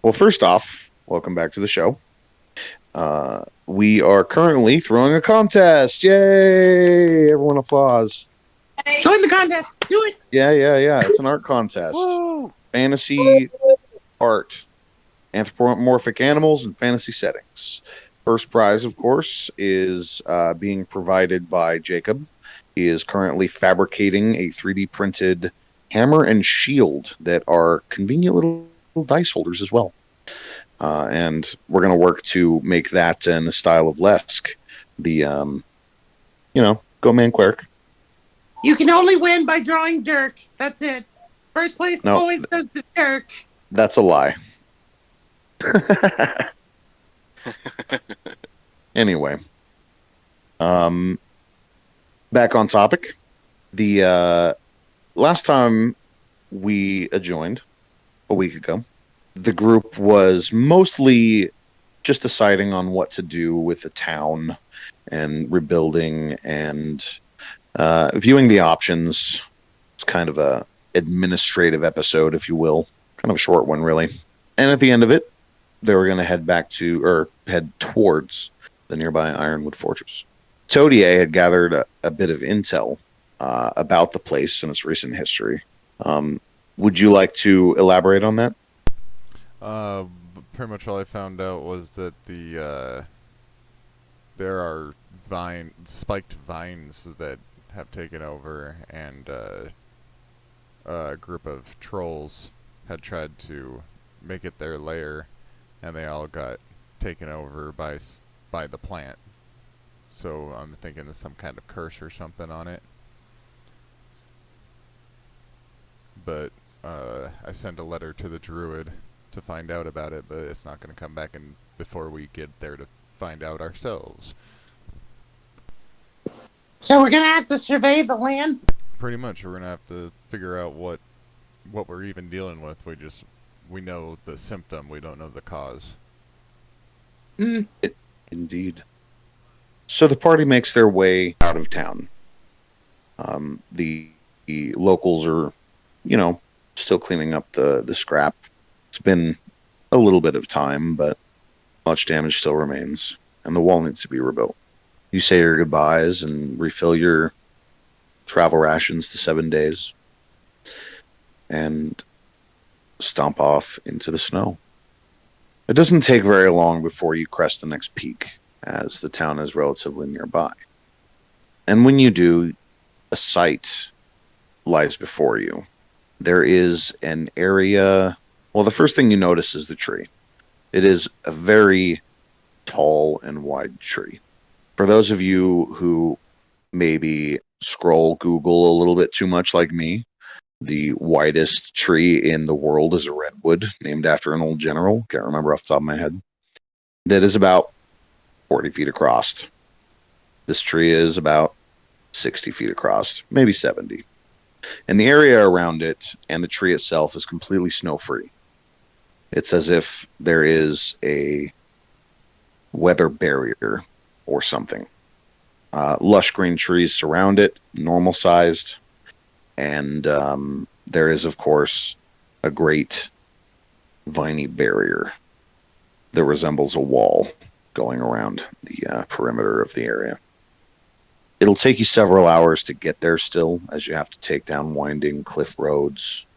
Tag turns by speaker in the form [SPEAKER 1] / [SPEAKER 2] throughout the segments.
[SPEAKER 1] Well, first off, welcome back to the show. We are currently throwing a contest. Yay! Everyone applause.
[SPEAKER 2] Join the contest. Do it.
[SPEAKER 1] Yeah. It's an art contest.
[SPEAKER 2] Woo!
[SPEAKER 1] Fantasy art, anthropomorphic animals, and fantasy settings. First prize, of course, is being provided by Jacob. He is currently fabricating a 3D printed hammer and shield that are convenient little dice holders as well. And we're going to work to make that in the style of Lesk, the Go Man Cleric.
[SPEAKER 2] You can only win by drawing Dirk. That's it. First place
[SPEAKER 1] No,
[SPEAKER 2] always goes to Dirk.
[SPEAKER 1] that's a lie. Anyway, back on topic. The last time we joined a week ago, the group was mostly just deciding on what to do with the town and rebuilding and viewing the options. It's kind of a administrative episode, if you will, kind of a short one, really. And at the end of it, they were going to head towards the nearby Ironwood Fortress. Todier had gathered a bit of intel about the place and its recent history. Would you like to elaborate on that?
[SPEAKER 3] Pretty much all I found out was that there are spiked vines that have taken over, and a group of trolls had tried to make it their lair, and they all got taken over by the plant. So I'm thinking there's some kind of curse or something on it. But I sent a letter to the druid to find out about it, but it's not going to come back before we get there to find out ourselves.
[SPEAKER 2] So we're gonna have to survey the land.
[SPEAKER 3] Pretty much, we're going to have to figure out what we're even dealing with. We know the symptom, we don't know the cause.
[SPEAKER 1] Indeed. So the party makes their way out of town. The locals are, still cleaning up the scrap. It's been a little bit of time, but much damage still remains, and the wall needs to be rebuilt. You say your goodbyes and refill your travel rations to 7 days, and stomp off into the snow. It doesn't take very long before you crest the next peak, as the town is relatively nearby. And when you do, a sight lies before you. There is an area. Well, the first thing you notice is the tree. It is a very tall and wide tree. For those of you who maybe scroll Google a little bit too much like me, the widest tree in the world is a redwood, named after an old general. Can't remember off the top of my head. That is about 40 feet across. This tree is about 60 feet across, maybe 70. And the area around it and the tree itself is completely snow-free. It's as if there is a weather barrier or something. Lush green trees surround it, normal-sized, and there is, of course, a great viney barrier that resembles a wall going around the perimeter of the area. It'll take you several hours to get there still, as you have to take down winding cliff roads.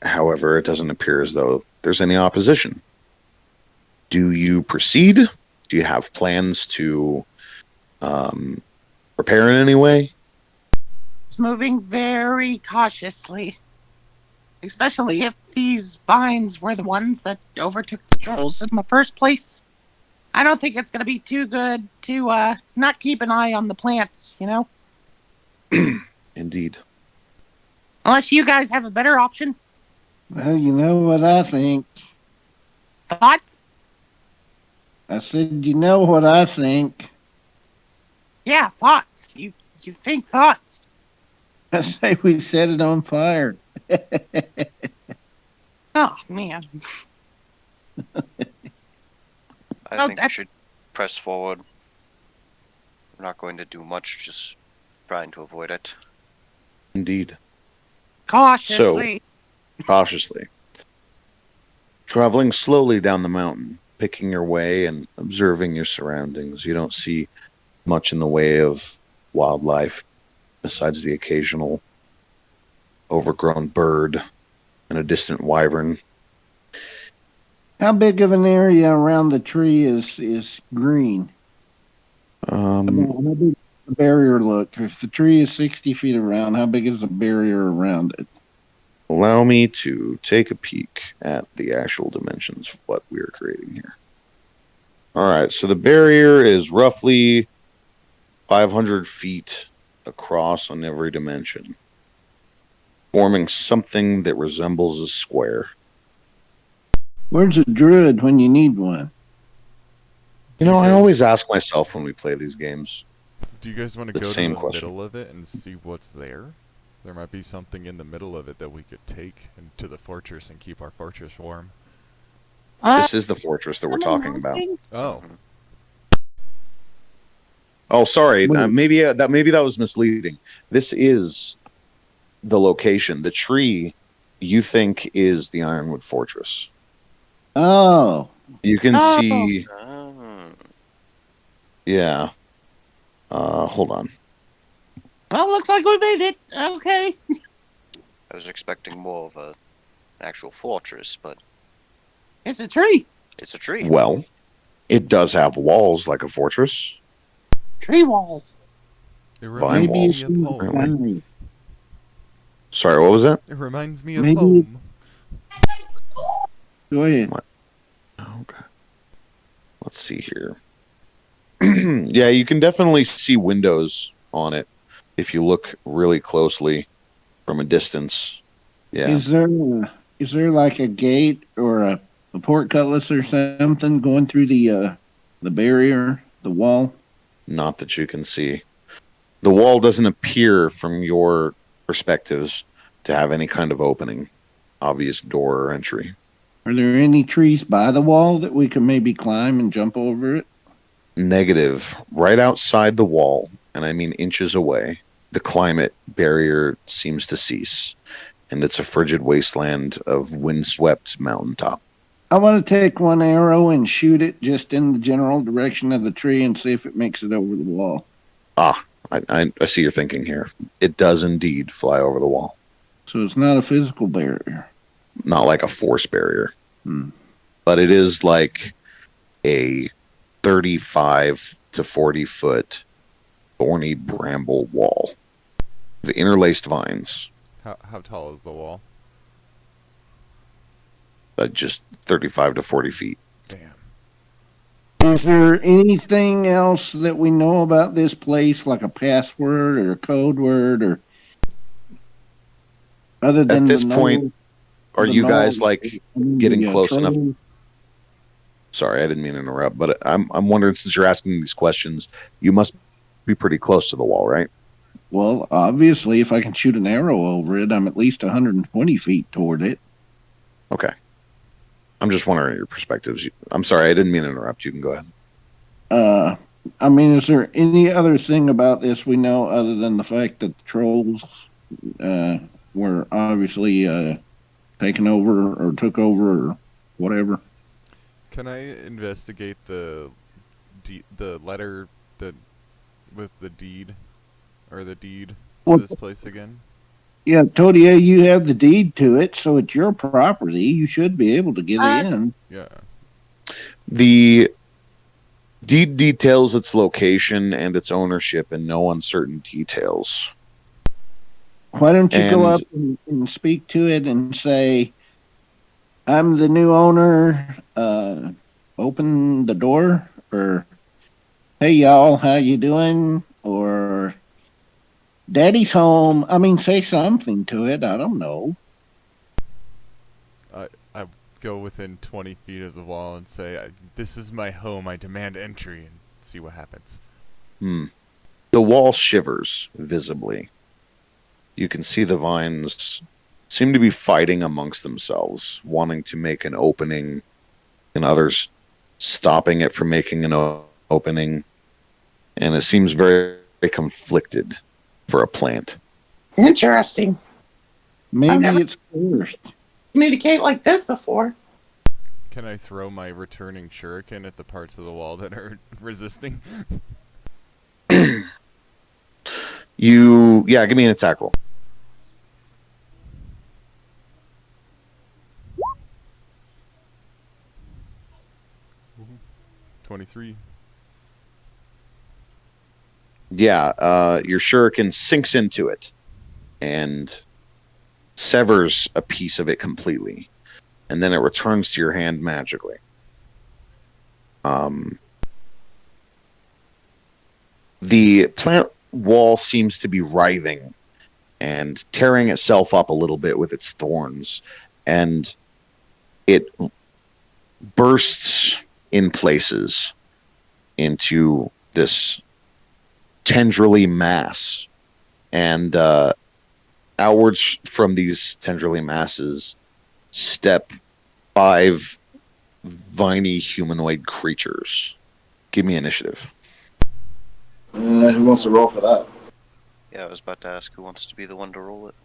[SPEAKER 1] However, it doesn't appear as though there's any opposition. Do you proceed? Do you have plans to prepare in any way?
[SPEAKER 2] It's moving very cautiously, especially if these vines were the ones that overtook the trolls in the first place. I don't think it's gonna be too good to not keep an eye on the plants,
[SPEAKER 1] Indeed.
[SPEAKER 2] Unless you guys have a better option.
[SPEAKER 4] Well, you know what I think.
[SPEAKER 2] Thoughts?
[SPEAKER 4] I said, you know what I think.
[SPEAKER 2] Yeah, thoughts. You think thoughts.
[SPEAKER 4] I say we set it on fire.
[SPEAKER 2] Oh, man.
[SPEAKER 5] I think we should press forward. We're not going to do much, just trying to avoid it.
[SPEAKER 1] Indeed.
[SPEAKER 2] Cautiously.
[SPEAKER 1] Cautiously. Traveling slowly down the mountain, picking your way and observing your surroundings. You don't see much in the way of wildlife besides the occasional overgrown bird and a distant wyvern.
[SPEAKER 4] How big of an area around the tree is green? About how big does the barrier look? If the tree is 60 feet around, how big is the barrier around it?
[SPEAKER 1] Allow me to take a peek at the actual dimensions of what we are creating here. All right, so the barrier is roughly 500 feet across on every dimension, forming something that resembles a square.
[SPEAKER 4] Where's a druid when you need one?
[SPEAKER 1] You know, I always ask myself when we play these games.
[SPEAKER 3] Do you guys want to
[SPEAKER 1] The
[SPEAKER 3] go to
[SPEAKER 1] same
[SPEAKER 3] the
[SPEAKER 1] question.
[SPEAKER 3] middle of it and see what's there? There might be something in the middle of it that we could take into the fortress and keep our fortress warm.
[SPEAKER 1] This is the fortress that we're talking about.
[SPEAKER 3] Oh,
[SPEAKER 1] Oh, sorry.
[SPEAKER 4] Wait.
[SPEAKER 1] Maybe that was misleading. This is the location. The tree you think is the Ironwood Fortress.
[SPEAKER 4] Oh,
[SPEAKER 1] You can
[SPEAKER 2] Oh.
[SPEAKER 1] see.
[SPEAKER 5] Oh.
[SPEAKER 1] Yeah. Hold on.
[SPEAKER 2] Well, looks like we made it. Okay.
[SPEAKER 5] I was expecting more of a actual fortress, but
[SPEAKER 2] It's a tree.
[SPEAKER 5] it's a tree.
[SPEAKER 1] Well, it does have walls like a fortress.
[SPEAKER 2] Tree walls.
[SPEAKER 3] it
[SPEAKER 1] Vine
[SPEAKER 3] reminds
[SPEAKER 4] maybe
[SPEAKER 3] me
[SPEAKER 1] walls,
[SPEAKER 4] it's
[SPEAKER 3] of
[SPEAKER 4] in the
[SPEAKER 3] home.
[SPEAKER 4] sky.
[SPEAKER 1] Sorry, what was that?
[SPEAKER 3] It reminds me of
[SPEAKER 4] Maybe-
[SPEAKER 3] home.
[SPEAKER 4] Go ahead.
[SPEAKER 1] Okay. Let's see here. Yeah, you can definitely see windows on it if you look really closely from a distance. Yeah.
[SPEAKER 4] Is there like a gate or a portcullis or something going through the barrier, the wall?
[SPEAKER 1] Not that you can see. The wall doesn't appear from your perspectives to have any kind of opening, obvious door or entry.
[SPEAKER 4] Are there any trees by the wall that we can maybe climb and jump over it?
[SPEAKER 1] Negative. Right outside the wall, and I mean inches away, the climate barrier seems to cease, and it's a frigid wasteland of windswept mountaintop.
[SPEAKER 4] I want to take one arrow and shoot it just in the general direction of the tree and see if it makes it over the wall.
[SPEAKER 1] Ah, I see your thinking here. It does indeed fly over the wall.
[SPEAKER 4] So it's not a physical barrier.
[SPEAKER 1] Not like a force barrier,
[SPEAKER 4] Hmm.
[SPEAKER 1] but it is like a 35 to 40 foot thorny bramble wall of interlaced vines,
[SPEAKER 3] How tall is the wall?
[SPEAKER 1] just 35 to 40 feet.
[SPEAKER 3] Damn.
[SPEAKER 4] Is there anything else that we know about this place, like a password or a code word, or other than
[SPEAKER 1] At this
[SPEAKER 4] the
[SPEAKER 1] point,
[SPEAKER 4] knoll-
[SPEAKER 1] are
[SPEAKER 4] the
[SPEAKER 1] you
[SPEAKER 4] knoll-
[SPEAKER 1] guys like getting
[SPEAKER 4] the,
[SPEAKER 1] close enough?
[SPEAKER 4] troll?
[SPEAKER 1] Sorry, I didn't mean to interrupt, but I'm wondering, since you're asking these questions, you must be pretty close to the wall, right?
[SPEAKER 4] Well, obviously, if I can shoot an arrow over it, I'm at least 120 feet toward it.
[SPEAKER 1] Okay. I'm just wondering your perspectives. I'm sorry, I didn't mean to interrupt. You can go ahead.
[SPEAKER 4] I mean, is there any other thing about this we know other than the fact that the trolls were obviously taken over or took over or whatever?
[SPEAKER 3] Can I investigate the letter that with the deed or the deed to
[SPEAKER 4] Well-
[SPEAKER 3] this place again?
[SPEAKER 4] Yeah, Todia, you have the deed to it, so it's your property. You should be able to get in.
[SPEAKER 3] Yeah.
[SPEAKER 1] The deed details its location and its ownership in no uncertain details.
[SPEAKER 4] Why don't you go
[SPEAKER 1] And-
[SPEAKER 4] up and speak to it and say, I'm the new owner, open the door, or hey y'all, how you doing? Or Daddy's home. I mean, say something to it. I don't know.
[SPEAKER 3] I go within 20 feet of the wall and say, "This is my home. I demand entry," and see what happens.
[SPEAKER 1] The wall shivers visibly. You can see the vines seem to be fighting amongst themselves, wanting to make an opening, and others stopping it from making an opening. And it seems very, very conflicted for a plant.
[SPEAKER 2] Interesting.
[SPEAKER 4] Maybe
[SPEAKER 2] never-
[SPEAKER 4] it's cursed.
[SPEAKER 2] Communicate like this before.
[SPEAKER 3] Can I throw my returning shuriken at the parts of the wall that are resisting?
[SPEAKER 1] Give me an attack roll.
[SPEAKER 3] 23.
[SPEAKER 1] Yeah, your shuriken sinks into it and severs a piece of it completely, and then it returns to your hand magically. The plant wall seems to be writhing and tearing itself up a little bit with its thorns, and it bursts in places into this tendrily mass, and outwards from these tendrily masses step 5 viney humanoid creatures. Give me initiative.
[SPEAKER 6] Who wants to roll for that?
[SPEAKER 5] Yeah, I was about to ask who wants to be the one to roll it.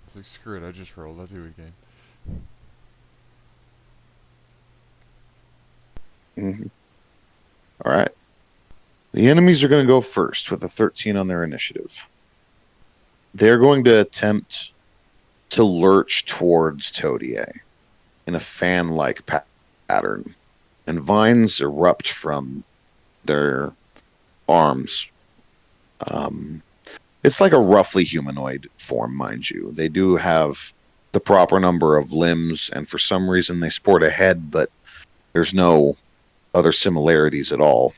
[SPEAKER 3] It's like, screw it, I just rolled. I'll do it again.
[SPEAKER 1] All right. The enemies are going to go first with a 13 on their initiative. They're going to attempt to lurch towards Todier in a fan-like pattern, and vines erupt from their arms. It's like a roughly humanoid form, mind you. They do have the proper number of limbs, and for some reason they sport a head, but there's no other similarities at all.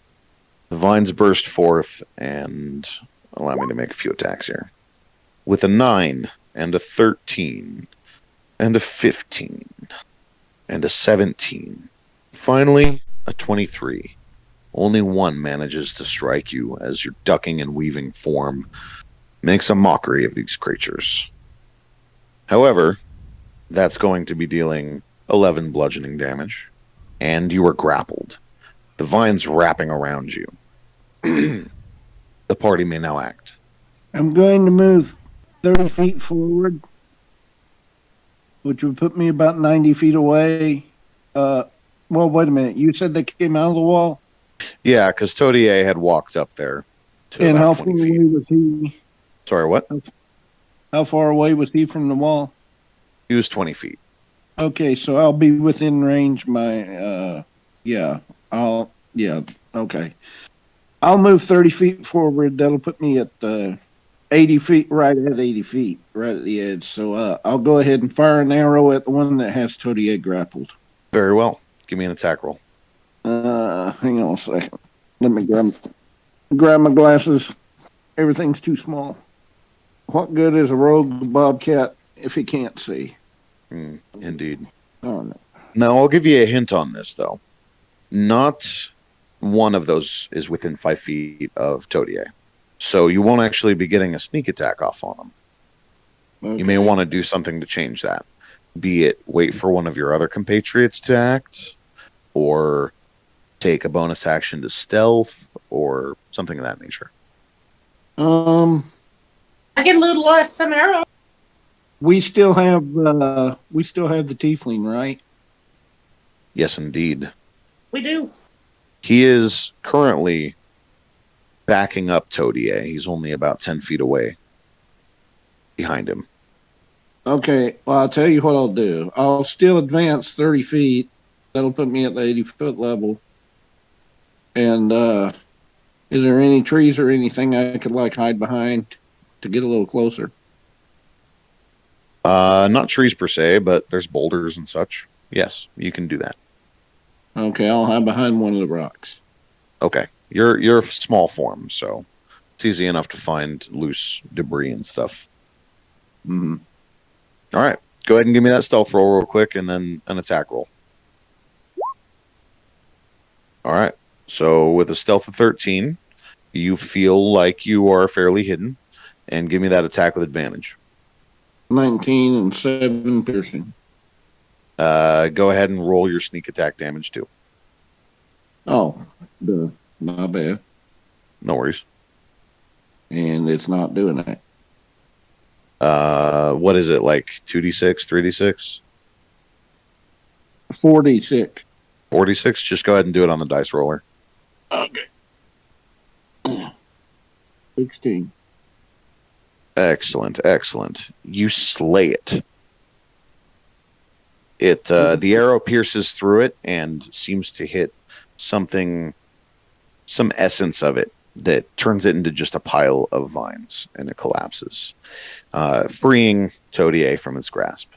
[SPEAKER 1] The vines burst forth and allow me to make a few attacks here. With a 9 and a 13 and a 15 and a 17. Finally, a 23. Only one manages to strike you as your ducking and weaving form makes a mockery of these creatures. However, that's going to be dealing 11 bludgeoning damage, and you are grappled. The vines wrapping around you. The party may now act.
[SPEAKER 4] I'm going to move 30 feet forward, which would put me about 90 feet away. Well, wait a minute. You said they came out of the wall?
[SPEAKER 1] Yeah, because Todier had walked up there to
[SPEAKER 4] And
[SPEAKER 1] about
[SPEAKER 4] how
[SPEAKER 1] 20
[SPEAKER 4] far
[SPEAKER 1] feet.
[SPEAKER 4] away was he?
[SPEAKER 1] Sorry, what?
[SPEAKER 4] How far away was he from the wall?
[SPEAKER 1] He was 20 feet.
[SPEAKER 4] Okay, so I'll be within range. Okay. I'll move 30 feet forward. That'll put me at 80 feet, right at 80 feet, right at the edge. So I'll go ahead and fire an arrow at the one that has Todier grappled.
[SPEAKER 1] Very well. Give me an attack roll.
[SPEAKER 4] Hang on a second. Let me grab my glasses. Everything's too small. What good is a rogue bobcat if he can't see?
[SPEAKER 1] Indeed.
[SPEAKER 4] Oh, no.
[SPEAKER 1] Now, I'll give you a hint on this, though. Not one of those is within 5 feet of Todier. So you won't actually be getting a sneak attack off on them.
[SPEAKER 4] Okay.
[SPEAKER 1] You may want to do something to change that. Be it wait for one of your other compatriots to act, or take a bonus action to stealth, or something of that nature.
[SPEAKER 2] I can utilize some arrows.
[SPEAKER 4] We still have the tiefling, right?
[SPEAKER 1] Yes, indeed.
[SPEAKER 2] We do.
[SPEAKER 1] He is currently backing up Todier. He's only about 10 feet away behind him.
[SPEAKER 4] Okay, well, I'll tell you what I'll do. I'll still advance 30 feet. That'll put me at the 80-foot level. And is there any trees or anything I could hide behind to get a little closer?
[SPEAKER 1] Not trees per se, but there's boulders and such. Yes, you can do that.
[SPEAKER 4] Okay, I'll hide behind one of the rocks.
[SPEAKER 1] Okay. You're a small form, so it's easy enough to find loose debris and stuff.
[SPEAKER 4] Mm-hmm.
[SPEAKER 1] All right. Go ahead and give me that stealth roll real quick, and then an attack roll. All right. So with a stealth of 13, you feel like you are fairly hidden, and give me that attack with advantage.
[SPEAKER 4] 19 and 7 piercing.
[SPEAKER 1] Go ahead and roll your sneak attack damage too.
[SPEAKER 4] Oh, my bad.
[SPEAKER 1] No worries.
[SPEAKER 4] And it's not doing it.
[SPEAKER 1] What is it, like 2d6, 3d6?
[SPEAKER 4] 46.
[SPEAKER 1] 46? Just go ahead and do it on the dice roller.
[SPEAKER 4] Okay. 16.
[SPEAKER 1] Excellent, excellent. You slay it. The arrow pierces through it and seems to hit something, some essence of it that turns it into just a pile of vines, and it collapses, freeing Todier from its grasp.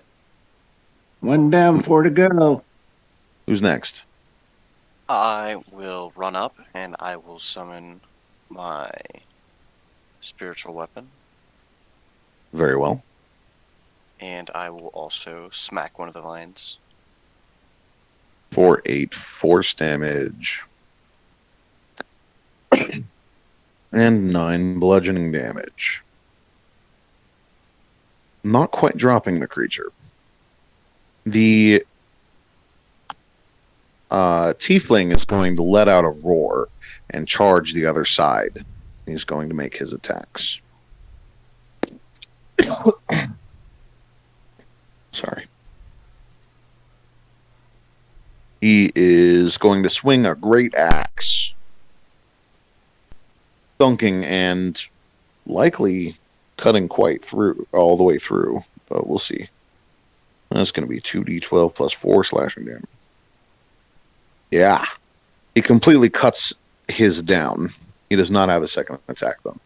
[SPEAKER 4] One down, 4 to go.
[SPEAKER 1] Who's next?
[SPEAKER 5] I will run up and I will summon my spiritual weapon.
[SPEAKER 1] Very well.
[SPEAKER 5] And I will also smack one of the vines.
[SPEAKER 1] For 8 force damage. And 9 bludgeoning damage. Not quite dropping the creature. The tiefling is going to let out a roar and charge the other side. He's going to make his attacks. Sorry. He is going to swing a great axe, thunking and likely cutting quite through, all the way through, but we'll see. That's going to be 2d12 plus 4 slashing damage. Yeah. He completely cuts his down. He does not have a second attack, though.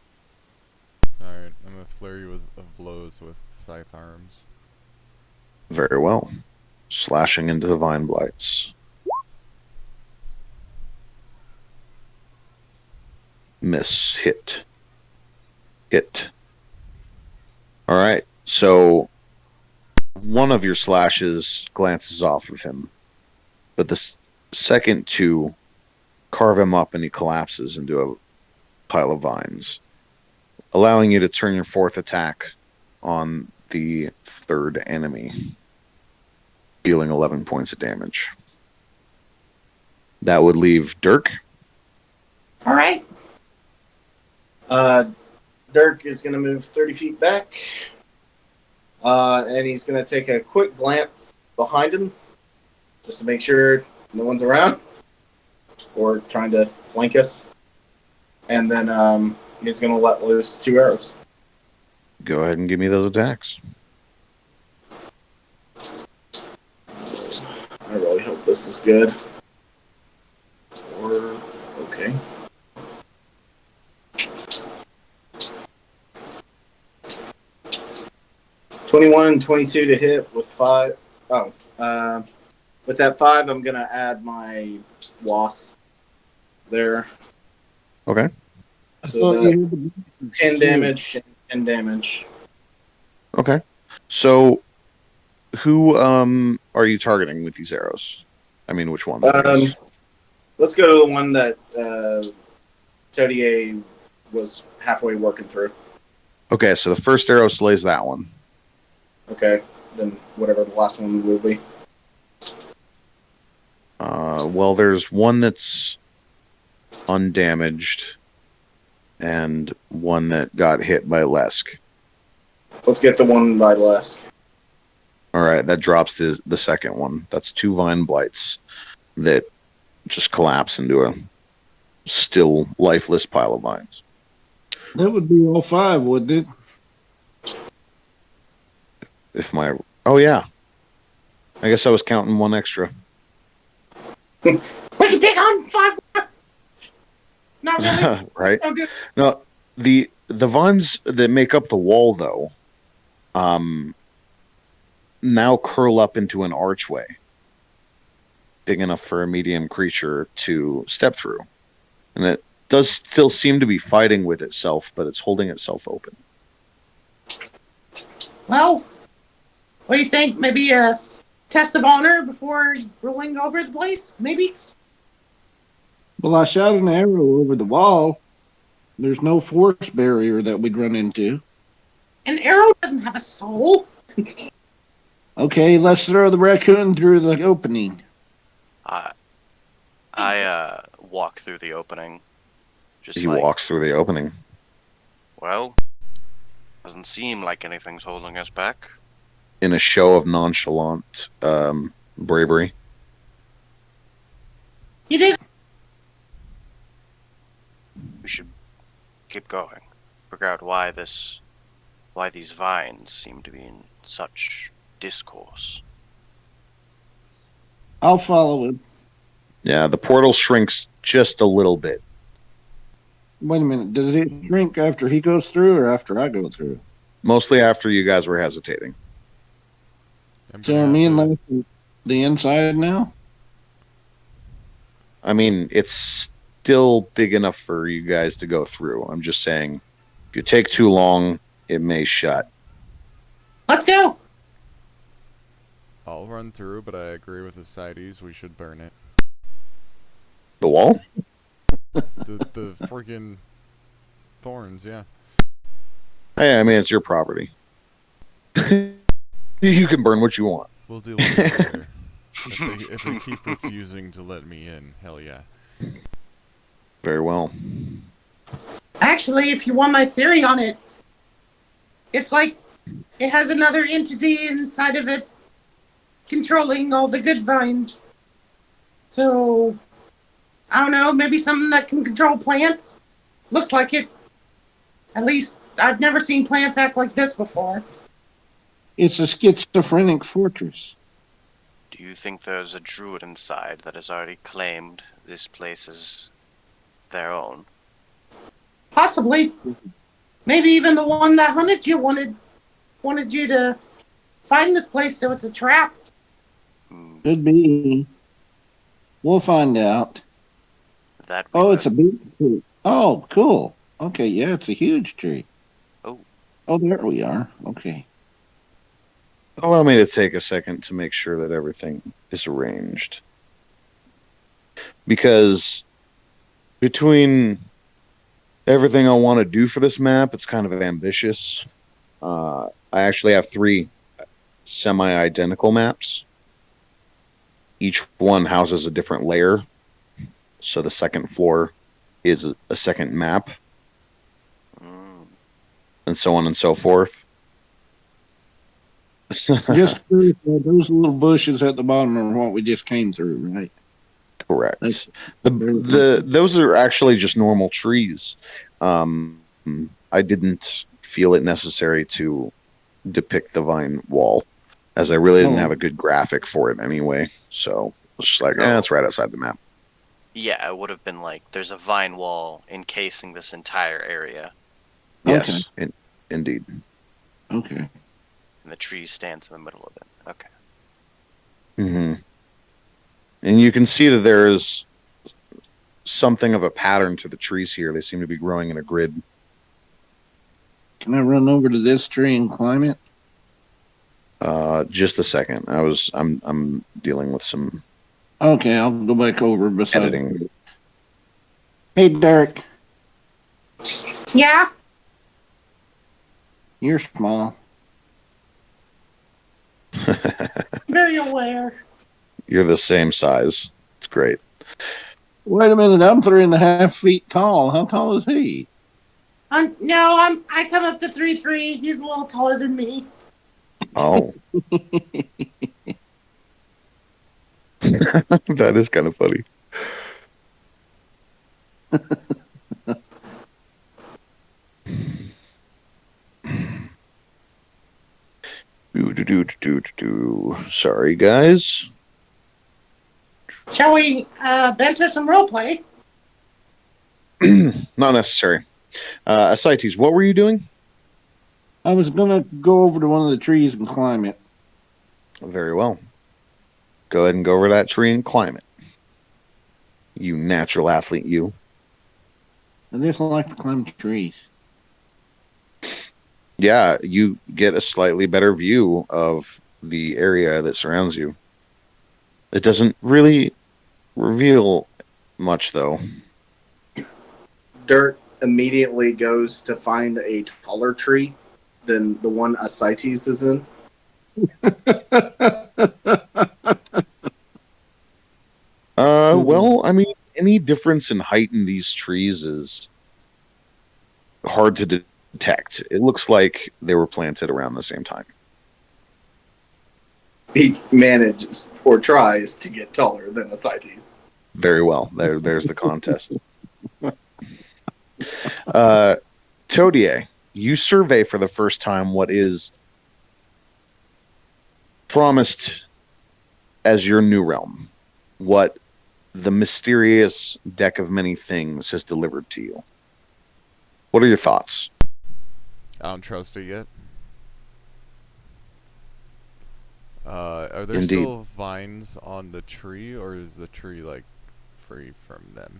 [SPEAKER 3] Alright, I'm going to flare you of blows with scythe arms.
[SPEAKER 1] Very well. Slashing into the vine blights. Miss. Hit. Hit. Alright, so one of your slashes glances off of him, but the second two carve him up and he collapses into a pile of vines, allowing you to turn your fourth attack on the third enemy, dealing 11 points of damage. That would leave Dirk.
[SPEAKER 2] All right.
[SPEAKER 7] Dirk is going to move 30 feet back, and he's going to take a quick glance behind him just to make sure no one's around or trying to flank us. And then he's going to let loose 2 arrows.
[SPEAKER 1] Go ahead and give me those attacks.
[SPEAKER 7] I really hope this is good. Or, okay. $21 and 22 to hit with 5. With that 5, I'm gonna add my wasp there.
[SPEAKER 1] Okay.
[SPEAKER 7] So 10 damage and 10 damage.
[SPEAKER 1] Okay. So, who are you targeting with these arrows? I mean, which one?
[SPEAKER 7] Let's go to the one that Todier was halfway working through.
[SPEAKER 1] Okay, so the first arrow slays that one.
[SPEAKER 7] Okay, then whatever the last one will be.
[SPEAKER 1] Well, there's one that's undamaged and one that got hit by Lesk.
[SPEAKER 7] Let's get the one by Lesk.
[SPEAKER 1] All right, that drops the second one. That's 2 vine blights that just collapse into a still lifeless pile of vines.
[SPEAKER 4] That would be all 5, wouldn't it?
[SPEAKER 1] Oh yeah, I guess I was counting one extra.
[SPEAKER 2] We can take on 5 more. Not really.
[SPEAKER 1] Right?
[SPEAKER 2] Don't do-
[SPEAKER 1] No, the vines that make up the wall, though, now curl up into an archway big enough for a medium creature to step through, and it does still seem to be fighting with itself, but it's holding itself open.
[SPEAKER 2] Well, what do you think? Maybe a test of honor before rolling over the place? Maybe?
[SPEAKER 4] Well, I shot an arrow over the wall. There's no force barrier that we'd run into.
[SPEAKER 2] An arrow doesn't have a soul.
[SPEAKER 4] Okay, let's throw the raccoon through the opening.
[SPEAKER 5] I walk through the opening.
[SPEAKER 1] He walks through the opening.
[SPEAKER 5] Well, Doesn't seem like anything's holding us back.
[SPEAKER 1] In a show of nonchalant bravery.
[SPEAKER 2] You did.
[SPEAKER 5] We should keep going. Figure out why these vines seem to be in such discourse.
[SPEAKER 4] I'll follow him.
[SPEAKER 1] Yeah, the portal shrinks just a little bit.
[SPEAKER 4] Wait a minute. Does it shrink after he goes through or after I go through?
[SPEAKER 1] Mostly after you guys were hesitating.
[SPEAKER 4] So are me and Lance the inside now?
[SPEAKER 1] I mean, it's still big enough for you guys to go through. I'm just saying, if you take too long, it may shut.
[SPEAKER 2] Let's go.
[SPEAKER 3] I'll run through, but I agree with Ascites. We should burn it.
[SPEAKER 1] The wall?
[SPEAKER 3] The friggin' thorns, yeah.
[SPEAKER 1] Hey, I mean, it's your property. You can burn what you want.
[SPEAKER 3] We'll deal with it later. If they keep refusing to let me in, hell yeah.
[SPEAKER 1] Very well.
[SPEAKER 2] Actually, if you want my theory on it, it's like it has another entity inside of it controlling all the good vines. So, I don't know, maybe something that can control plants? Looks like it. At least, I've never seen plants act like this before.
[SPEAKER 4] It's a schizophrenic fortress.
[SPEAKER 5] Do you think there's a druid inside that has already claimed this place as their own?
[SPEAKER 2] Possibly. Maybe even the one that hunted you wanted you to find this place, so it's a trap.
[SPEAKER 4] Could be. We'll find out. It's a big tree. Oh, cool. Okay, yeah, it's a huge tree.
[SPEAKER 5] Oh,
[SPEAKER 4] there we are. Okay.
[SPEAKER 1] Allow me to take a second to make sure that everything is arranged. Because between everything I want to do for this map, it's kind of ambitious. I actually have 3 semi-identical maps. Each one houses a different layer. So the second floor is a second map. And so on and so forth.
[SPEAKER 4] Just those little bushes at the bottom are what we just came through, right?
[SPEAKER 1] Correct. Those are actually just normal trees. I didn't feel it necessary to depict the vine wall, as I really didn't have a good graphic for it anyway. So it's just like, it's right outside the map.
[SPEAKER 5] Yeah, it would have been like there's a vine wall encasing this entire area.
[SPEAKER 1] Yes, indeed.
[SPEAKER 4] Okay.
[SPEAKER 5] And the tree stands in the middle of it. Okay.
[SPEAKER 1] Mm-hmm. And you can see that there is something of a pattern to the trees here. They seem to be growing in a grid.
[SPEAKER 4] Can I run over to this tree and climb it?
[SPEAKER 1] Just a second. I'm dealing with some.
[SPEAKER 4] Okay, I'll go back over beside
[SPEAKER 1] editing.
[SPEAKER 4] Hey, Derek.
[SPEAKER 2] Yeah?
[SPEAKER 4] You're small.
[SPEAKER 2] Very aware.
[SPEAKER 1] You're the same size. It's great.
[SPEAKER 4] Wait a minute, I'm 3.5 feet tall. How tall is he?
[SPEAKER 2] No, I come up to 3'3". He's a little taller than me.
[SPEAKER 1] Oh. That is kind of funny. Sorry, guys.
[SPEAKER 2] Shall we banter some roleplay?
[SPEAKER 1] Not necessary. Ascites, what were you doing?
[SPEAKER 4] I was gonna go over to one of the trees and climb it.
[SPEAKER 1] Very well. Go ahead and go over that tree and climb it. You natural athlete, you.
[SPEAKER 4] I just like to climb trees.
[SPEAKER 1] Yeah, you get a slightly better view of the area that surrounds you. It doesn't really reveal much, though.
[SPEAKER 7] Dirt immediately goes to find a taller tree than the one Ascites is in.
[SPEAKER 1] Well, I mean, any difference in height in these trees is hard to detect. It looks like they were planted around the same time.
[SPEAKER 7] He manages or tries to get taller than the Scythes.
[SPEAKER 1] Very well. There's the contest. Todier, you survey for the first time what is promised as your new realm, what the mysterious deck of many things has delivered to you. What are your thoughts?
[SPEAKER 3] I don't trust it yet. Are there
[SPEAKER 1] Indeed.
[SPEAKER 3] still vines on the tree, or is the tree, like, free from them?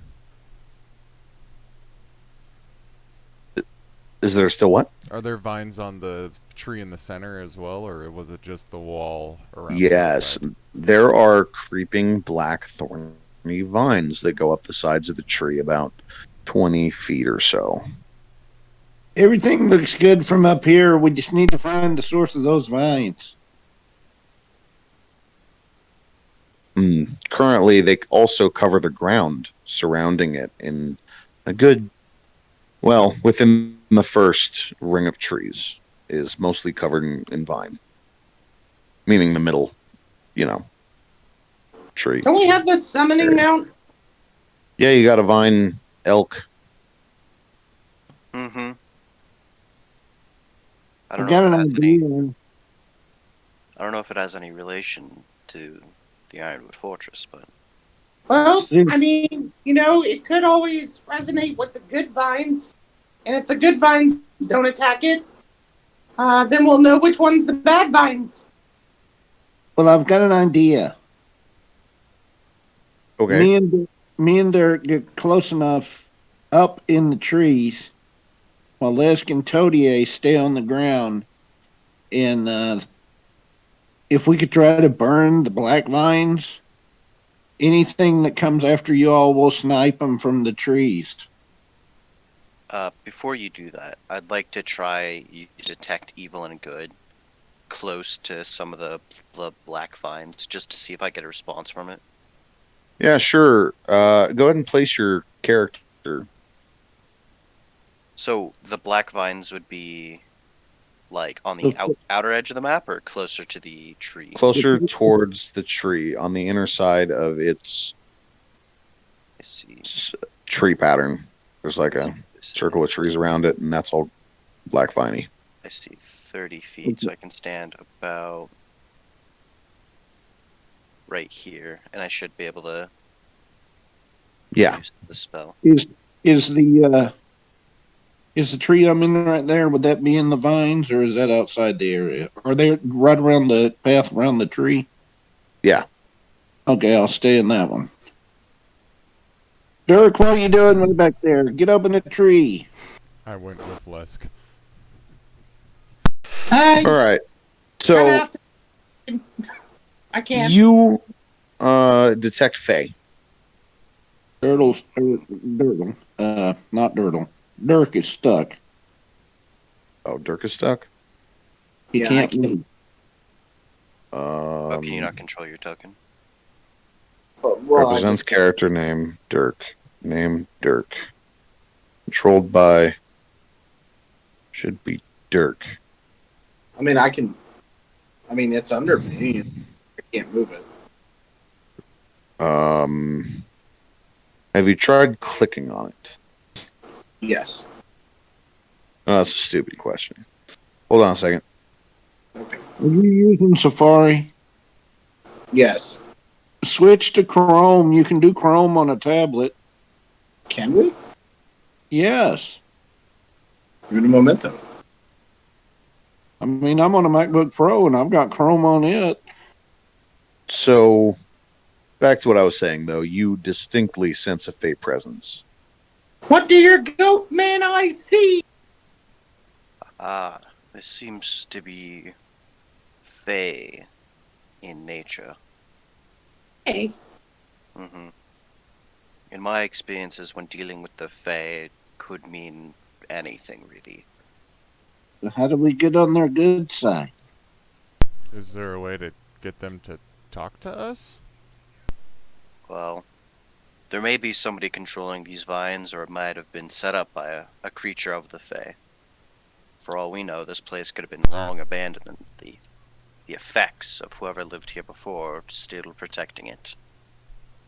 [SPEAKER 1] Is there still what?
[SPEAKER 3] Are there vines on the tree in the center as well, or was it just the wall around the
[SPEAKER 1] Yes,
[SPEAKER 3] outside?
[SPEAKER 1] there are creeping black thorny vines that go up the sides of the tree about 20 feet or so.
[SPEAKER 4] Everything looks good from up here. We just need to find the source of those vines.
[SPEAKER 1] Currently, they also cover the ground surrounding it in a good, well, within the first ring of trees is mostly covered in vine, meaning the middle, tree.
[SPEAKER 2] Don't we have this summoning
[SPEAKER 1] area.
[SPEAKER 2] mount?
[SPEAKER 1] Yeah, you got a vine elk.
[SPEAKER 5] Mm-hmm. I
[SPEAKER 4] I
[SPEAKER 5] don't
[SPEAKER 4] got
[SPEAKER 5] know
[SPEAKER 4] an
[SPEAKER 5] if it has any.
[SPEAKER 4] idea.
[SPEAKER 5] I don't know if it has any relation to the Ironwood Fortress, but
[SPEAKER 2] Well,
[SPEAKER 4] See,
[SPEAKER 2] I mean, it could always resonate with the good vines. And if the good vines don't attack it, then we'll know which one's the bad vines.
[SPEAKER 4] well, I've got an idea.
[SPEAKER 1] Okay.
[SPEAKER 4] Me and Derek get close enough up in the trees while Lesk and Todier stay on the ground. And if we could try to burn the black vines, anything that comes after you all will snipe them from the trees.
[SPEAKER 5] before you do that, I'd like to try you detect evil and good close to some of the black vines, just to see if I get a response from it.
[SPEAKER 1] Yeah, sure. Go ahead and place your character.
[SPEAKER 5] So the black vines would be like on the
[SPEAKER 4] The-
[SPEAKER 5] outer edge of the map, or closer to the tree.
[SPEAKER 1] Closer towards the tree on the inner side of its
[SPEAKER 5] I see.
[SPEAKER 1] tree pattern. There's like a circle of trees around it, and that's all black viney.
[SPEAKER 5] I see. 30 feet, so I can stand about right here, and I should be able to
[SPEAKER 1] Yeah.
[SPEAKER 5] use the spell.
[SPEAKER 4] Is the tree I'm in right there? Would that be in the vines, or is that outside the area? Are they right around the path around the tree?
[SPEAKER 1] Yeah.
[SPEAKER 4] Okay, I'll stay in that one. Derek, what are you doing way back there? Get up in the tree.
[SPEAKER 3] I went with Lesk.
[SPEAKER 1] All right. So
[SPEAKER 2] I can't.
[SPEAKER 1] you detect Fae.
[SPEAKER 4] Dirtle, not Dirtle. Dirk is stuck.
[SPEAKER 1] Oh, Dirk is stuck.
[SPEAKER 4] He
[SPEAKER 7] Yeah, I
[SPEAKER 4] can't
[SPEAKER 7] can-
[SPEAKER 4] move.
[SPEAKER 5] Oh, can you not control your token?
[SPEAKER 7] Well, I
[SPEAKER 1] Represents
[SPEAKER 7] just
[SPEAKER 1] character name Dirk. Name Dirk. Controlled by. Should be Dirk.
[SPEAKER 7] I mean, it's under me. I can't move it.
[SPEAKER 1] Have you tried clicking on it?
[SPEAKER 7] Yes.
[SPEAKER 1] Oh, that's a stupid question. Hold on a second.
[SPEAKER 7] Okay.
[SPEAKER 4] Are you using Safari?
[SPEAKER 7] Yes.
[SPEAKER 4] Switch to Chrome. You can do Chrome on a tablet.
[SPEAKER 7] Can we?
[SPEAKER 4] Yes.
[SPEAKER 7] Give it a momentum.
[SPEAKER 4] I mean, I'm on a MacBook Pro and I've got Chrome on it.
[SPEAKER 1] So, back to what I was saying, though, you distinctly sense a Fae presence.
[SPEAKER 2] What do your goat man eyes see?
[SPEAKER 5] Ah, this seems to be Fae in nature.
[SPEAKER 2] Hey,
[SPEAKER 5] Mm-hmm. In my experiences when dealing with the Fae, it could mean anything, really.
[SPEAKER 4] How do we get on their good side?
[SPEAKER 3] Is there a way to get them to talk to us?
[SPEAKER 5] Well, there may be somebody controlling these vines, or it might have been set up by a creature of the Fae. For all we know, this place could have been long abandoned, and the effects of whoever lived here before are still protecting it.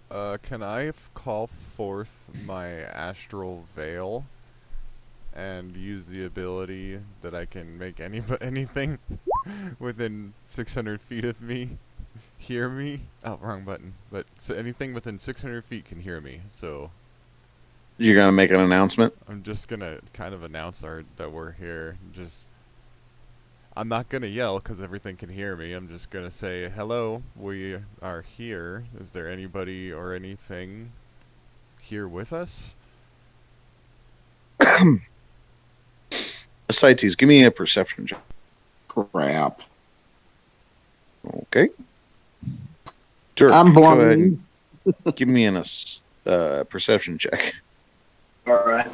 [SPEAKER 3] Can I call forth my astral veil and use the ability that I can make anything within 600 feet of me hear me? Oh, wrong button. But so anything within 600 feet can hear me. So
[SPEAKER 1] You're gonna make an announcement?
[SPEAKER 3] I'm just gonna kind of announce that we're here. I'm not gonna yell because everything can hear me. I'm just gonna say, hello, we are here. Is there anybody or anything here with us?
[SPEAKER 1] Ascites, give me a perception check.
[SPEAKER 4] Crap.
[SPEAKER 1] Okay. Dirk,
[SPEAKER 4] I'm
[SPEAKER 1] go ahead
[SPEAKER 4] blind.
[SPEAKER 1] and give me a perception check.
[SPEAKER 7] All right.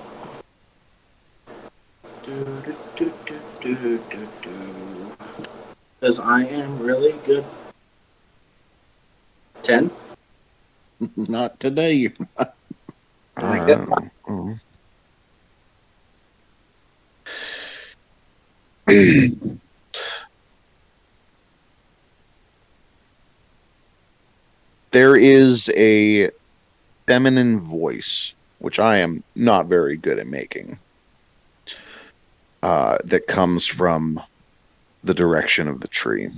[SPEAKER 7] Because I am really good. 10.
[SPEAKER 4] Not today. You're not.
[SPEAKER 1] Oh. There is a feminine voice, which I am not very good at making, that comes from the direction of the tree.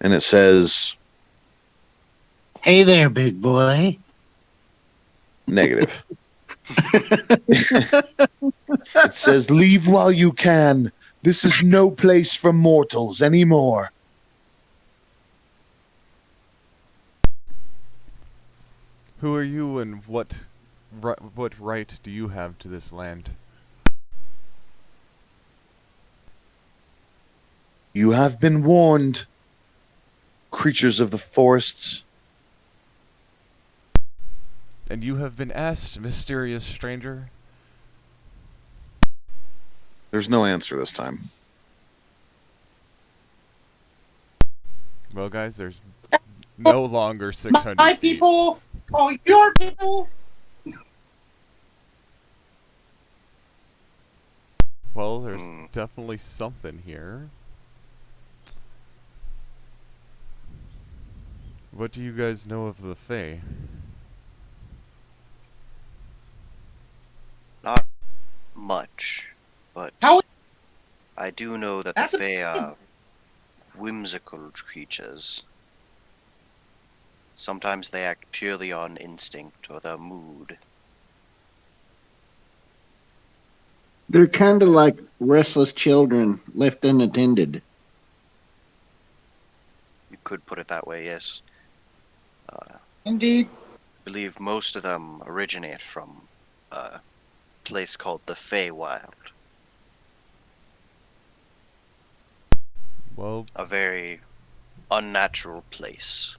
[SPEAKER 1] And it says,
[SPEAKER 4] Hey there, big boy.
[SPEAKER 1] negative. It says, leave while you can. This is no place for mortals anymore.
[SPEAKER 3] Who are you, and what right do you have to this land?
[SPEAKER 1] You have been warned, creatures of the forests.
[SPEAKER 3] And you have been asked, mysterious stranger?
[SPEAKER 1] There's no answer this time.
[SPEAKER 3] Well, guys, there's no longer 600
[SPEAKER 2] My
[SPEAKER 3] feet.
[SPEAKER 2] people call your people.
[SPEAKER 3] Well, there's definitely something here. What do you guys know of the Fae?
[SPEAKER 5] Not much, but
[SPEAKER 2] How-
[SPEAKER 5] I do know that
[SPEAKER 2] That's
[SPEAKER 5] the
[SPEAKER 2] a
[SPEAKER 5] Fae
[SPEAKER 2] big-
[SPEAKER 5] are whimsical creatures. Sometimes they act purely on instinct or their mood.
[SPEAKER 4] They're kind of like restless children left unattended.
[SPEAKER 5] You could put it that way, yes.
[SPEAKER 2] Indeed.
[SPEAKER 5] I believe most of them originate from a place called the Feywild.
[SPEAKER 3] Well,
[SPEAKER 5] A very unnatural place.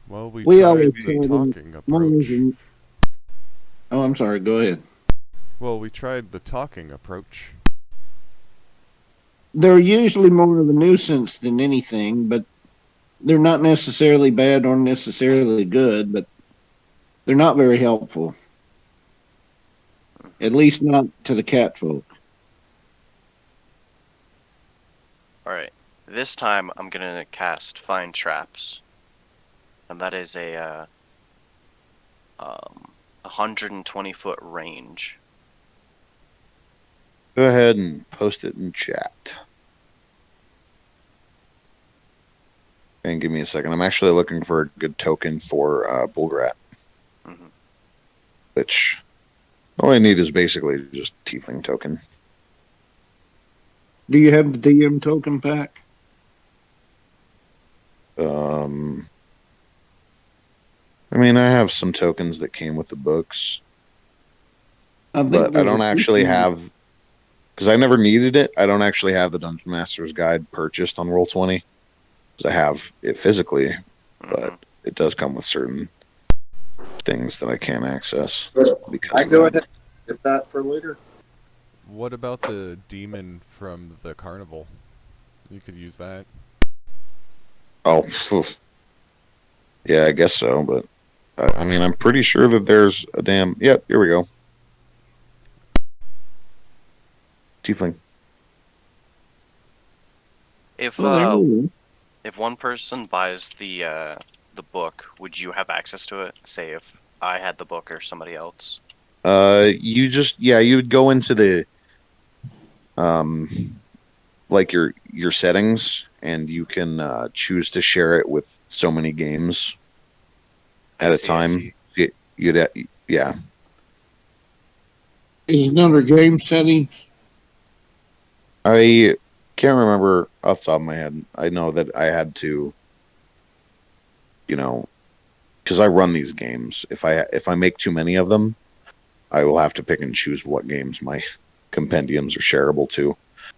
[SPEAKER 3] we
[SPEAKER 4] We
[SPEAKER 3] tried
[SPEAKER 4] always
[SPEAKER 3] the
[SPEAKER 4] tried
[SPEAKER 3] talking approach.
[SPEAKER 4] Oh, I'm sorry. Go ahead.
[SPEAKER 3] Well, we tried the talking approach.
[SPEAKER 4] They're usually more of a nuisance than anything, but they're not necessarily bad or necessarily good, but they're not very helpful. At least not to the cat folk.
[SPEAKER 5] Alright. This time I'm gonna cast Find Traps. And that is a 120-foot range.
[SPEAKER 1] Go ahead and post it in chat. And give me a second. I'm actually looking for a good token for Bullgrat,
[SPEAKER 5] Mhm.
[SPEAKER 1] which all I need is basically just Tiefling token.
[SPEAKER 4] Do you have the DM token pack?
[SPEAKER 1] I mean, I have some tokens that came with the books,
[SPEAKER 4] think
[SPEAKER 1] but I
[SPEAKER 4] there's
[SPEAKER 1] don't
[SPEAKER 4] a
[SPEAKER 1] actually
[SPEAKER 4] feature-
[SPEAKER 1] have, because I never needed it. I don't actually have the Dungeon Master's Guide purchased on Roll20. Because I have it physically, but it does come with certain things that I can't access. Because
[SPEAKER 7] I
[SPEAKER 1] of
[SPEAKER 7] go
[SPEAKER 1] that.
[SPEAKER 7] ahead and get that for later.
[SPEAKER 3] What about the demon from the carnival? You could use that.
[SPEAKER 1] Oh, phew. Yeah, I guess so, but I mean, I'm pretty sure that there's a damn. Yep, here we go. Tiefling.
[SPEAKER 5] If
[SPEAKER 4] Well, there we go.
[SPEAKER 5] if one person buys the book, would you have access to it? Say if I had the book or somebody else.
[SPEAKER 1] You would go into the um like your settings, and you can choose to share it with so many games
[SPEAKER 5] I
[SPEAKER 1] at a
[SPEAKER 5] see, I
[SPEAKER 1] time.
[SPEAKER 5] see.
[SPEAKER 1] Yeah.
[SPEAKER 4] Is it under game setting?
[SPEAKER 1] I can't remember off the top of my head. I know that I had to, you know, because I run these games. If I make too many of them, I will have to pick and choose what games my compendiums are shareable to.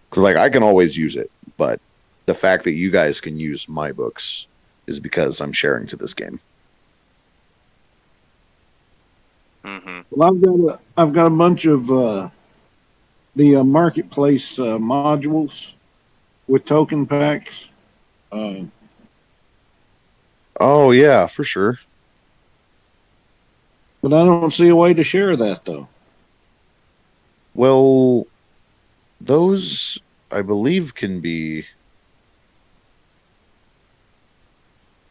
[SPEAKER 1] Because like I can always use it, but the fact that you guys can use my books is because I'm sharing to this game.
[SPEAKER 5] Mm-hmm.
[SPEAKER 4] Well, I've got a bunch of the marketplace modules with token packs. Uh,
[SPEAKER 1] Oh yeah, for sure.
[SPEAKER 4] but I don't see a way to share that though.
[SPEAKER 1] Well, those I believe can be.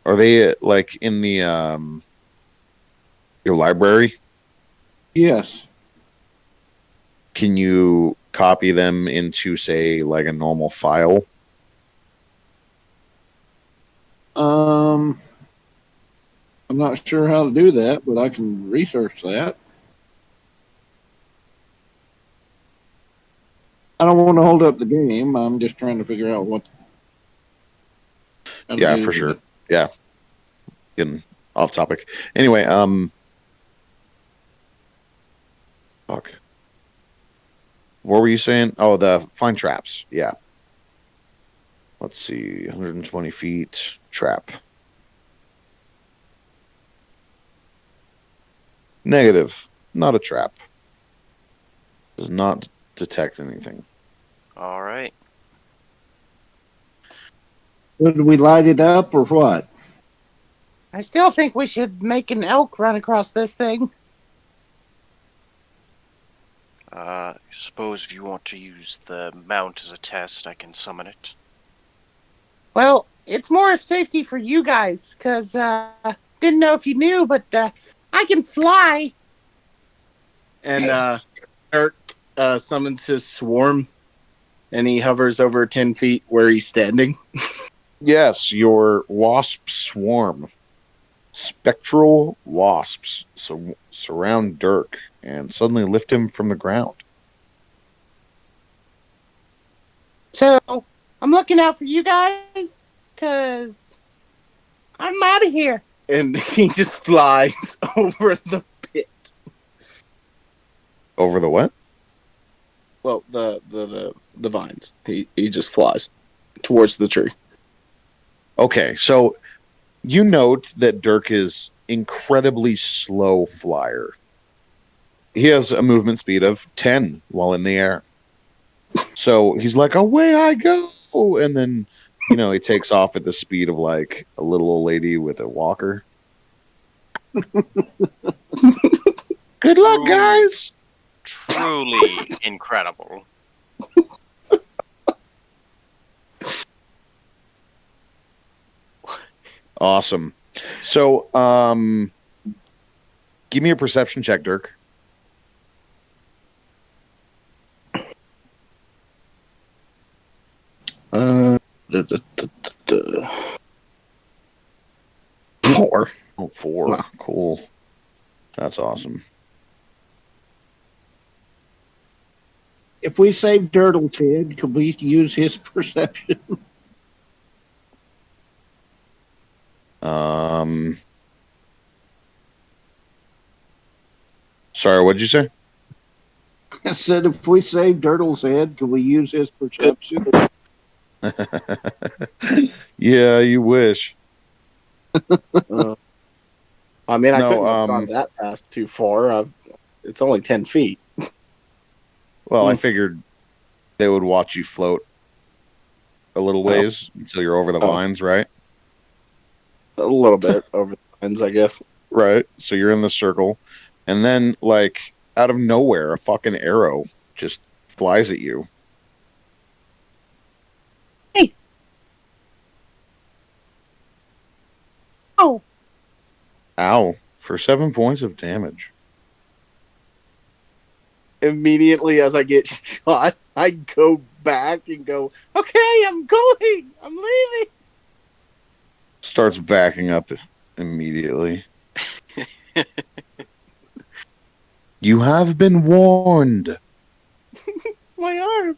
[SPEAKER 1] Are they like in the your library?
[SPEAKER 4] Yes.
[SPEAKER 1] Can you copy them into, say, like a normal file?
[SPEAKER 4] Um, I'm not sure how to do that, but I can research that. I don't want to hold up the game. I'm just trying to figure out how to
[SPEAKER 1] Yeah,
[SPEAKER 4] do
[SPEAKER 1] for sure.
[SPEAKER 4] it.
[SPEAKER 1] Yeah, getting off topic. Anyway, fuck. What were you saying? Oh, the find traps. Yeah. Let's see, 120 feet trap. Negative. Not a trap. Does not detect anything.
[SPEAKER 5] All right.
[SPEAKER 4] Should we light it up or what?
[SPEAKER 2] I still think we should make an elk run across this thing.
[SPEAKER 5] Suppose if you want to use the mount as a test, I can summon it.
[SPEAKER 2] Well, it's more of safety for you guys, because didn't know if you knew, but I can fly.
[SPEAKER 7] And Eric summons his swarm, and he hovers over 10 feet where he's standing.
[SPEAKER 1] Yes, your wasp swarm. Spectral wasps surround Dirk and suddenly lift him from the ground.
[SPEAKER 2] So I'm looking out for you guys, because I'm out of here.
[SPEAKER 7] And he just flies over the pit.
[SPEAKER 1] Over the what?
[SPEAKER 7] Well, the vines. He just flies towards the tree.
[SPEAKER 1] Okay, so you note that Dirk is incredibly slow flyer. He has a movement speed of 10 while in the air. So he's like, away I go! And then, he takes off at the speed of like a little old lady with a walker. Good luck, guys!
[SPEAKER 5] Truly incredible.
[SPEAKER 1] Awesome. So, give me a perception check, Dirk.
[SPEAKER 7] Uh, 4.
[SPEAKER 1] Oh, 4.
[SPEAKER 7] Wow.
[SPEAKER 1] Cool. That's awesome.
[SPEAKER 4] If we save Turtle Kid, could we use his perception?
[SPEAKER 1] Sorry, what'd you say?
[SPEAKER 4] I said, if we save Turtle's head, could we use his perception?
[SPEAKER 1] Yeah, you wish.
[SPEAKER 7] I mean, I
[SPEAKER 1] No,
[SPEAKER 7] couldn't have gone that fast too far. It's only 10 feet.
[SPEAKER 1] Well, I figured they would watch you float a little ways until you're over the vines, right?
[SPEAKER 7] A little bit over the vines, I guess.
[SPEAKER 1] Right. So you're in the circle, and then, like, out of nowhere, a fucking arrow just flies at you. Ow. For 7 points of damage.
[SPEAKER 8] Immediately as I get shot, I go back and go, okay, I'm going. I'm leaving.
[SPEAKER 1] Starts backing up immediately. You have been warned.
[SPEAKER 8] My arm.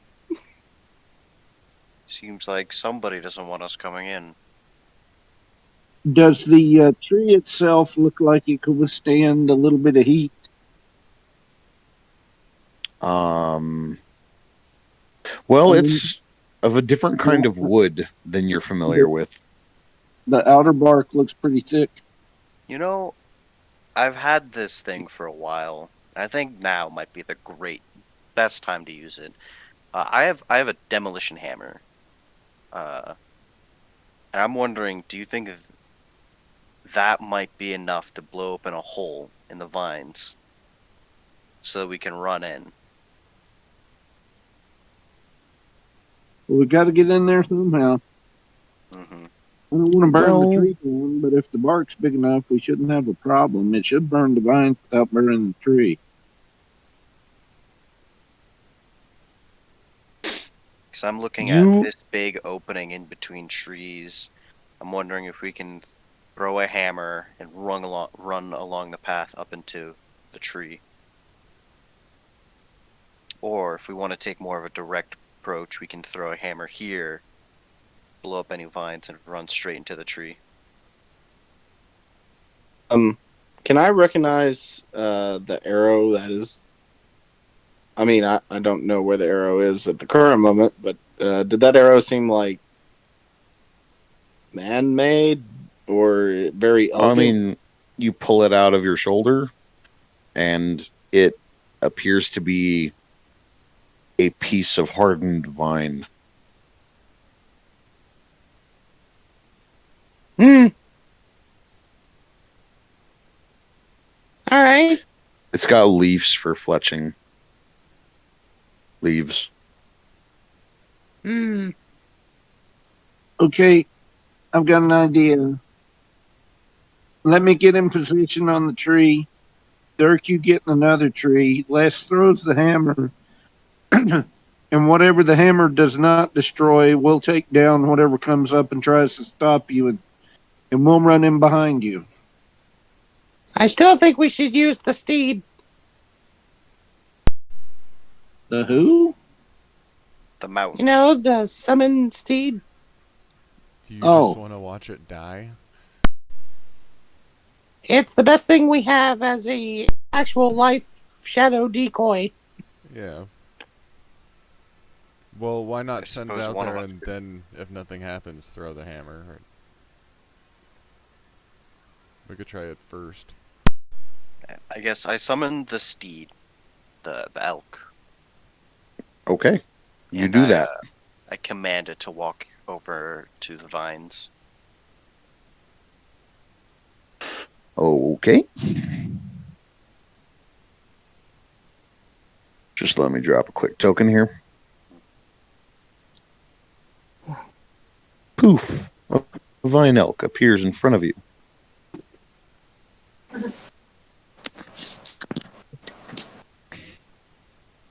[SPEAKER 5] Seems like somebody doesn't want us coming in.
[SPEAKER 4] Does the tree itself look like it could withstand a little bit of heat?
[SPEAKER 1] Well,
[SPEAKER 4] I mean,
[SPEAKER 1] it's of a different kind of wood than you're familiar with.
[SPEAKER 4] the outer bark looks pretty thick.
[SPEAKER 5] You know, I've had this thing for a while. I think now might be the best time to use it. I have a demolition hammer, and I'm wondering, do you think that might be enough to blow open a hole in the vines so that we can run in?
[SPEAKER 4] Well, we got to get in there somehow.
[SPEAKER 5] Hmm.
[SPEAKER 4] I don't want to burn the
[SPEAKER 1] Well,
[SPEAKER 4] tree down, but if the bark's big enough, we shouldn't have a problem. It should burn the vines without burning the tree.
[SPEAKER 5] Because I'm looking at
[SPEAKER 1] you
[SPEAKER 5] this big opening in between trees. I'm wondering if we can throw a hammer and run along the path up into the tree. Or if we want to take more of a direct approach, we can throw a hammer here, blow up any vines, and run straight into the tree.
[SPEAKER 8] Can I recognize the arrow that is? I mean, I don't know where the arrow is at the current moment, but did that arrow seem like man-made or very
[SPEAKER 1] I
[SPEAKER 8] elegant?
[SPEAKER 1] mean, you pull it out of your shoulder, and it appears to be a piece of hardened vine.
[SPEAKER 2] Hmm. All right.
[SPEAKER 1] It's got leaves for fletching. Leaves.
[SPEAKER 2] Hmm.
[SPEAKER 4] Okay, I've got an idea. Let me get in position on the tree. Dirk, you get in another tree. Les throws the hammer. And whatever the hammer does not destroy, we'll take down whatever comes up and tries to stop you, and we'll run in behind you.
[SPEAKER 2] I still think we should use the steed.
[SPEAKER 4] The who?
[SPEAKER 5] The mounts.
[SPEAKER 2] You know, the summon steed.
[SPEAKER 3] Do you
[SPEAKER 4] Oh.
[SPEAKER 3] just want to watch it die?
[SPEAKER 2] It's the best thing we have as a actual life shadow decoy.
[SPEAKER 3] Yeah. Well, why not
[SPEAKER 5] I
[SPEAKER 3] send it
[SPEAKER 5] suppose
[SPEAKER 3] out
[SPEAKER 5] one of
[SPEAKER 3] there
[SPEAKER 5] us
[SPEAKER 3] and then, if nothing happens, throw the hammer? Or we could try it first.
[SPEAKER 5] I guess I summoned the steed, the elk.
[SPEAKER 1] Okay. You
[SPEAKER 5] and
[SPEAKER 1] do that.
[SPEAKER 5] I command it to walk over to the vines.
[SPEAKER 1] Okay. Just let me drop a quick token here. Poof. A vine elk appears in front of you.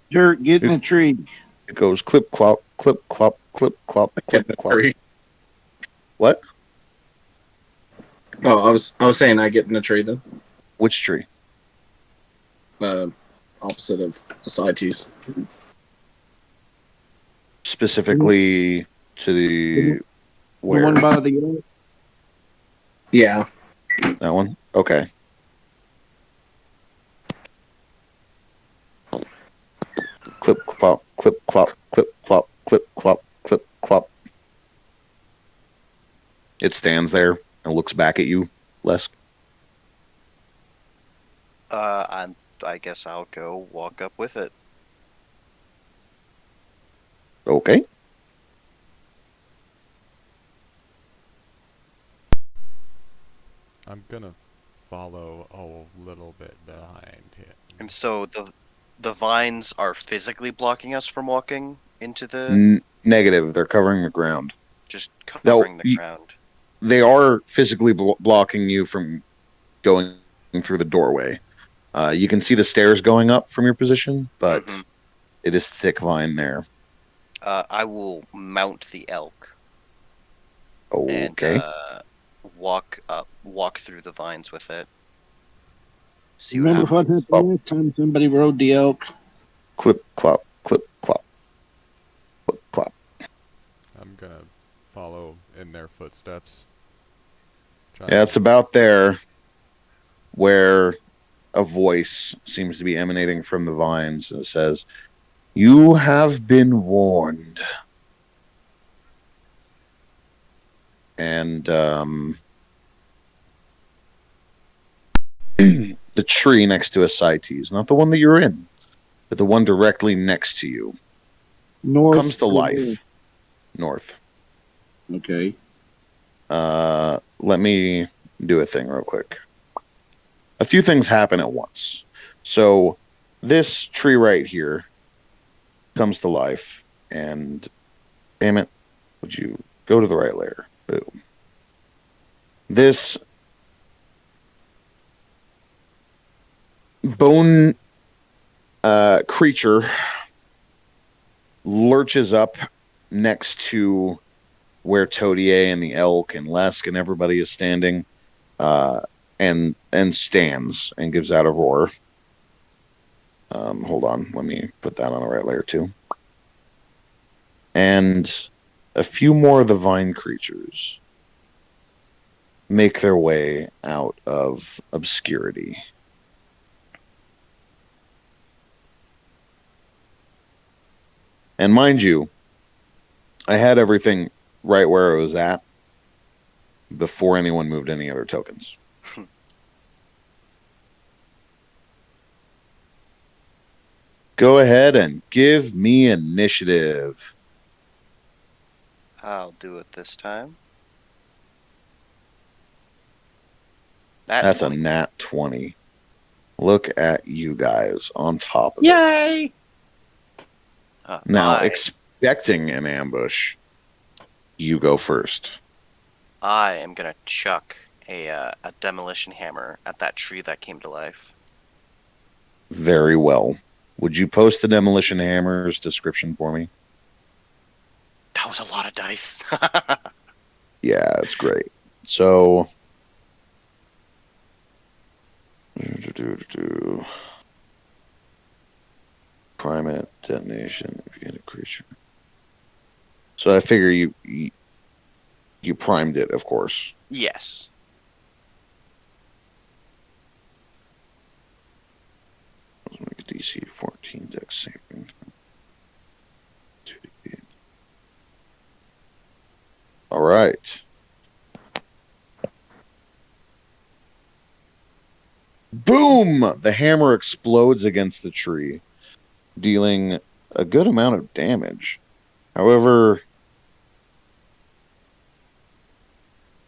[SPEAKER 4] Dirk, get in a tree.
[SPEAKER 1] It goes clip clop, clip clop, clip clop, clip clop.
[SPEAKER 8] Tree.
[SPEAKER 1] What?
[SPEAKER 8] Oh, I was saying I get in a tree then.
[SPEAKER 1] Which tree?
[SPEAKER 8] Opposite of Ascites.
[SPEAKER 1] Specifically to the
[SPEAKER 4] The
[SPEAKER 1] where?
[SPEAKER 4] one by the oak.
[SPEAKER 8] Yeah.
[SPEAKER 1] That one? Okay. Clip clop, clip clop, clip clop, clip clop, clip clop. It stands there and looks back at you, Les.
[SPEAKER 5] I guess I'll go walk up with it.
[SPEAKER 1] Okay.
[SPEAKER 3] I'm gonna follow a little bit behind him.
[SPEAKER 5] And so the vines are physically blocking us from walking into the
[SPEAKER 1] Negative. They're covering the ground.
[SPEAKER 5] just covering the ground.
[SPEAKER 1] They are physically blocking you from going through the doorway. You can see the stairs going up from your position, but it is thick vine there.
[SPEAKER 5] I will mount the elk and
[SPEAKER 1] Okay.
[SPEAKER 5] walk through the vines with it. See what
[SPEAKER 4] Remember
[SPEAKER 5] happens.
[SPEAKER 4] what happened last time somebody rode the elk?
[SPEAKER 1] Clip, clop, clip, clop, clip, clop.
[SPEAKER 3] I'm gonna follow in their footsteps.
[SPEAKER 1] Yeah, it's about there where a voice seems to be emanating from the vines that says, "You have been warned." And the tree next to Ascites, not the one that you're in, but the one directly next to you,
[SPEAKER 4] North
[SPEAKER 1] comes to
[SPEAKER 4] or
[SPEAKER 1] life. North.
[SPEAKER 4] Okay.
[SPEAKER 1] Let me do a thing real quick. A few things happen at once. So this tree right here comes to life, and damn it, would you go to the right layer? Boom. This bone creature lurches up next to where Todier and the elk and Lesk and everybody is standing, and stands and gives out a roar. Hold on, let me put that on the right layer too. And a few more of the vine creatures make their way out of obscurity. And mind you, I had everything right where it was at before anyone moved any other tokens. Go ahead and give me initiative.
[SPEAKER 5] I'll do it this time.
[SPEAKER 1] That's
[SPEAKER 5] 20.
[SPEAKER 1] a nat 20. Look at you guys on top of it.
[SPEAKER 2] Yay!
[SPEAKER 1] Now, expecting an ambush, you go first.
[SPEAKER 5] I am gonna chuck a demolition hammer at that tree that came to life.
[SPEAKER 1] Very well. Would you post the demolition hammer's description for me?
[SPEAKER 5] That was a lot of dice.
[SPEAKER 1] Yeah, it's great. So, primate detonation if you hit a creature. So I figure you primed it, of course.
[SPEAKER 5] Yes.
[SPEAKER 1] Let's make a DC 14 dex saving. 2d8. All right. Boom! The hammer explodes against the tree, dealing a good amount of damage. However,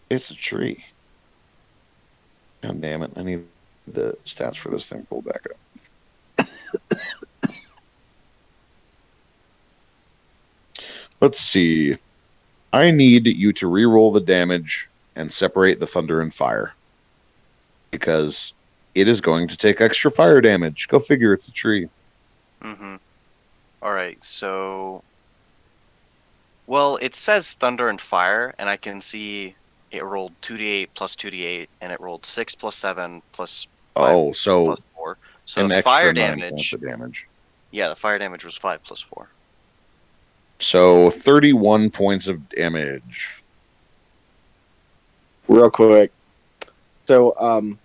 [SPEAKER 1] it's a tree. God damn it. I need the stats for this thing pulled back up. Let's see. I need you to re-roll the damage and separate the thunder and fire. Because it is going to take extra fire damage. Go figure, it's a tree.
[SPEAKER 5] Mm-hmm. Alright, so... Well, it says thunder and fire, and I can see it rolled 2d8 plus 2d8, and it rolled 6 plus 7 plus 5
[SPEAKER 1] so
[SPEAKER 5] plus 4. So
[SPEAKER 1] an
[SPEAKER 5] the
[SPEAKER 1] extra
[SPEAKER 5] fire
[SPEAKER 1] 9
[SPEAKER 5] damage...
[SPEAKER 1] points of damage.
[SPEAKER 5] Yeah, the fire damage was 5 plus 4.
[SPEAKER 1] So 31 points of damage.
[SPEAKER 8] Real quick. So,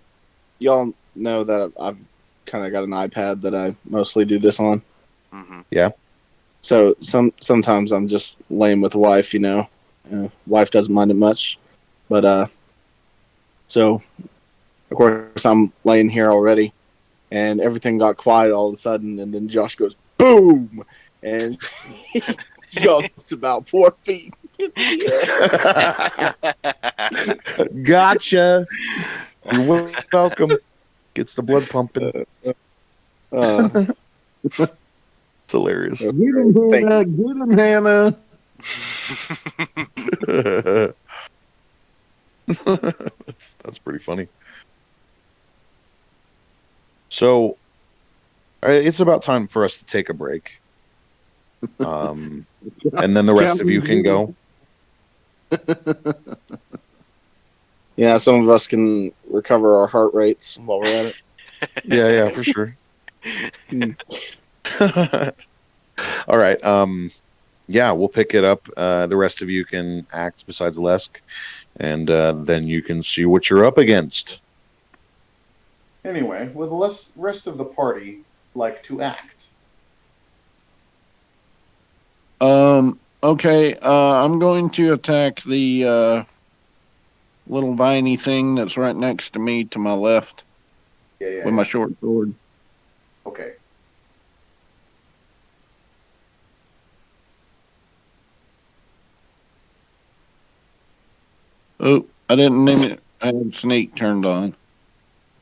[SPEAKER 8] y'all know that I've kind of got an iPad that I mostly do this on.
[SPEAKER 5] Mm-hmm.
[SPEAKER 1] Yeah.
[SPEAKER 8] So sometimes I'm just laying with the wife, you know. Wife doesn't mind it much, but so of course I'm laying here already, and everything got quiet all of a sudden, and then Josh goes boom, and he jumps about 4 feet in the air.
[SPEAKER 1] Gotcha. You're welcome. Gets the blood pumping. It's hilarious.
[SPEAKER 4] Get him,
[SPEAKER 8] Thank
[SPEAKER 4] Hannah. Get him, Hannah.
[SPEAKER 1] That's pretty funny. So it's about time for us to take a break. And then the rest of you can go.
[SPEAKER 8] Yeah, some of us can recover our heart rates while we're at it.
[SPEAKER 1] Yeah, for sure.
[SPEAKER 8] Hmm.
[SPEAKER 1] All right. Yeah, we'll pick it up. The rest of you can act besides Lesk, and then you can see what you're up against. Anyway, would the rest of the party like to act?
[SPEAKER 4] Okay. I'm going to attack the little viney thing that's right next to me to my left
[SPEAKER 1] Yeah.
[SPEAKER 4] with my short sword.
[SPEAKER 1] Okay.
[SPEAKER 4] Oh, I didn't name it. I had sneak turned on.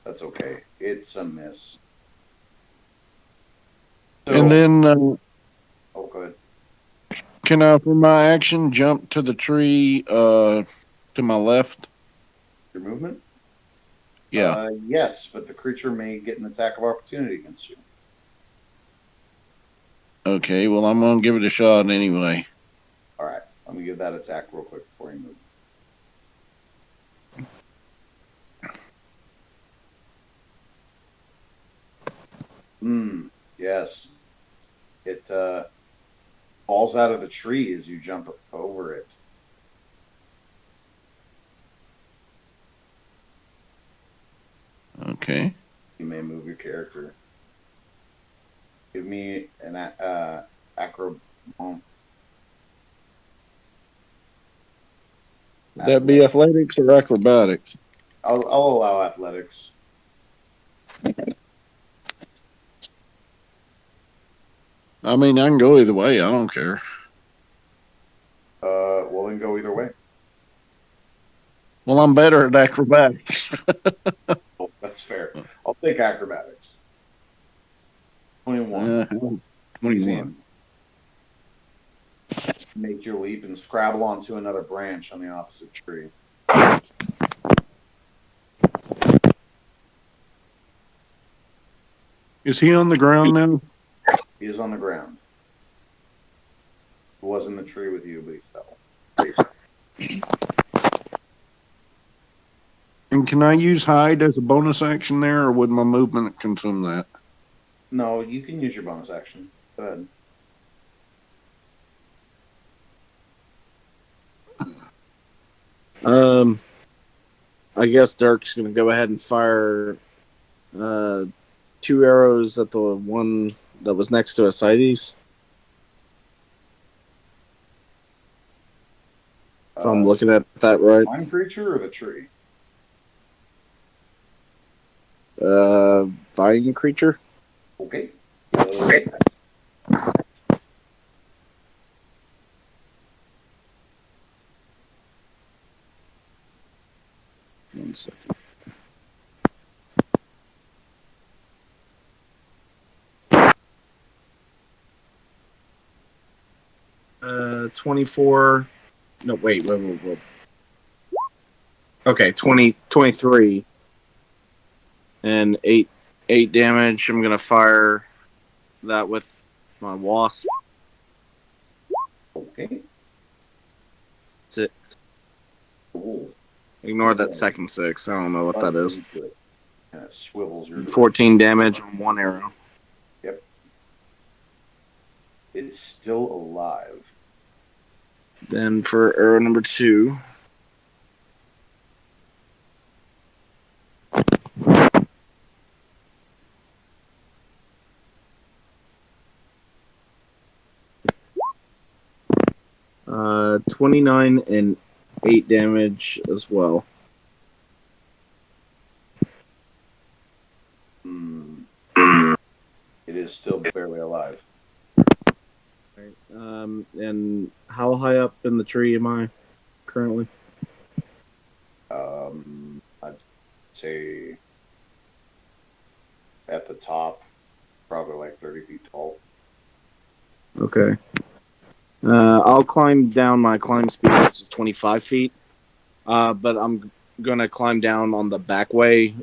[SPEAKER 1] That's okay. It's a miss.
[SPEAKER 4] And then
[SPEAKER 1] Oh, good.
[SPEAKER 4] can I, for my action, jump to the tree to my left?
[SPEAKER 1] Your movement?
[SPEAKER 4] Yeah.
[SPEAKER 1] Yes, but the creature may get an attack of opportunity against you.
[SPEAKER 4] Okay. Well, I'm gonna give it a shot anyway.
[SPEAKER 1] All right. Let me give that attack real quick before you move. Yes. It falls out of the tree as you jump over it.
[SPEAKER 4] Okay.
[SPEAKER 1] You may move your character. Give me an acro.
[SPEAKER 4] Would that be athletics or acrobatics?
[SPEAKER 1] I'll allow athletics.
[SPEAKER 4] I mean, I can go either way. I don't care.
[SPEAKER 1] Well, then go either way.
[SPEAKER 4] Well, I'm better at acrobatics.
[SPEAKER 1] Oh, that's fair. I'll take acrobatics. 21.
[SPEAKER 4] 21.
[SPEAKER 1] Make your leap and scrabble onto another branch on the opposite tree.
[SPEAKER 4] Is he on the ground now?
[SPEAKER 1] He is on the ground. He was in the tree with you, but he fell.
[SPEAKER 4] And can I use hide as a bonus action there, or would my movement consume that?
[SPEAKER 1] No, you can use your bonus action. Go ahead.
[SPEAKER 8] I guess Dirk's gonna go ahead and fire 2 arrows at the one that was next to Ascites. If I'm looking at that right.
[SPEAKER 1] Vine creature or the tree?
[SPEAKER 8] Vine creature.
[SPEAKER 1] Okay.
[SPEAKER 8] One second. Uh, 24. No, wait. Okay, 23. And 8 damage. I'm gonna fire that with my wasp.
[SPEAKER 1] Okay.
[SPEAKER 8] 6.
[SPEAKER 1] Cool.
[SPEAKER 8] Ignore that second 6. I don't know what that is.
[SPEAKER 1] Swivels your
[SPEAKER 8] 14 damage on 1 arrow.
[SPEAKER 1] Yep. It's still alive.
[SPEAKER 8] Then for arrow number 2. Uh, 29 and 8 damage as well.
[SPEAKER 1] It is still barely alive.
[SPEAKER 8] Right. And how high up in the tree am I currently?
[SPEAKER 1] I'd say at the top, probably like 30 feet tall.
[SPEAKER 8] Okay. I'll climb down my climb speed, which is 25 feet. But I'm gonna climb down on the back way,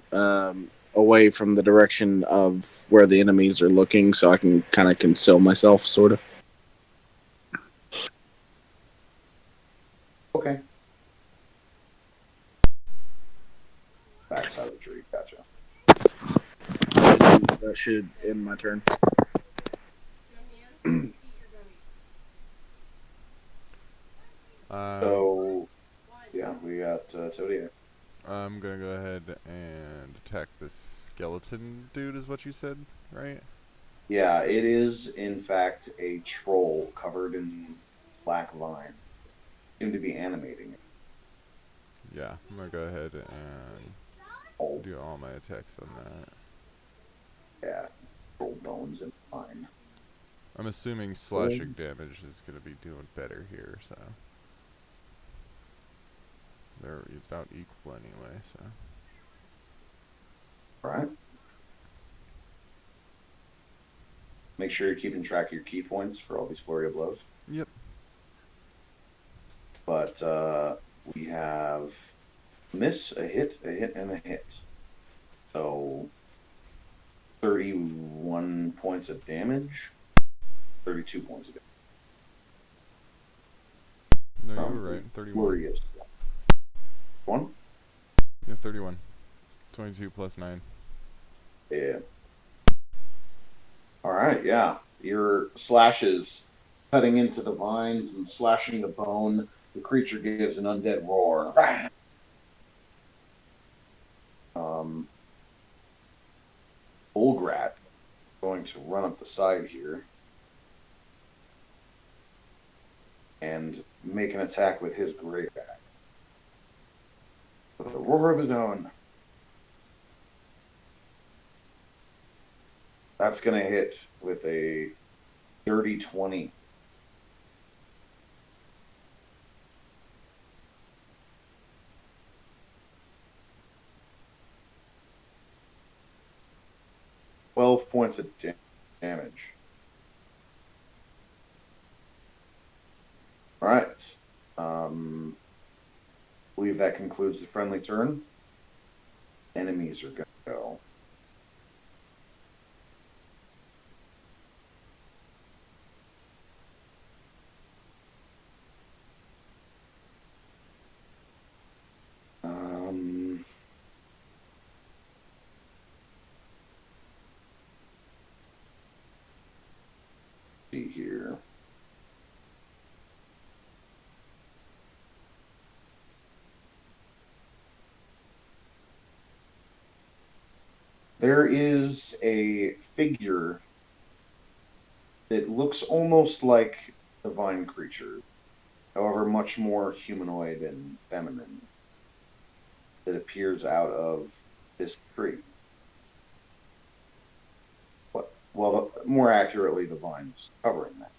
[SPEAKER 8] away from the direction of where the enemies are looking, so I can kind of conceal myself, sort of.
[SPEAKER 1] Okay. Backside of the tree. Gotcha.
[SPEAKER 8] That should end my turn.
[SPEAKER 1] So, yeah, we got Toady.
[SPEAKER 3] I'm gonna go ahead and attack this skeleton dude, is what you said, right?
[SPEAKER 1] Yeah, it is in fact a troll covered in black vine. Seem to be animating it.
[SPEAKER 3] Yeah, I'm gonna go ahead and do all my attacks on that.
[SPEAKER 1] Yeah, troll bones and vine.
[SPEAKER 3] I'm assuming slashing damage is gonna be doing better here, so they're about equal anyway. So.
[SPEAKER 1] All right. Make sure you're keeping track of your key points for all these flurry of blows.
[SPEAKER 3] Yep.
[SPEAKER 1] But we have miss, a hit, and a hit. So 31 points of damage, 32 points of damage.
[SPEAKER 3] No, you were right. 31.
[SPEAKER 1] Flurry of one?
[SPEAKER 3] Yeah, 31. 22 plus 9.
[SPEAKER 1] Yeah. All right, yeah. Your slashes cutting into the vines and slashing the bone. The creature gives an undead roar. Bullgrat going to run up the side here and make an attack with his great axe. With a roar of his own. That's going to hit with a dirty 20. Points of damage. All right. I believe that concludes the friendly turn. Enemies are going to go. See here. There is a figure that looks almost like the vine creature, however much more humanoid and feminine, that appears out of this tree. Well, more accurately, the vines covering that.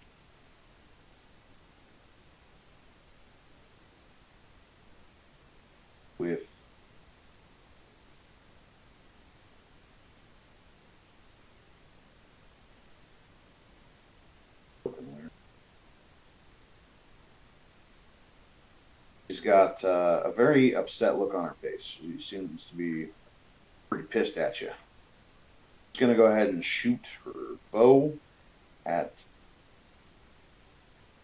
[SPEAKER 1] With she's got a very upset look on her face. She seems to be pretty pissed at you. She's going to go ahead and shoot her bow at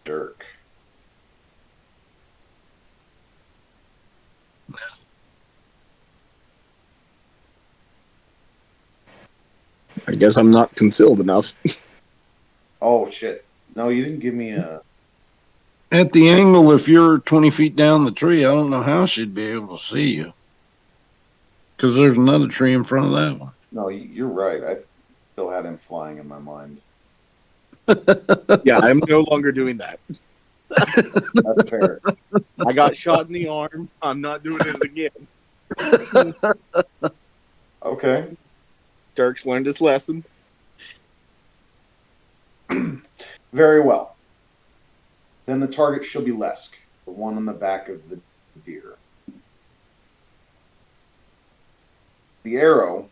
[SPEAKER 1] Dirk.
[SPEAKER 8] I guess I'm not concealed enough.
[SPEAKER 1] Oh, shit. No, you didn't give me a...
[SPEAKER 4] At the angle, if you're 20 feet down the tree, I don't know how she'd be able to see you. Because there's another tree in front of that one.
[SPEAKER 1] No, you're right. I still had him flying in my mind.
[SPEAKER 8] Yeah, I'm no longer doing that.
[SPEAKER 1] That's fair.
[SPEAKER 8] I got shot in the arm. I'm not doing it again.
[SPEAKER 1] Okay.
[SPEAKER 8] Dirk's learned his lesson.
[SPEAKER 1] Very well. Then the target shall be Lesk, the one on the back of the deer. The arrow,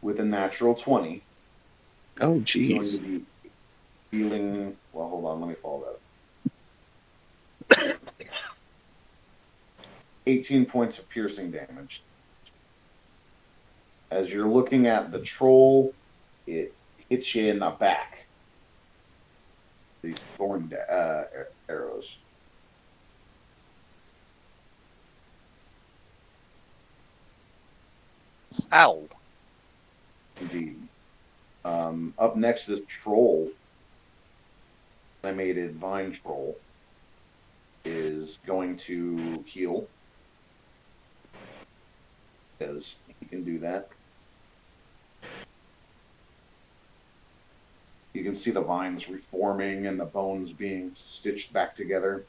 [SPEAKER 1] with a natural 20.
[SPEAKER 8] Oh,
[SPEAKER 1] Going
[SPEAKER 8] jeez.
[SPEAKER 1] to be dealing... Well, hold on. Let me follow that up. 18 points of piercing damage. As you're looking at the troll, it hits you in the back. These thorn arrows.
[SPEAKER 5] Ow.
[SPEAKER 1] Indeed. Up next, this troll, animated vine troll, is going to heal. Because he can do that. You can see the vines reforming and the bones being stitched back together.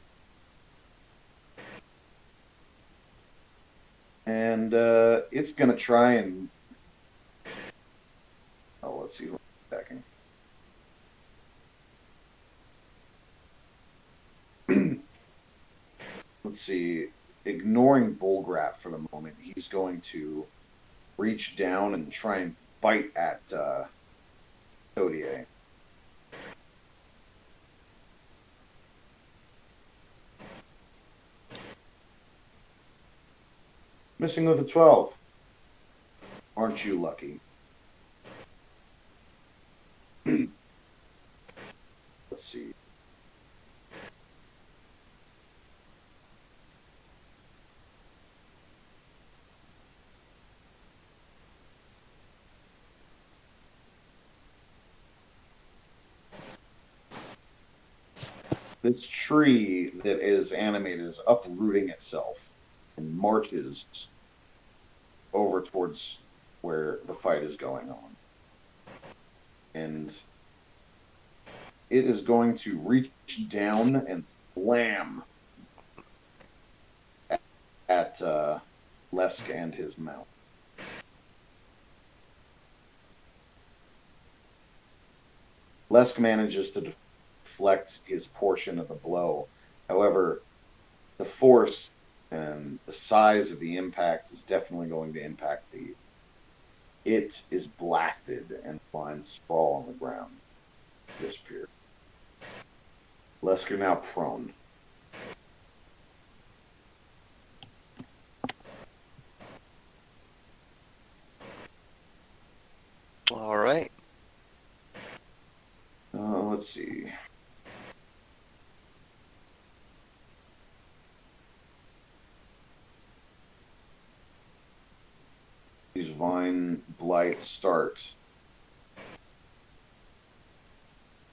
[SPEAKER 1] And it's going to try and... Oh, let's see. Attacking. Let's see. Ignoring Bullgrap for the moment, he's going to reach down and try and bite at Todier. Missing with a 12. Aren't you lucky? Let's see. This tree that is animated is uprooting itself and marches over towards where the fight is going on. And it is going to reach down and slam at Lesk and his mount. Lesk manages to deflect his portion of the blow. However, the force and the size of the impact is definitely going to impact the... It is blasted and finds sprawl on the ground. Disappear. Lesk, you're now prone.
[SPEAKER 5] All right.
[SPEAKER 1] Let's see. These vine blights start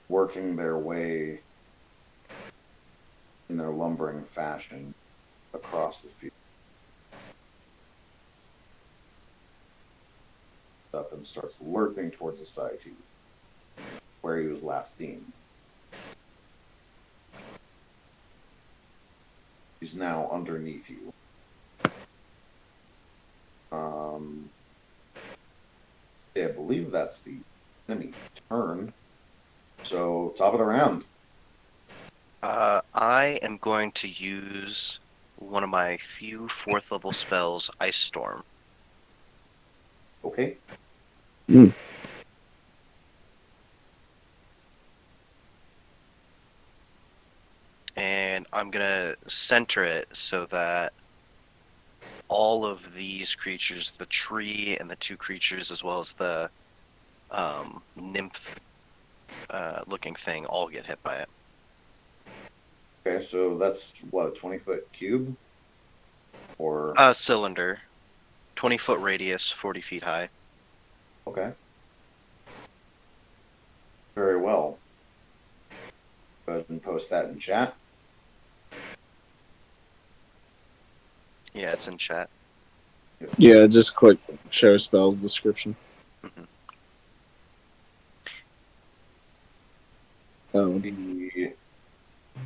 [SPEAKER 1] working their way in their lumbering fashion across the field. Up and starts lurching towards the side to where he was last seen. He's now underneath you. I believe that's the enemy turn. So, top of the round.
[SPEAKER 5] I am going to use one of my few 4th level spells, Ice Storm.
[SPEAKER 1] Okay.
[SPEAKER 5] And I'm going to center it so that all of these creatures, the tree and the 2 creatures, as well as the nymph looking thing, all get hit by it.
[SPEAKER 1] Okay, so that's what, a 20-foot cube? Or
[SPEAKER 5] Cylinder. 20-foot radius, 40 feet high.
[SPEAKER 1] okay. Very well. Go ahead and post that in chat.
[SPEAKER 5] Yeah, it's in chat.
[SPEAKER 8] Yeah, just click show spells description.
[SPEAKER 5] Mhm.
[SPEAKER 1] The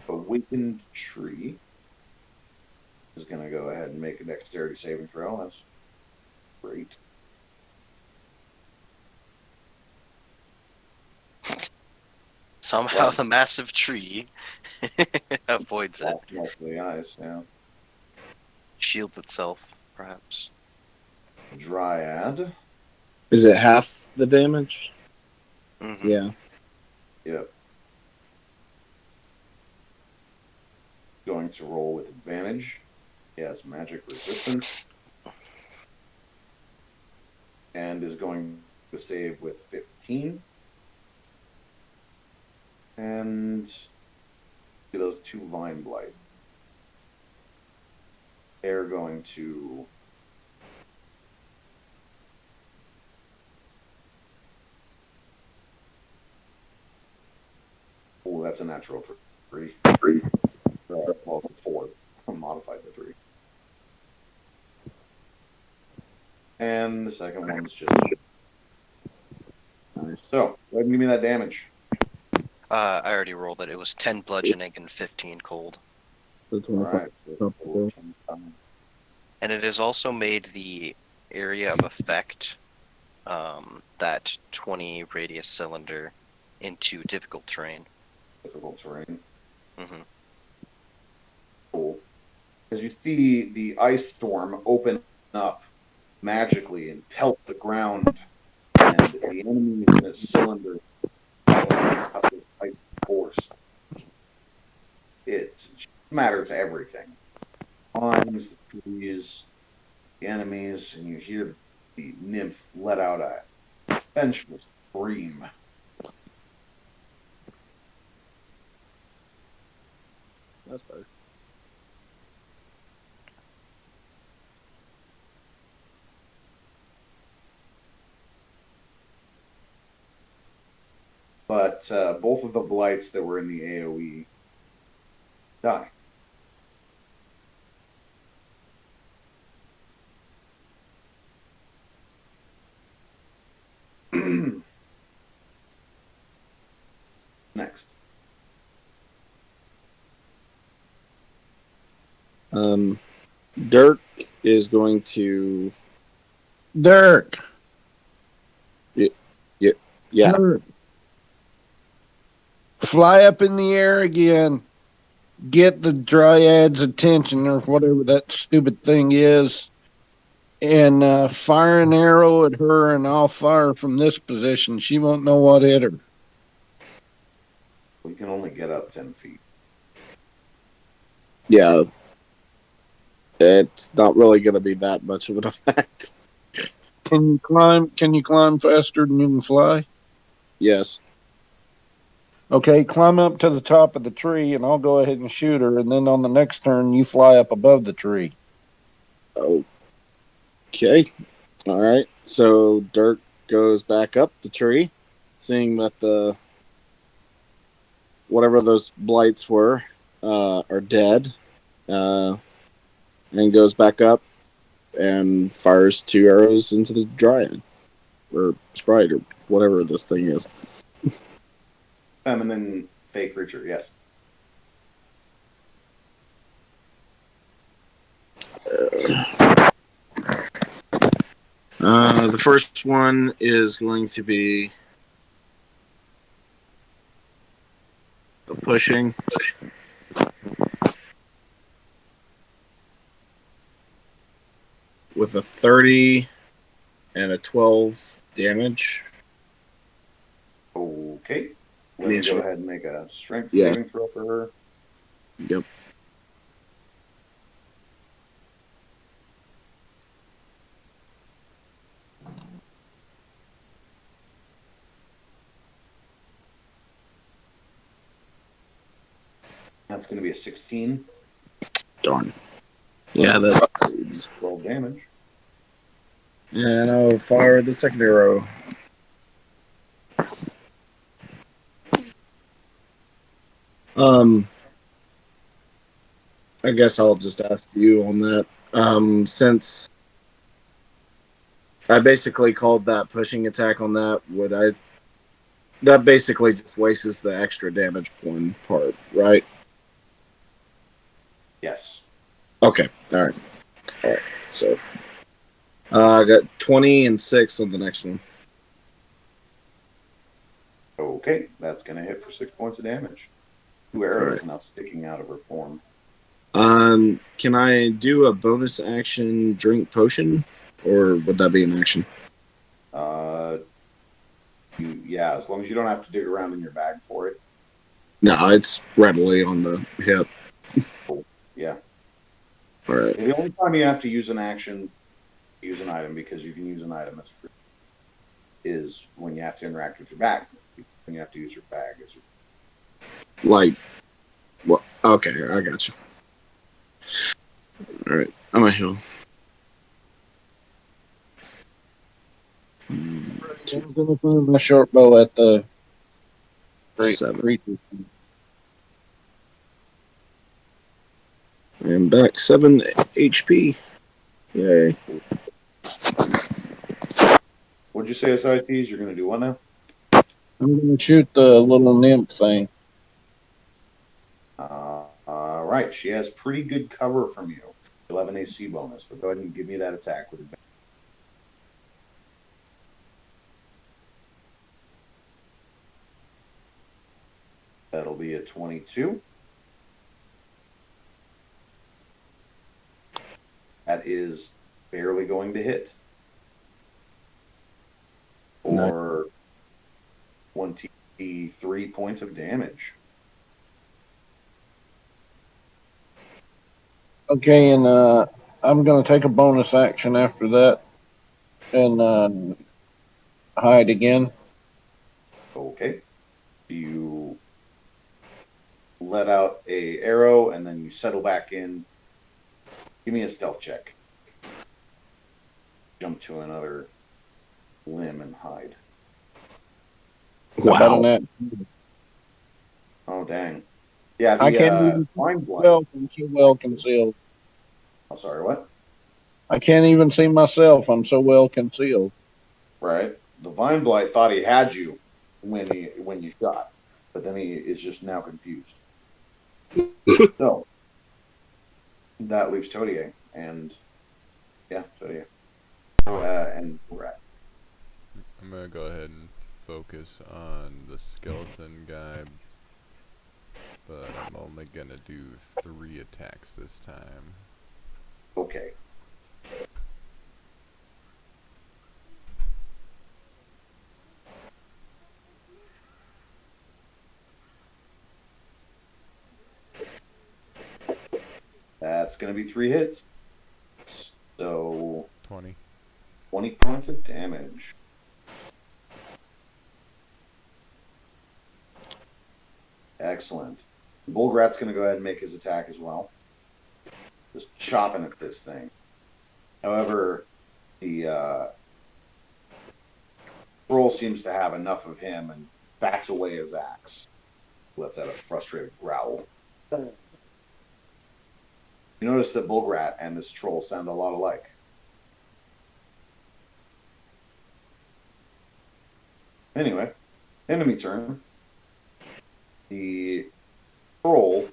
[SPEAKER 1] awakened tree is going to go ahead and make a dexterity saving throw. That's great.
[SPEAKER 5] Somehow
[SPEAKER 1] Wow.
[SPEAKER 5] the massive tree avoids it.
[SPEAKER 1] Blocks most of the eyes, yeah.
[SPEAKER 5] Shields itself, perhaps.
[SPEAKER 1] Dryad.
[SPEAKER 8] Is it half the damage?
[SPEAKER 5] Mm-hmm.
[SPEAKER 8] Yeah.
[SPEAKER 1] Yep. Going to roll with advantage. He has magic resistance. and is going to save with 15. And those 2 vine blight. They're going to oh, that's a natural for 3. Well, 4. I'm modified to 3. And the second one's just
[SPEAKER 8] Nice.
[SPEAKER 1] so. Go ahead and give me that damage.
[SPEAKER 5] I already rolled it. It was 10 bludgeoning and 15 cold.
[SPEAKER 8] So
[SPEAKER 1] All
[SPEAKER 8] 25.
[SPEAKER 1] right. So
[SPEAKER 8] Top roll.
[SPEAKER 5] And it has also made the area of effect, that 20 radius cylinder, into difficult terrain.
[SPEAKER 1] Difficult terrain.
[SPEAKER 5] Hmm.
[SPEAKER 1] Cool. As you see the ice storm open up magically and pelt the ground, and the enemies in its cylinder up with ice force. It matters everything. Pawns, the trees, the enemies, and you hear the nymph let out a vengeful scream.
[SPEAKER 8] That's better.
[SPEAKER 1] But both of the blights that were in the AoE die. Next.
[SPEAKER 8] Dirk is going to.
[SPEAKER 4] Dirk.
[SPEAKER 8] Yeah.
[SPEAKER 4] Dirk. Fly up in the air again. Get the dryad's attention, or whatever that stupid thing is, and fire an arrow at her, and I'll fire from this position. She won't know what hit her.
[SPEAKER 1] We can only get up 10 feet.
[SPEAKER 8] Yeah. It's not really going to be that much of an effect.
[SPEAKER 4] Can you climb? Can you climb faster than you can fly?
[SPEAKER 8] Yes.
[SPEAKER 4] Okay, climb up to the top of the tree, and I'll go ahead and shoot her. And then on the next turn, you fly up above the tree.
[SPEAKER 8] Okay. All right. So Dirk goes back up the tree, seeing that the whatever those blights were are dead, and goes back up and fires 2 arrows into the dryad or sprite or whatever this thing is.
[SPEAKER 1] Feminine fake creature, yes.
[SPEAKER 8] The first one is going to be a pushing. With a 30 and a 12 damage.
[SPEAKER 1] Okay. Let me go ahead and make a strength
[SPEAKER 8] Yeah.
[SPEAKER 1] saving throw for her.
[SPEAKER 8] Yep.
[SPEAKER 1] That's going to be a 16.
[SPEAKER 8] Darn. Yeah, that's
[SPEAKER 1] 12 damage.
[SPEAKER 8] And I'll fire the second arrow. I guess I'll just ask you on that. Since I basically called that pushing attack on that, that basically just wastes the extra damage point part, right?
[SPEAKER 1] Yes.
[SPEAKER 8] Okay. All right. So I got 20 and 6 on the next one.
[SPEAKER 1] Okay, that's going to hit for 6 points of damage. 2 arrows
[SPEAKER 8] Right.
[SPEAKER 1] now sticking out of her form.
[SPEAKER 8] Can I do a bonus action drink potion, or would that be an action?
[SPEAKER 1] Yeah, as long as you don't have to dig around in your bag for it.
[SPEAKER 8] No, it's readily on the hip.
[SPEAKER 1] Yeah.
[SPEAKER 8] All right.
[SPEAKER 1] The only time you have to use an action, use an item, because you can use an item as free. is when you have to interact with your bag. When you have to use your bag as your
[SPEAKER 8] Like, what? Okay, I got you. All right, I'm a heal.
[SPEAKER 4] I'm gonna find my short bow at the
[SPEAKER 8] Seven.
[SPEAKER 4] creature.
[SPEAKER 8] I'm back 7 HP. Yay.
[SPEAKER 1] What'd you say, SITs? You're gonna do what now?
[SPEAKER 4] I'm gonna shoot the little nymph thing.
[SPEAKER 1] All right. She has pretty good cover from you. 11 AC bonus, but go ahead and give me that attack with advantage. That'll be a 22. That is barely going to hit. Or 23 points of damage.
[SPEAKER 4] Okay, and I'm gonna take a bonus action after that and hide again.
[SPEAKER 1] Okay. You let out a arrow and then you settle back in. Give me a stealth check. Jump to another limb and hide.
[SPEAKER 4] How about
[SPEAKER 8] Wow.
[SPEAKER 4] that?
[SPEAKER 1] Oh dang. Yeah,
[SPEAKER 4] I can't
[SPEAKER 1] the
[SPEAKER 4] even
[SPEAKER 1] mind blight.
[SPEAKER 4] well, I'm so well concealed.
[SPEAKER 1] I'm sorry, what?
[SPEAKER 4] I can't even see myself. I'm so well concealed.
[SPEAKER 1] Right. The vine blight thought he had you when you shot, but then he is just now confused. So that leaves Todier and Todier. And Rat.
[SPEAKER 3] I'm gonna go ahead and focus on the skeleton guy, but I'm only gonna do 3 attacks this time.
[SPEAKER 1] Okay. That's going to be 3 hits. So
[SPEAKER 3] 20.
[SPEAKER 1] 20 points of damage. Excellent. Bullgrat's going to go ahead and make his attack as well. Just chopping at this thing. However, the troll seems to have enough of him and bats away his axe. Lets out a frustrated growl. You notice that Bullgrat and this troll sound a lot alike. Anyway, enemy turn. The troll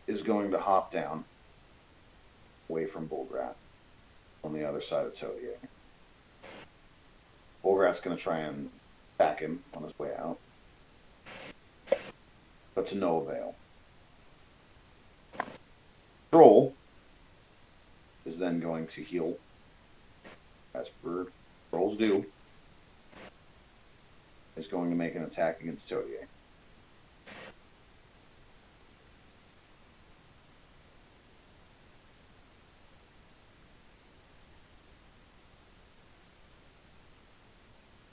[SPEAKER 1] is going to hop down away from Bullgrat on the other side of Todier. Bullgrat's going to try and attack him on his way out, but to no avail. Troll is then going to heal, as per trolls do. Is going to make an attack against Todier.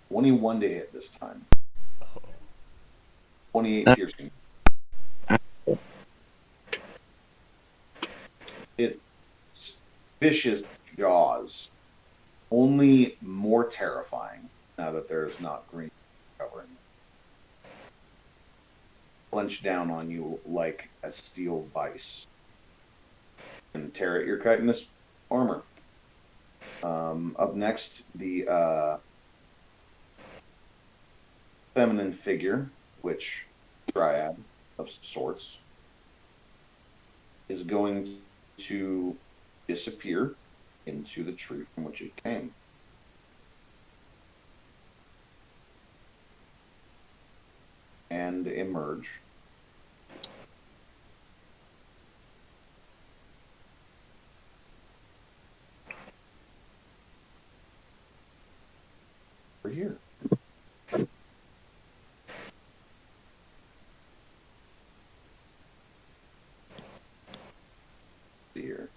[SPEAKER 1] "21 to hit this time. 28 piercing. Its vicious jaws, only more terrifying now that there's not green covering. Clench down on you like a steel vice and tear at your chitinous armor. Up next, the feminine figure, which triad of sorts, is going to disappear into the tree from which it came. And emerge. Over here. Here.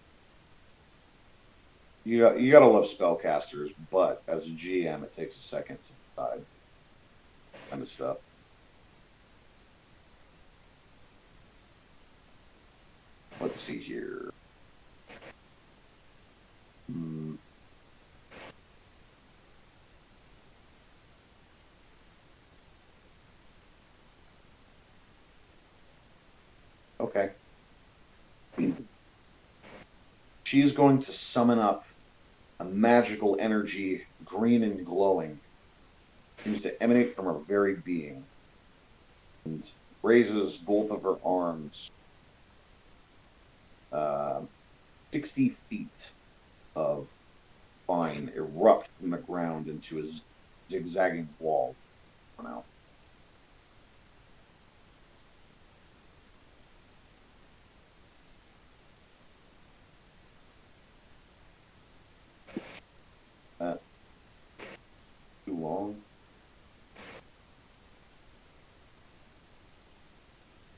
[SPEAKER 1] you gotta love spellcasters, but as a GM, it takes a second to decide kind of stuff. Let's see here. Hmm. Okay. She's going to summon up a magical energy, green and glowing. Seems to emanate from her very being. And raises both of her arms 60 feet of vine erupt from the ground into a zigzagging wall. Now, that too long.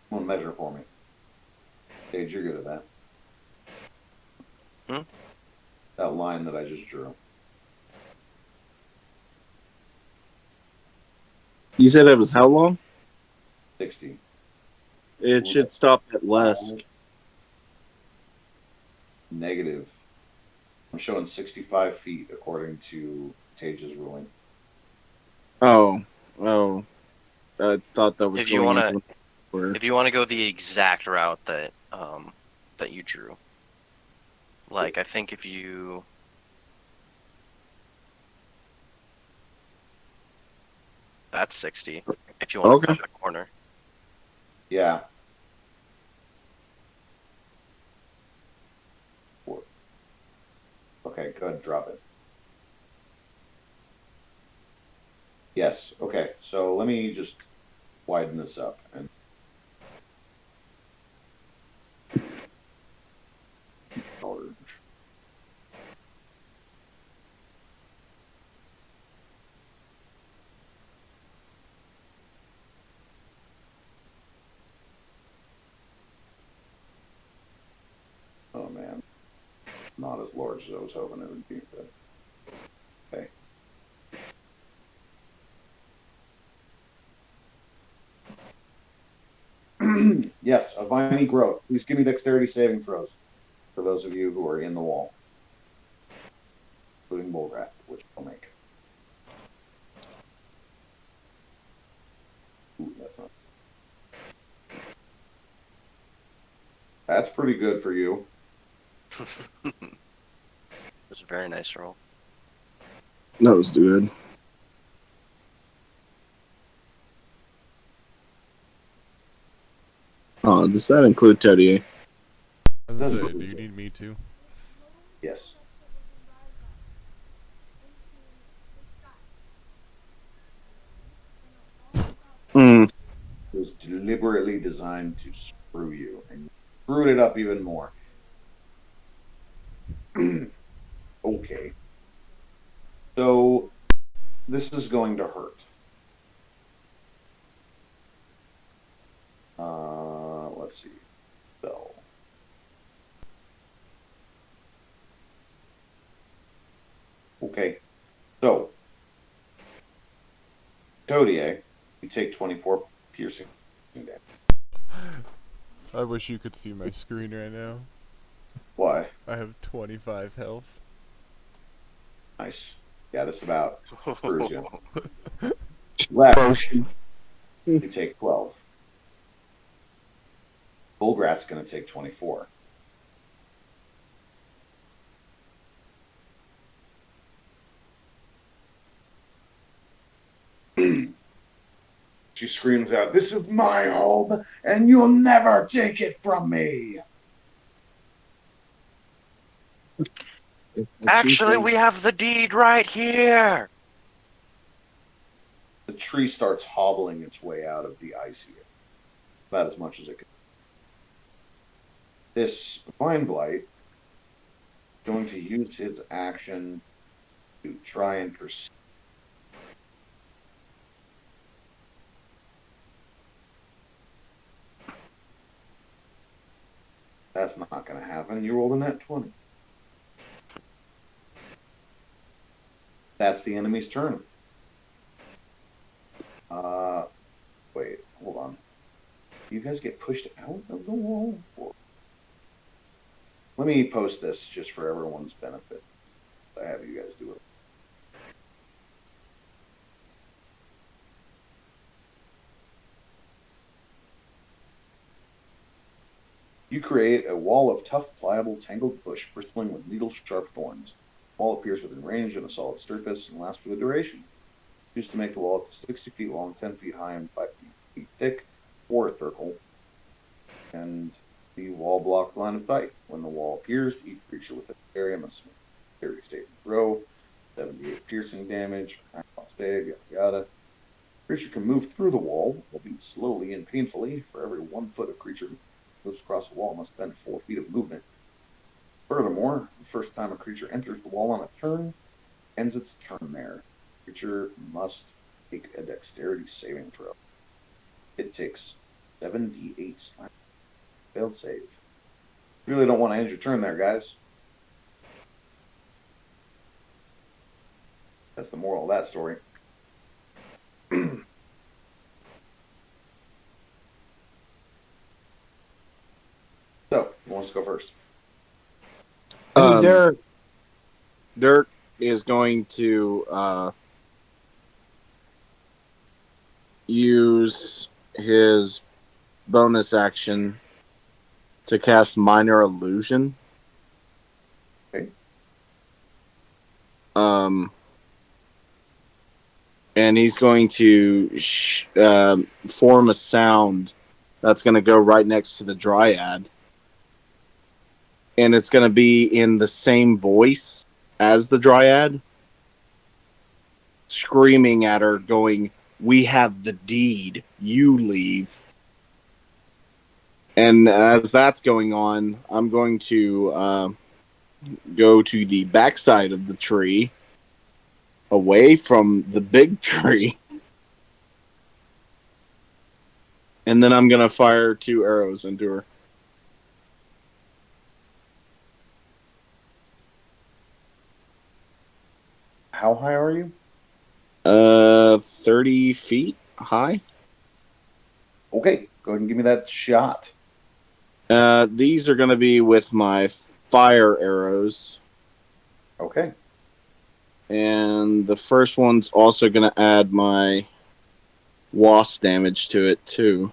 [SPEAKER 1] Someone measure for me. Gage, you're good at that.
[SPEAKER 5] Hmm?
[SPEAKER 1] That line that I just drew.
[SPEAKER 8] You said it was how long?
[SPEAKER 1] 60.
[SPEAKER 8] It should stop at less.
[SPEAKER 1] Negative. I'm showing 65 feet according to Tage's ruling.
[SPEAKER 8] Oh, I thought that was
[SPEAKER 5] If you
[SPEAKER 8] going
[SPEAKER 5] wanna,
[SPEAKER 8] into where.
[SPEAKER 5] if you wanna go the exact route that you drew, like I think if you. That's 60. If you want to
[SPEAKER 8] Okay.
[SPEAKER 5] cut the corner.
[SPEAKER 1] Yeah. Okay, go ahead, drop it. Yes, okay. So let me just widen this up and large. Oh man. Not as large as I was hoping it would be, but okay. Yes, a viney growth. Please give me dexterity saving throws for those of you who are in the wall, including Bullrat, which I'll make. Ooh, that's not. That's pretty good for you.
[SPEAKER 5] It was a very nice roll.
[SPEAKER 8] That was good. Oh, does that include Teddy?
[SPEAKER 3] I was gonna say,
[SPEAKER 1] Doesn't
[SPEAKER 3] do you need me to?
[SPEAKER 1] Yes.
[SPEAKER 8] Hmm.
[SPEAKER 1] It was deliberately designed to screw you, and you screwed it up even more. Okay. So this is going to hurt. Let's see. So. Okay. So, Kodiak, you take 24 piercing damage.
[SPEAKER 3] I wish you could see my screen right now.
[SPEAKER 1] Why?
[SPEAKER 3] I have 25 health.
[SPEAKER 1] Nice. Yeah, this about screws you. Left,
[SPEAKER 8] Potions.
[SPEAKER 1] you take 12. Bullgrat's going to take 24. She screams out, "This is my home, and you'll never take it from me!"
[SPEAKER 5] Actually, we have the deed right here.
[SPEAKER 1] The tree starts hobbling its way out of the icy air. About as much as it can. This Vine Blight is going to use his action to try and pursue. That's not going to happen. You rolled a net 20. That's the enemy's turn. Wait, hold on. Do you guys get pushed out of the wall? Let me post this just for everyone's benefit. I have you guys do it. You create a wall of tough, pliable, tangled bush bristling with needle-sharp thorns. The wall appears within range on a solid surface and lasts for the duration. Choose to make the wall up to 60 feet long, 10 feet high, and 5 feet thick, or a circle. And the wall block line of sight. When the wall appears, each creature within the area must make a dexterity saving throw, 78 piercing damage, save, yada yada. Creature can move through the wall, albeit slowly and painfully. For every 1 foot of creature moves across the wall, must spend 4 feet of movement. Furthermore, the first time a creature enters the wall on a turn, ends its turn there. Creature must make a dexterity saving throw. It takes 7d8 slap. Failed save. Really don't want to end your turn there, guys. That's the moral of that story. So, who wants to go first?
[SPEAKER 8] Dirk. Dirk is going to use his bonus action to cast Minor Illusion.
[SPEAKER 1] Okay.
[SPEAKER 8] And he's going to form a sound that's going to go right next to the Dryad. And it's going to be in the same voice as the Dryad, screaming at her, going, "We have the deed, you leave." And as that's going on, I'm going to go to the backside of the tree, away from the big tree. And then I'm going to fire 2 arrows into her.
[SPEAKER 1] How high are you?
[SPEAKER 8] 30 feet high.
[SPEAKER 1] Okay, go ahead and give me that shot.
[SPEAKER 8] These are going to be with my fire arrows.
[SPEAKER 1] Okay.
[SPEAKER 8] And the first one's also going to add my wasp damage to it, too.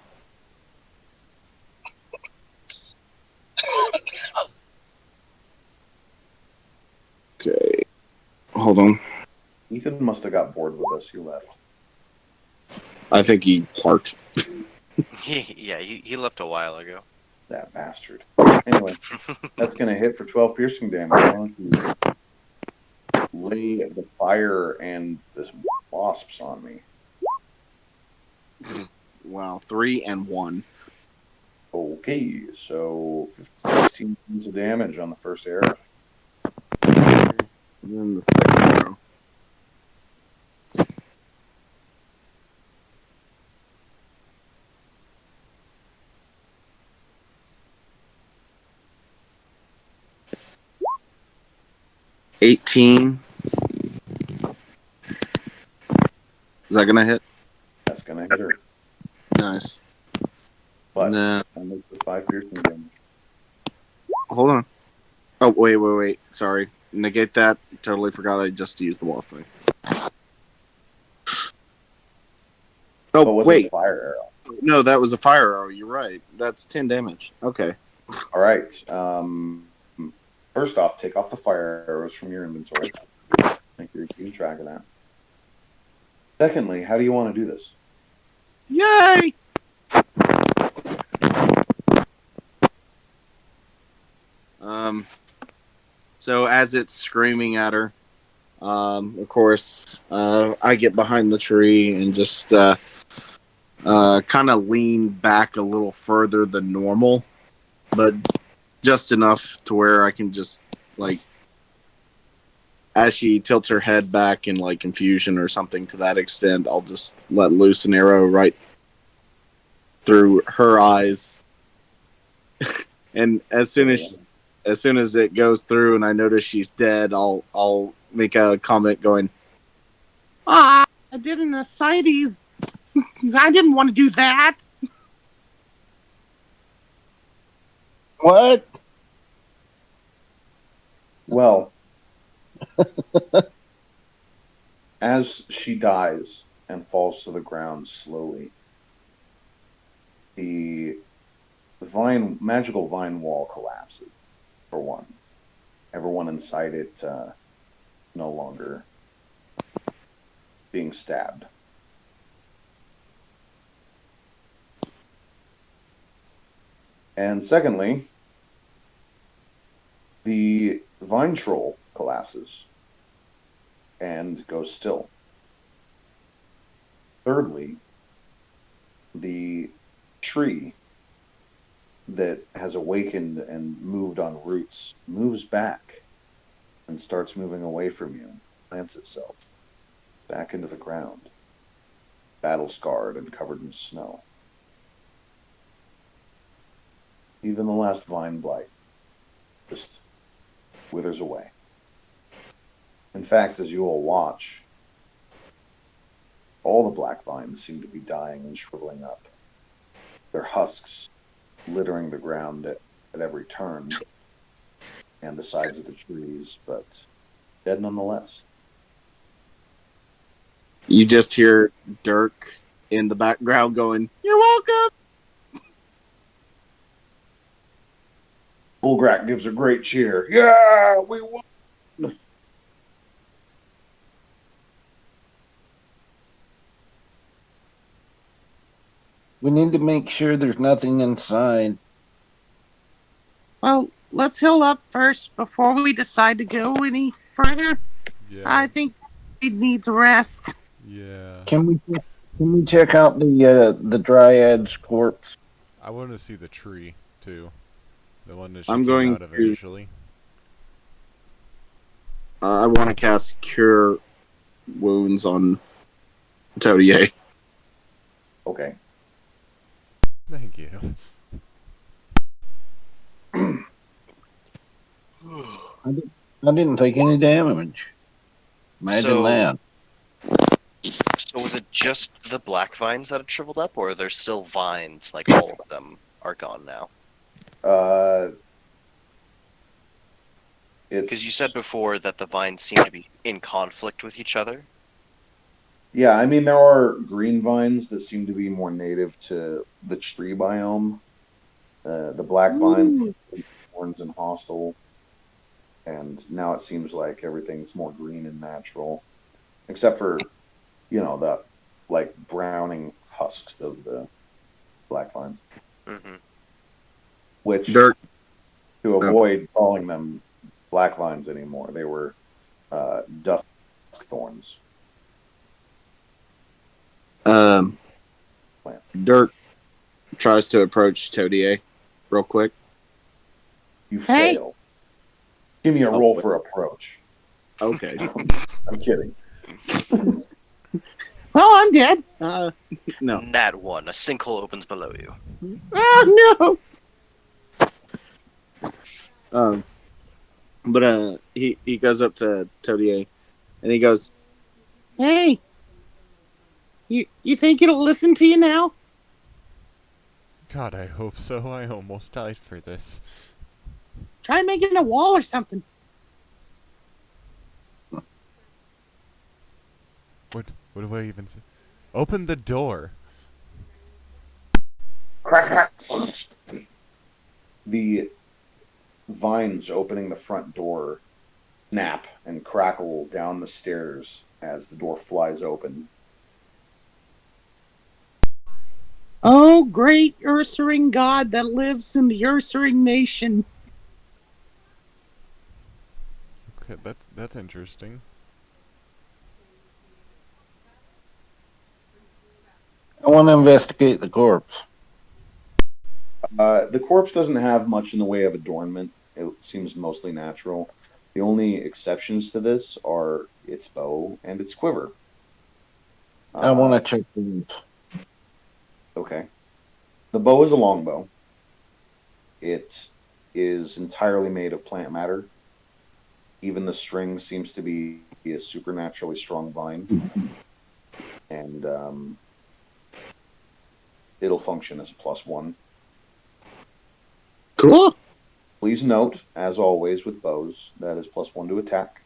[SPEAKER 8] Okay. Hold on.
[SPEAKER 1] Ethan must have got bored with us. He left.
[SPEAKER 8] I think he parked.
[SPEAKER 5] Yeah, he left a while ago.
[SPEAKER 1] That bastard. Anyway, that's going to hit for 12 piercing damage. Why don't you lay the fire and the wasps on me?
[SPEAKER 8] Wow, 3 and 1.
[SPEAKER 1] Okay, so 16 points of damage on the first arrow.
[SPEAKER 8] And then the second arrow. $18. Is that gonna hit?
[SPEAKER 1] That's going to hit her.
[SPEAKER 8] Nice.
[SPEAKER 1] But
[SPEAKER 8] And then,
[SPEAKER 1] I make the 5 piercing damage.
[SPEAKER 8] hold on. Oh, wait. Sorry. Negate that. Totally forgot I just used the wall thing. Oh,
[SPEAKER 1] But was it
[SPEAKER 8] wait.
[SPEAKER 1] a fire arrow?
[SPEAKER 8] No, that was a fire arrow. You're right. That's 10 damage. Okay.
[SPEAKER 1] All right. First off, take off the fire arrows from your inventory. Make sure you're keeping track of that. Secondly, how do you want to do this?
[SPEAKER 8] Yay! So as it's screaming at her, of course, I get behind the tree and just kind of lean back a little further than normal, but just enough to where I can just, like, as she tilts her head back in, like, confusion or something to that extent, I'll just let loose an arrow right through her eyes. And as soon as it goes through and I notice she's dead, I'll make a comment going,
[SPEAKER 2] Ah, I did an ascites. I didn't want to do that.
[SPEAKER 4] What?
[SPEAKER 1] Well, as she dies and falls to the ground slowly, the magical vine wall collapses. For one, everyone inside it no longer being stabbed. And secondly, the vine troll collapses and goes still. Thirdly, the tree that has awakened and moved on roots moves back and starts moving away from you, plants itself back into the ground, battle scarred and covered in snow. Even the last vine blight just withers away. In fact, as you all watch, all the black vines seem to be dying and shriveling up, their husks littering the ground at every turn and the sides of the trees, but dead nonetheless.
[SPEAKER 8] You just hear Dirk in the background going, "You're welcome."
[SPEAKER 1] Bulgrak gives a great cheer. Yeah, we won!
[SPEAKER 4] We need to make sure there's nothing inside.
[SPEAKER 2] Well, let's heal up first before we decide to go any further.
[SPEAKER 3] Yeah.
[SPEAKER 2] I think he needs a rest.
[SPEAKER 3] Yeah.
[SPEAKER 4] Can we check out the Dryad's corpse?
[SPEAKER 3] I want to see the tree too, the one that she
[SPEAKER 8] I'm
[SPEAKER 3] came
[SPEAKER 8] going
[SPEAKER 3] out of
[SPEAKER 8] to-
[SPEAKER 3] initially.
[SPEAKER 8] I want to cast Cure Wounds on Todier.
[SPEAKER 1] Okay.
[SPEAKER 3] Thank you.
[SPEAKER 4] I didn't take any damage. Imagine
[SPEAKER 5] So-
[SPEAKER 4] that.
[SPEAKER 5] So was it just the black vines that had shriveled up, or are there still vines, like all of them are gone now?
[SPEAKER 1] It's
[SPEAKER 5] Because you said before that the vines seem to be in conflict with each other.
[SPEAKER 1] yeah. I mean, there are green vines that seem to be more native to the tree biome. The black vines, thorns and hostile, and now it seems like everything's more green and natural, except for the like browning husks of the black vines,
[SPEAKER 5] Mm-hmm.
[SPEAKER 1] which
[SPEAKER 8] Dirk,
[SPEAKER 1] to avoid calling them black vines anymore, they were dusk thorns.
[SPEAKER 8] Dirk tries to approach Todier real quick.
[SPEAKER 1] You
[SPEAKER 2] Hey.
[SPEAKER 1] fail. Give me a roll for approach.
[SPEAKER 8] Okay.
[SPEAKER 1] I'm kidding.
[SPEAKER 2] Well, I'm dead.
[SPEAKER 8] No.
[SPEAKER 5] Nat 1, a sinkhole opens below you.
[SPEAKER 2] Oh, no.
[SPEAKER 8] But he goes up to Todier and he goes,
[SPEAKER 2] Hey. You think it'll listen to you now?
[SPEAKER 3] God, I hope so. I almost died for this.
[SPEAKER 2] Try making a wall or something.
[SPEAKER 3] What do I even say? Open the door.
[SPEAKER 1] Crack, crack. The vines opening the front door snap and crackle down the stairs as the door flies open.
[SPEAKER 2] Oh, great Ursaring God that lives in the Ursaring nation.
[SPEAKER 3] Okay, that's interesting.
[SPEAKER 4] I want to investigate the corpse.
[SPEAKER 1] The corpse doesn't have much in the way of adornment. It seems mostly natural. The only exceptions to this are its bow and its quiver.
[SPEAKER 4] I want to check these.
[SPEAKER 1] Okay. The bow is a longbow. It is entirely made of plant matter. Even the string seems to be a supernaturally strong vine, and it'll function as a +1.
[SPEAKER 8] Cool.
[SPEAKER 1] Please note, as always with bows, that is +1 to attack,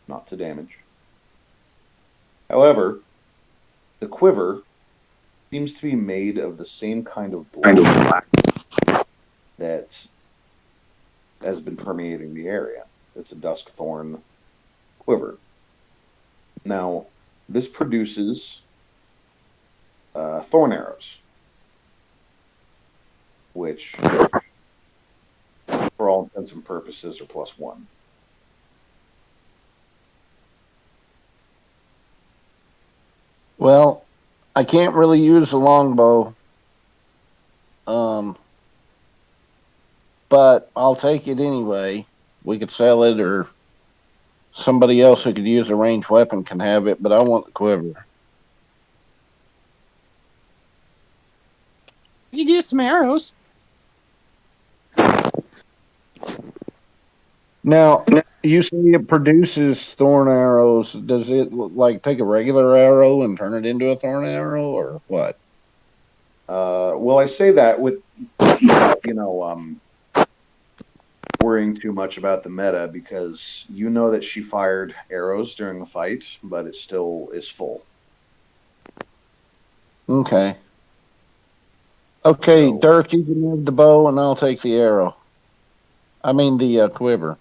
[SPEAKER 1] not to damage. However, the quiver seems to be made of the same kind of black that has been permeating the area. It's a dusk thorn quiver. Now, this produces thorn arrows, which, for all intents and purposes, are +1.
[SPEAKER 4] Well, I can't really use the longbow. Um, but I'll take it anyway. We could sell it, or somebody else who could use a ranged weapon can have it, but I want the quiver.
[SPEAKER 2] You could use some arrows.
[SPEAKER 4] Now, you say it produces thorn arrows. Does it like take a regular arrow and turn it into a thorn arrow, or what?
[SPEAKER 1] Well, I say that without, worrying too much about the meta, because you know that she fired arrows during the fight, but it still is full.
[SPEAKER 4] Okay. Okay,
[SPEAKER 1] So,
[SPEAKER 4] Dirk, you can have the bow, and I'll take the arrow. I mean the quiver,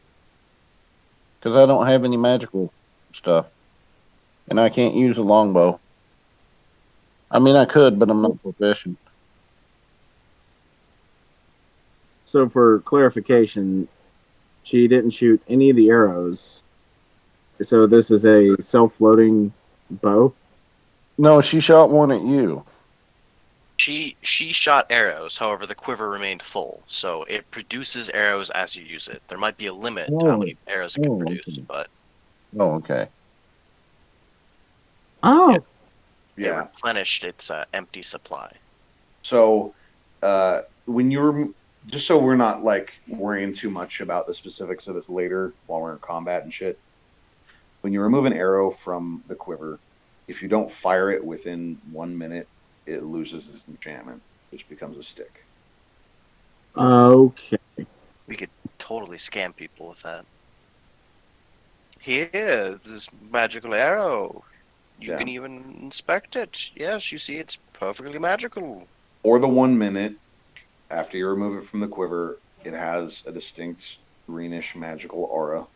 [SPEAKER 4] because I don't have any magical stuff, and I can't use a longbow. I mean, I could, but I'm not proficient.
[SPEAKER 8] So for clarification, she didn't shoot any of the arrows. So this is a self-loading bow.
[SPEAKER 4] No, she shot one at you.
[SPEAKER 5] She shot arrows, however, the quiver remained full, so it produces arrows as you use it. There might be a limit to how many arrows it can produce,
[SPEAKER 4] Okay.
[SPEAKER 5] but
[SPEAKER 4] Oh, okay.
[SPEAKER 8] Oh,
[SPEAKER 5] it
[SPEAKER 1] yeah.
[SPEAKER 5] replenished its empty supply.
[SPEAKER 1] So, when you're just so we're not like worrying too much about the specifics of this later while we're in combat and shit. When you remove an arrow from the quiver, if you don't fire it within 1 minute, it loses its enchantment, which becomes a stick.
[SPEAKER 8] okay.
[SPEAKER 5] We could totally scam people with that. Here, this magical arrow. You
[SPEAKER 1] Yeah.
[SPEAKER 5] can even inspect it. Yes, you see, it's perfectly magical.
[SPEAKER 1] Or the 1 minute after you remove it from the quiver, it has a distinct greenish magical aura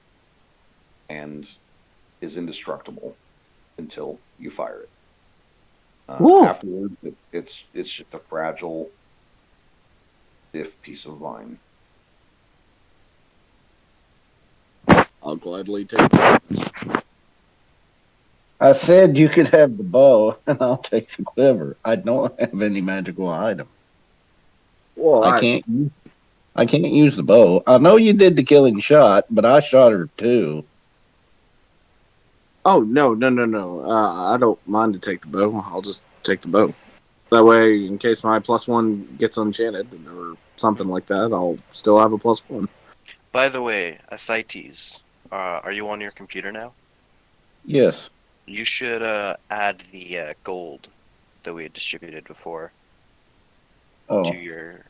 [SPEAKER 1] and is indestructible until you fire it. Afterwards, it's just a fragile, stiff piece of vine.
[SPEAKER 8] I'll gladly take it.
[SPEAKER 4] I said you could have the bow, and I'll take the quiver. I don't have any magical item.
[SPEAKER 8] Well,
[SPEAKER 4] I can't. I can't use the bow. I know you did the killing shot, but I shot her too.
[SPEAKER 8] Oh no. I don't mind to take the bow. I'll just take the bow. That way, in case my +1 gets enchanted or something like that, I'll still have a +1.
[SPEAKER 5] By the way, Ascites, are you on your computer now?
[SPEAKER 4] Yes.
[SPEAKER 5] You should add the gold that we had distributed before
[SPEAKER 4] Oh.
[SPEAKER 5] to your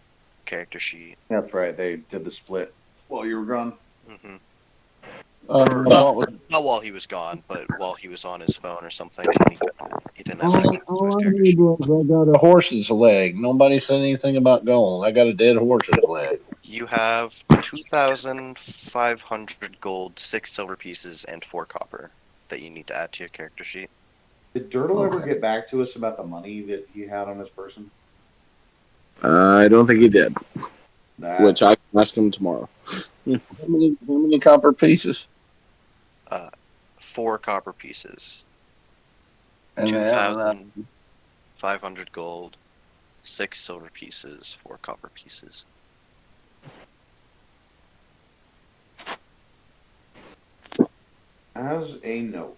[SPEAKER 5] character sheet.
[SPEAKER 1] That's right. They did the split while you were gone.
[SPEAKER 5] Mm-hmm.
[SPEAKER 4] What
[SPEAKER 5] Not while he was gone, but while he was on his phone or something. And he didn't have access to his
[SPEAKER 4] all I
[SPEAKER 5] character
[SPEAKER 4] heard
[SPEAKER 5] sheet.
[SPEAKER 4] was I got a horse's leg. Nobody said anything about gold. I got a dead horse's leg.
[SPEAKER 5] You have 2,500 gold, 6 silver pieces, and 4 copper that you need to add to your character sheet.
[SPEAKER 1] Did Dirtle ever
[SPEAKER 4] Okay.
[SPEAKER 1] get back to us about the money that he had on his person?
[SPEAKER 8] I don't think he did.
[SPEAKER 1] That,
[SPEAKER 8] Which I can ask him tomorrow.
[SPEAKER 4] How many copper pieces?
[SPEAKER 5] 4 copper pieces,
[SPEAKER 4] And
[SPEAKER 5] 2,500 gold, 6 silver pieces, 4 copper pieces.
[SPEAKER 1] as a note,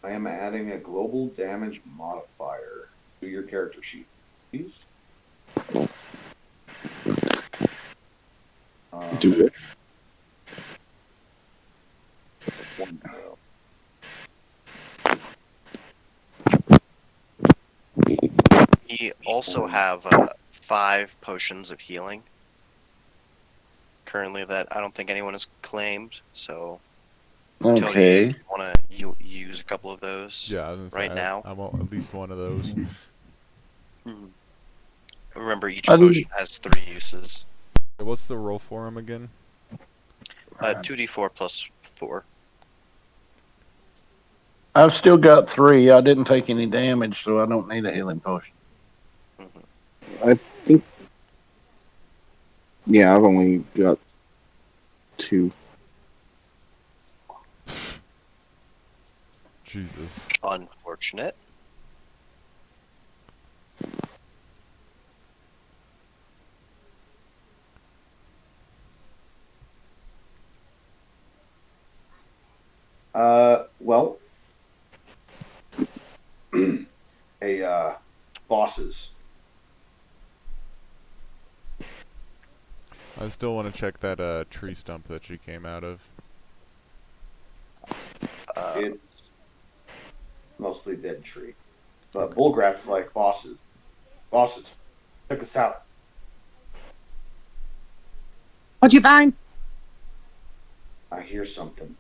[SPEAKER 1] I am adding a global damage modifier to your character sheet. Please.
[SPEAKER 8] Do it.
[SPEAKER 5] also have 5 potions of healing currently that I don't think anyone has claimed. So,
[SPEAKER 4] Okay.
[SPEAKER 5] if you want to use a couple of those
[SPEAKER 3] Yeah, I was gonna say,
[SPEAKER 5] right now.
[SPEAKER 3] I want at least one of those.
[SPEAKER 5] Mhm. Remember, each
[SPEAKER 4] I didn't.
[SPEAKER 5] potion has 3 uses.
[SPEAKER 3] What's the roll for him again?
[SPEAKER 5] 2d4 plus 4.
[SPEAKER 4] I've still got 3. I didn't take any damage, so I don't need a healing potion.
[SPEAKER 5] Mhm.
[SPEAKER 8] I think. Yeah, I've only got 2.
[SPEAKER 3] Jesus.
[SPEAKER 5] Unfortunate.
[SPEAKER 1] Well, hey, bosses.
[SPEAKER 3] I still want to check that tree stump that she came out of.
[SPEAKER 1] It's mostly dead tree. But Bullgrat's like, bosses. Bosses, check us out.
[SPEAKER 2] What'd you find?
[SPEAKER 1] I hear something.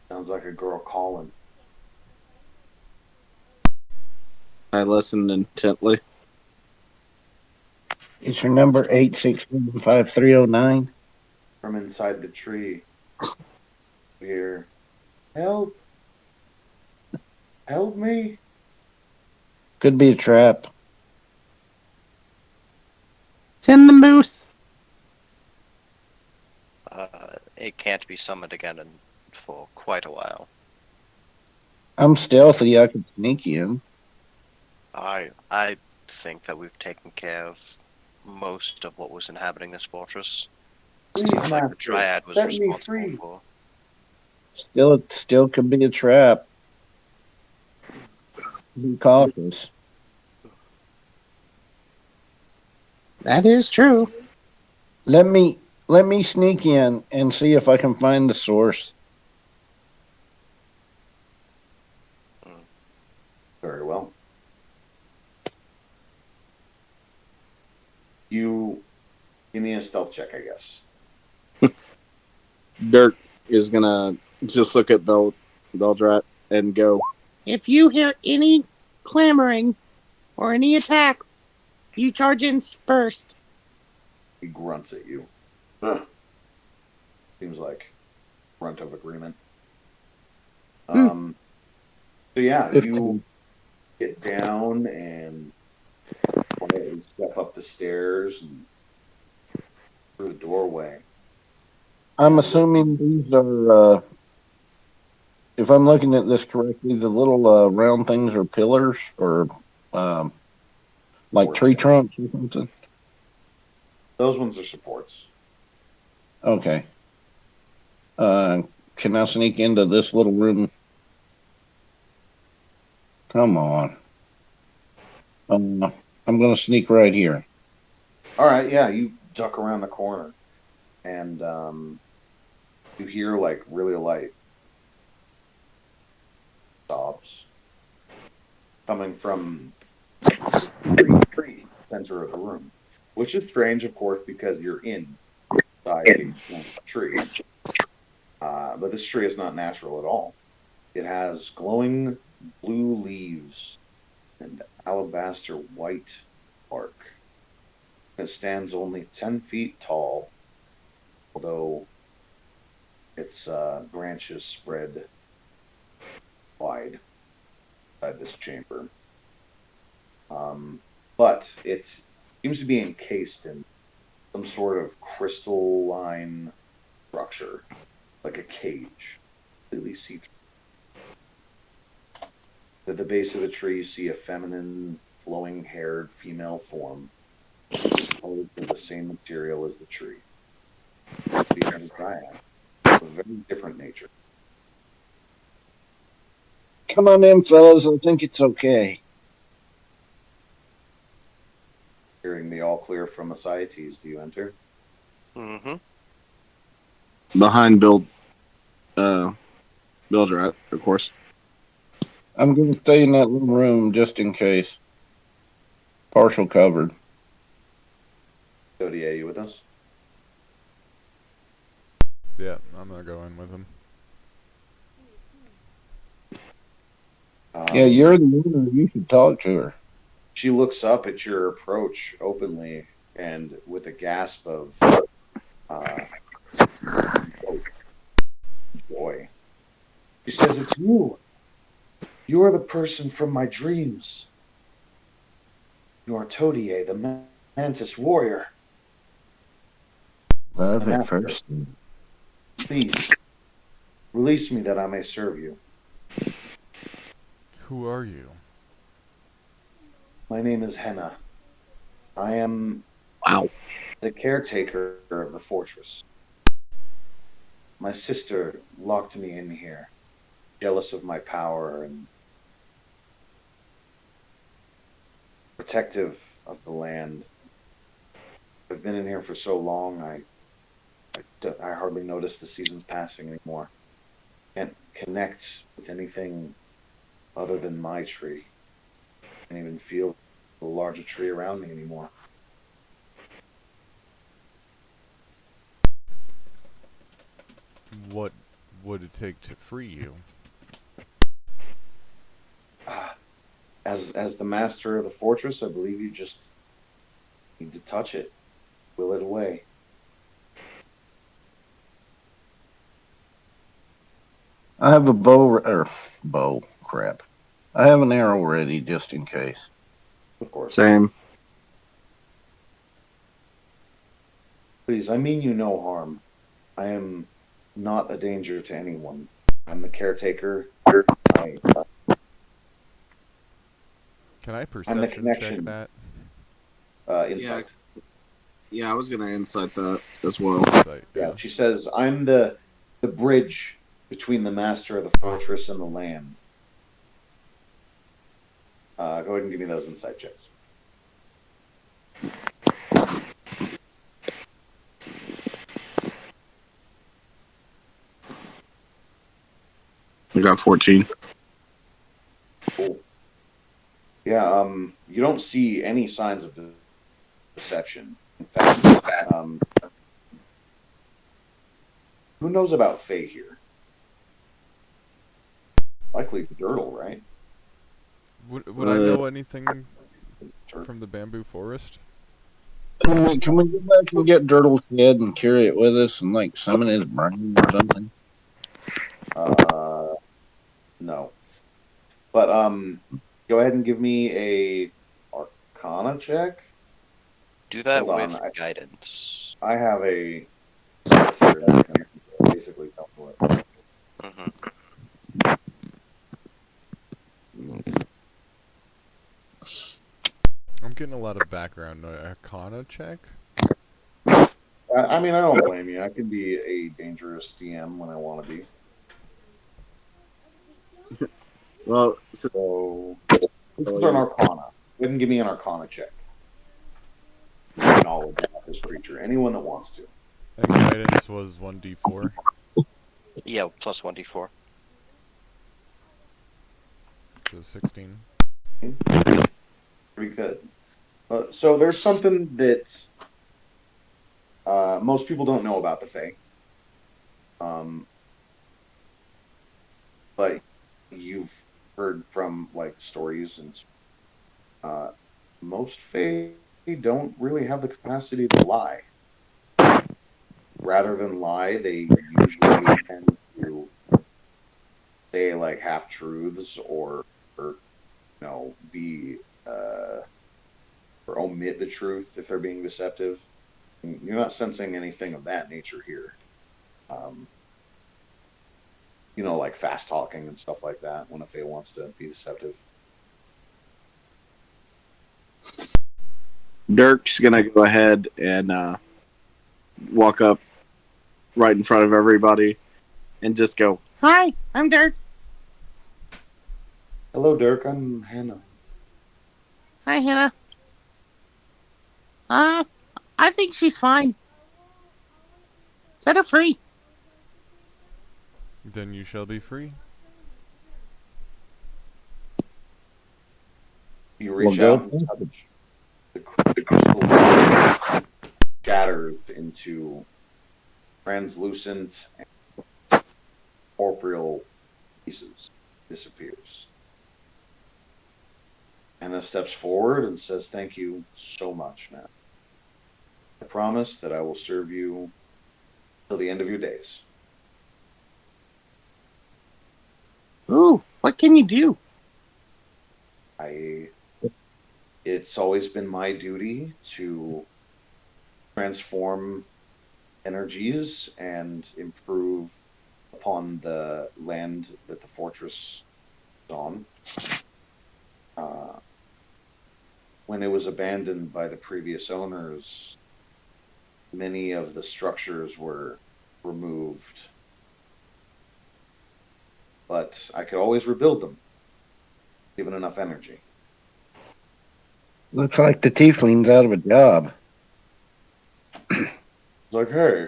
[SPEAKER 1] Sounds like a girl calling.
[SPEAKER 8] I listened intently.
[SPEAKER 4] Is your number 8675309?
[SPEAKER 1] From inside the tree. We hear, help. Help me.
[SPEAKER 4] Could be a trap.
[SPEAKER 2] Send the moose.
[SPEAKER 5] It can't be summoned again for quite a while.
[SPEAKER 4] I'm stealthy. I could sneak in.
[SPEAKER 5] I think that we've taken care of most of what was inhabiting this fortress.
[SPEAKER 1] Please,
[SPEAKER 5] Stuff like the
[SPEAKER 1] master,
[SPEAKER 5] Dryad was
[SPEAKER 1] set me
[SPEAKER 5] responsible
[SPEAKER 1] free.
[SPEAKER 5] for.
[SPEAKER 4] It still could be a trap. Be cautious.
[SPEAKER 2] That is true.
[SPEAKER 4] Let me sneak in and see if I can find the source.
[SPEAKER 1] Very well. You give me a stealth check, I guess.
[SPEAKER 8] Dirk is gonna just look at Beldrat and go,
[SPEAKER 2] If you hear any clamoring or any attacks, you charge in first.
[SPEAKER 1] He grunts at you. Huh. Seems like grunt of agreement. So yeah,
[SPEAKER 4] 15.
[SPEAKER 1] you get down and quietly step up the stairs and through the doorway.
[SPEAKER 4] I'm assuming these are, if I'm looking at this correctly, the little round things are pillars or um, like tree trunks or something.
[SPEAKER 1] Those ones are supports.
[SPEAKER 4] Okay. Can I sneak into this little room? Come on. I'm going to sneak right here.
[SPEAKER 1] All right, yeah, you duck around the corner and you hear like really light sobs coming from the tree center of the room, which is strange, of course, because you're inside a tree. But this tree is not natural at all. It has glowing blue leaves and alabaster white bark. It stands only 10 feet tall, although its branches spread wide inside this chamber. But it seems to be encased in some sort of crystalline structure, like a cage, completely see-through. At the base of the tree, you see a feminine, flowing-haired female form, composed of the same material as the tree. She has a dryad, of a very different nature.
[SPEAKER 4] Come on in, fellas. I think it's okay.
[SPEAKER 1] Hearing the all clear from Ascites, do you enter?
[SPEAKER 5] Mm-hmm.
[SPEAKER 8] behind Beldrat, of course.
[SPEAKER 4] I'm going to stay in that little room just in case. Partial covered.
[SPEAKER 1] Cody, are you with us?
[SPEAKER 3] Yeah, I'm gonna go in with him.
[SPEAKER 4] Yeah, you're the owner. You should talk to her.
[SPEAKER 1] She looks up at your approach openly and with a gasp of joy. She says, "It's you. You are the person from my dreams. You are Todier, the Mantis warrior.
[SPEAKER 4] Love
[SPEAKER 1] I'm
[SPEAKER 4] at
[SPEAKER 1] after her.
[SPEAKER 4] first.
[SPEAKER 1] Please, release me that I may serve you.
[SPEAKER 3] Who are you?
[SPEAKER 1] My name is Henna. I am
[SPEAKER 8] Wow.
[SPEAKER 1] the caretaker of the fortress. My sister locked me in here, jealous of my power and protective of the land. I've been in here for so long, I hardly notice the seasons passing anymore. Can't connect with anything other than my tree. Can't even feel the larger tree around me anymore.
[SPEAKER 3] What would it take to free you?
[SPEAKER 1] As the master of the fortress, I believe you just need to touch it, will it away.
[SPEAKER 4] I have a bow. Crap. I have an arrow ready just in case.
[SPEAKER 1] Of course.
[SPEAKER 8] Same.
[SPEAKER 1] Please, I mean you no harm. I am not a danger to anyone. I'm the caretaker. I,
[SPEAKER 3] Can I
[SPEAKER 1] I'm the
[SPEAKER 3] perception check
[SPEAKER 1] connection.
[SPEAKER 3] that?
[SPEAKER 1] Insight.
[SPEAKER 8] Yeah, I was gonna insight that as well.
[SPEAKER 3] Insight,
[SPEAKER 1] Yeah, she says, I'm the bridge between the master of the fortress and the land. Go ahead and give me those insight checks.
[SPEAKER 8] I got 14.
[SPEAKER 1] Cool. Yeah, you don't see any signs of deception. In fact, who knows about Fae here? Likely Dirtle, right?
[SPEAKER 3] Would I know anything from the bamboo forest?
[SPEAKER 4] Can we go back and get Dirtle's head and carry it with us and like summon his brain or something?
[SPEAKER 1] No. But go ahead and give me a Arcana check.
[SPEAKER 5] Do that
[SPEAKER 1] Hold on,
[SPEAKER 5] with guidance.
[SPEAKER 1] I have a here that can basically tell me what.
[SPEAKER 5] Hmm.
[SPEAKER 3] I'm getting a lot of background. Arcana check?
[SPEAKER 1] I mean, I don't blame you. I can be a dangerous DM when I want to be.
[SPEAKER 8] Well,
[SPEAKER 1] So this is an Arcana. Go ahead and give me an Arcana check. Knowledge about this creature. Anyone that wants to.
[SPEAKER 3] And guidance was 1d4.
[SPEAKER 5] Yeah, plus 1d4.
[SPEAKER 3] So 16.
[SPEAKER 1] Pretty good. So there's something that most people don't know about the Fae. But you've heard from like stories and most Fae don't really have the capacity to lie. Rather than lie, they usually tend to say like half truths or be or omit the truth if they're being deceptive. And you're not sensing anything of that nature here. Um, like fast talking and stuff like that when a Fae wants to be deceptive.
[SPEAKER 8] Dirk's gonna go ahead and walk up right in front of everybody and just go,
[SPEAKER 2] Hi, I'm Dirk.
[SPEAKER 1] Hello, Dirk. I'm Hannah.
[SPEAKER 2] Hi, Hannah. I think she's fine. Set her free.
[SPEAKER 3] Then you shall be free.
[SPEAKER 1] You reach
[SPEAKER 4] Well,
[SPEAKER 1] out
[SPEAKER 4] go.
[SPEAKER 1] and touch the crystal shatters into translucent and corporeal pieces, disappears. Anna steps forward and says, "Thank you so much, man. I promise that I will serve you till the end of your days."
[SPEAKER 2] Ooh, what can you do?
[SPEAKER 1] It's always been my duty to transform energies and improve upon the land that the fortress is on. When it was abandoned by the previous owners, many of the structures were removed, but I could always rebuild them, given enough energy.
[SPEAKER 4] Looks like the tiefling's out of a job.
[SPEAKER 1] It's like, hey,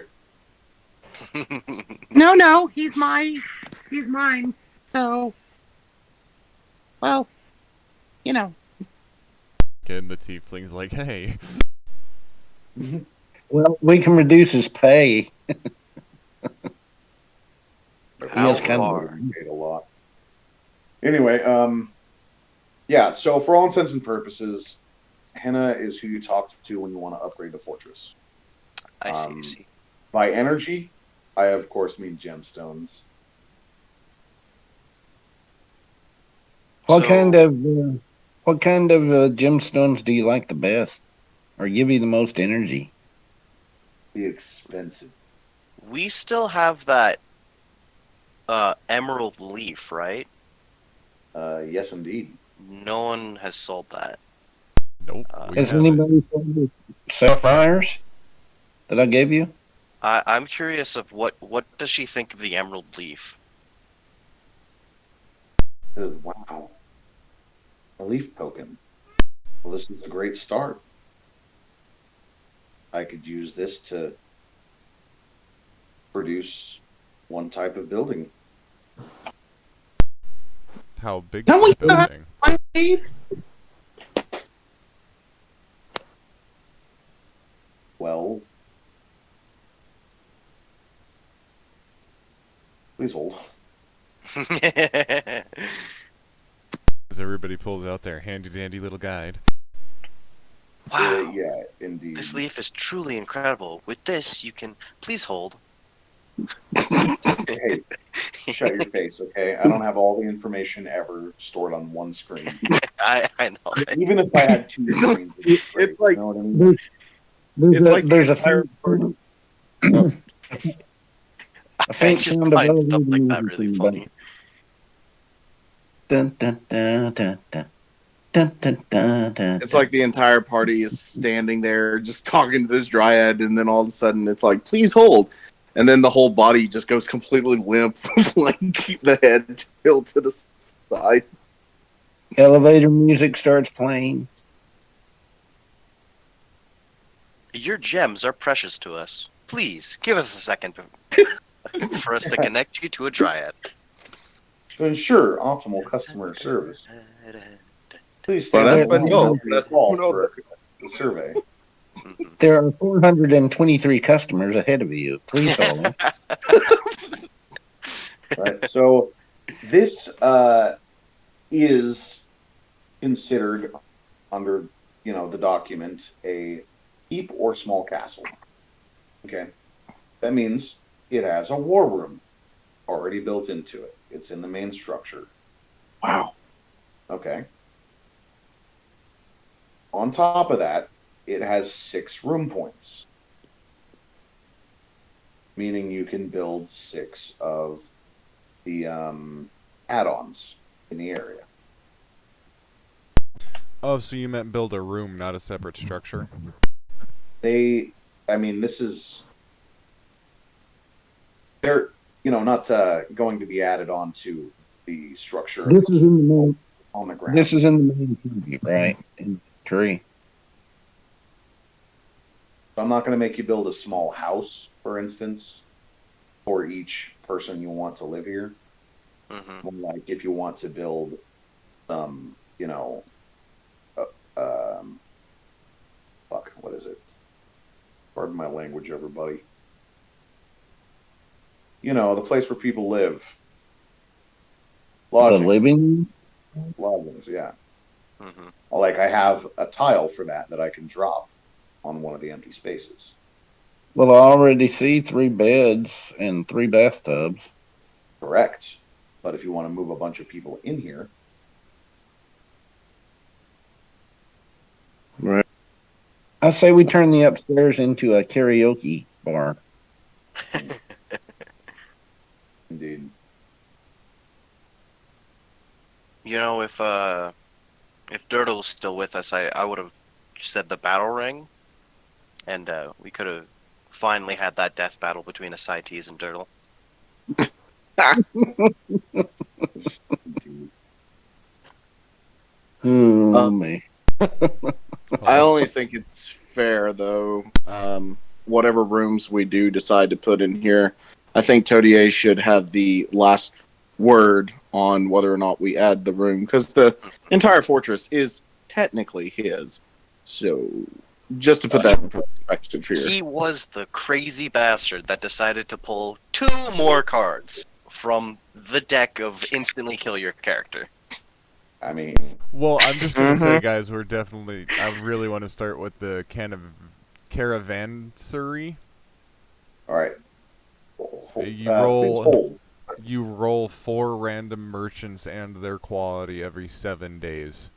[SPEAKER 2] No, he's mine. So, well, you know.
[SPEAKER 3] And the tiefling's like, hey.
[SPEAKER 4] Well, we can reduce his pay.
[SPEAKER 5] How
[SPEAKER 4] Yes, kind of.
[SPEAKER 5] far?
[SPEAKER 1] paid a lot. Anyway, yeah. So for all intents and purposes, Henna is who you talk to when you want to upgrade the fortress.
[SPEAKER 5] I see.
[SPEAKER 1] By energy, I of course mean gemstones.
[SPEAKER 4] What
[SPEAKER 5] So-
[SPEAKER 4] kind of gemstones do you like the best, or give you the most energy?
[SPEAKER 1] Be expensive.
[SPEAKER 5] We still have that emerald leaf, right?
[SPEAKER 1] Yes, indeed.
[SPEAKER 5] No one has sold that.
[SPEAKER 3] Nope. We
[SPEAKER 4] Has
[SPEAKER 3] have it.
[SPEAKER 4] anybody sold the sapphires that I gave you?
[SPEAKER 5] I'm curious of what does she think of the emerald leaf?
[SPEAKER 1] Wow, a leaf token. Well, this is a great start. I could use this to produce one type of building.
[SPEAKER 3] How big
[SPEAKER 2] Can
[SPEAKER 3] is
[SPEAKER 2] we
[SPEAKER 3] the building?
[SPEAKER 2] One seed?
[SPEAKER 1] Well, please hold.
[SPEAKER 3] As everybody pulls out their handy dandy little guide.
[SPEAKER 5] Wow.
[SPEAKER 1] Yeah, indeed.
[SPEAKER 5] This leaf is truly incredible. With this, you can please hold.
[SPEAKER 1] Hey, shut your face, okay? I don't have all the information ever stored on one screen.
[SPEAKER 5] I know.
[SPEAKER 1] Even if I had two screens,
[SPEAKER 8] It's like-
[SPEAKER 1] you know what I mean?
[SPEAKER 8] It's like the
[SPEAKER 4] there's a
[SPEAKER 8] entire
[SPEAKER 4] faint, a
[SPEAKER 5] I
[SPEAKER 4] faint
[SPEAKER 5] just
[SPEAKER 4] sound of
[SPEAKER 5] find stuff
[SPEAKER 4] elevator
[SPEAKER 5] like that
[SPEAKER 4] music
[SPEAKER 5] really
[SPEAKER 4] in the
[SPEAKER 5] funny.
[SPEAKER 4] dun, dun, dun, dun, dun. Dun, dun, dun, dun,
[SPEAKER 8] It's like the entire party is standing there just talking to this dryad, and then all of a sudden it's like, please hold. And then the whole body just goes completely limp, like the head tilted to the side.
[SPEAKER 4] elevator music starts playing.
[SPEAKER 5] Your gems are precious to us. Please give us a second for us to connect you to a dryad.
[SPEAKER 1] To ensure optimal customer service, please
[SPEAKER 8] Well,
[SPEAKER 1] stand
[SPEAKER 8] that's
[SPEAKER 1] by the
[SPEAKER 8] español.
[SPEAKER 1] line
[SPEAKER 8] That's
[SPEAKER 1] for
[SPEAKER 8] español.
[SPEAKER 1] the survey.
[SPEAKER 5] Mhm.
[SPEAKER 4] There are 423 customers ahead of you. Please hold on.
[SPEAKER 1] Right. So this is considered under the document a keep or small castle. Okay. That means it has a war room already built into it. It's in the main structure.
[SPEAKER 8] Wow.
[SPEAKER 1] Okay. On top of that, it has 6 room points, meaning you can build 6 of the add-ons in the area.
[SPEAKER 3] Oh, so you meant build a room, not a separate structure?
[SPEAKER 1] This is, they're not going to be added on to the structure
[SPEAKER 4] This is in the main.
[SPEAKER 1] on the ground.
[SPEAKER 4] This is in the main tree, right? In the tree.
[SPEAKER 1] So I'm not going to make you build a small house, for instance, for each person you want to live here.
[SPEAKER 5] Mhm.
[SPEAKER 1] More like if you want to build some, Pardon my language, everybody. You know, the place where people live.
[SPEAKER 4] The
[SPEAKER 1] Lodging.
[SPEAKER 4] living.
[SPEAKER 1] Lodgings, yeah.
[SPEAKER 5] Hmm.
[SPEAKER 1] Like I have a tile for that I can drop on one of the empty spaces.
[SPEAKER 4] Well, I already see 3 beds and 3 bathtubs.
[SPEAKER 1] Correct. But if you want to move a bunch of people in here,
[SPEAKER 8] Right.
[SPEAKER 4] I say we turn the upstairs into a karaoke bar.
[SPEAKER 1] indeed.
[SPEAKER 5] You know, if Dirtle was still with us, I would have said the battle ring, and we could have finally had that death battle between Ascites and Dirtle.
[SPEAKER 1] Indeed.
[SPEAKER 4] Oh, man.
[SPEAKER 8] I only think it's fair, though. Whatever rooms we do decide to put in here, I think Todier should have the last word on whether or not we add the room, because the entire fortress is technically his. So, just to put that in perspective here.
[SPEAKER 5] He was the crazy bastard that decided to pull 2 more cards from the deck of instantly kill your character.
[SPEAKER 1] I mean,
[SPEAKER 3] Well, I'm just gonna say, guys, we're definitely. I really want to start with the caravansary.
[SPEAKER 1] all right.
[SPEAKER 3] You
[SPEAKER 1] Please
[SPEAKER 3] roll.
[SPEAKER 1] hold.
[SPEAKER 3] You roll 4 random merchants and their quality every 7 days.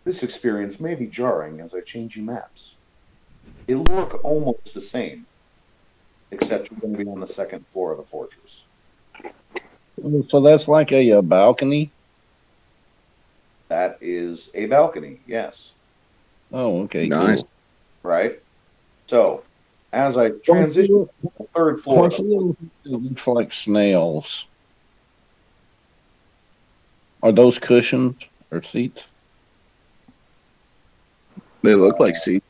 [SPEAKER 1] This experience may be jarring as I change you maps. They look almost the same, except you're going to be on the second floor of the fortress.
[SPEAKER 4] So that's like a balcony?
[SPEAKER 1] That is a balcony, yes.
[SPEAKER 4] Oh, okay,
[SPEAKER 8] Nice.
[SPEAKER 4] cool.
[SPEAKER 1] Right? So, as I transition to the third floor,
[SPEAKER 4] What's it looks like snails? Are those cushions or seats?
[SPEAKER 8] They look like seats.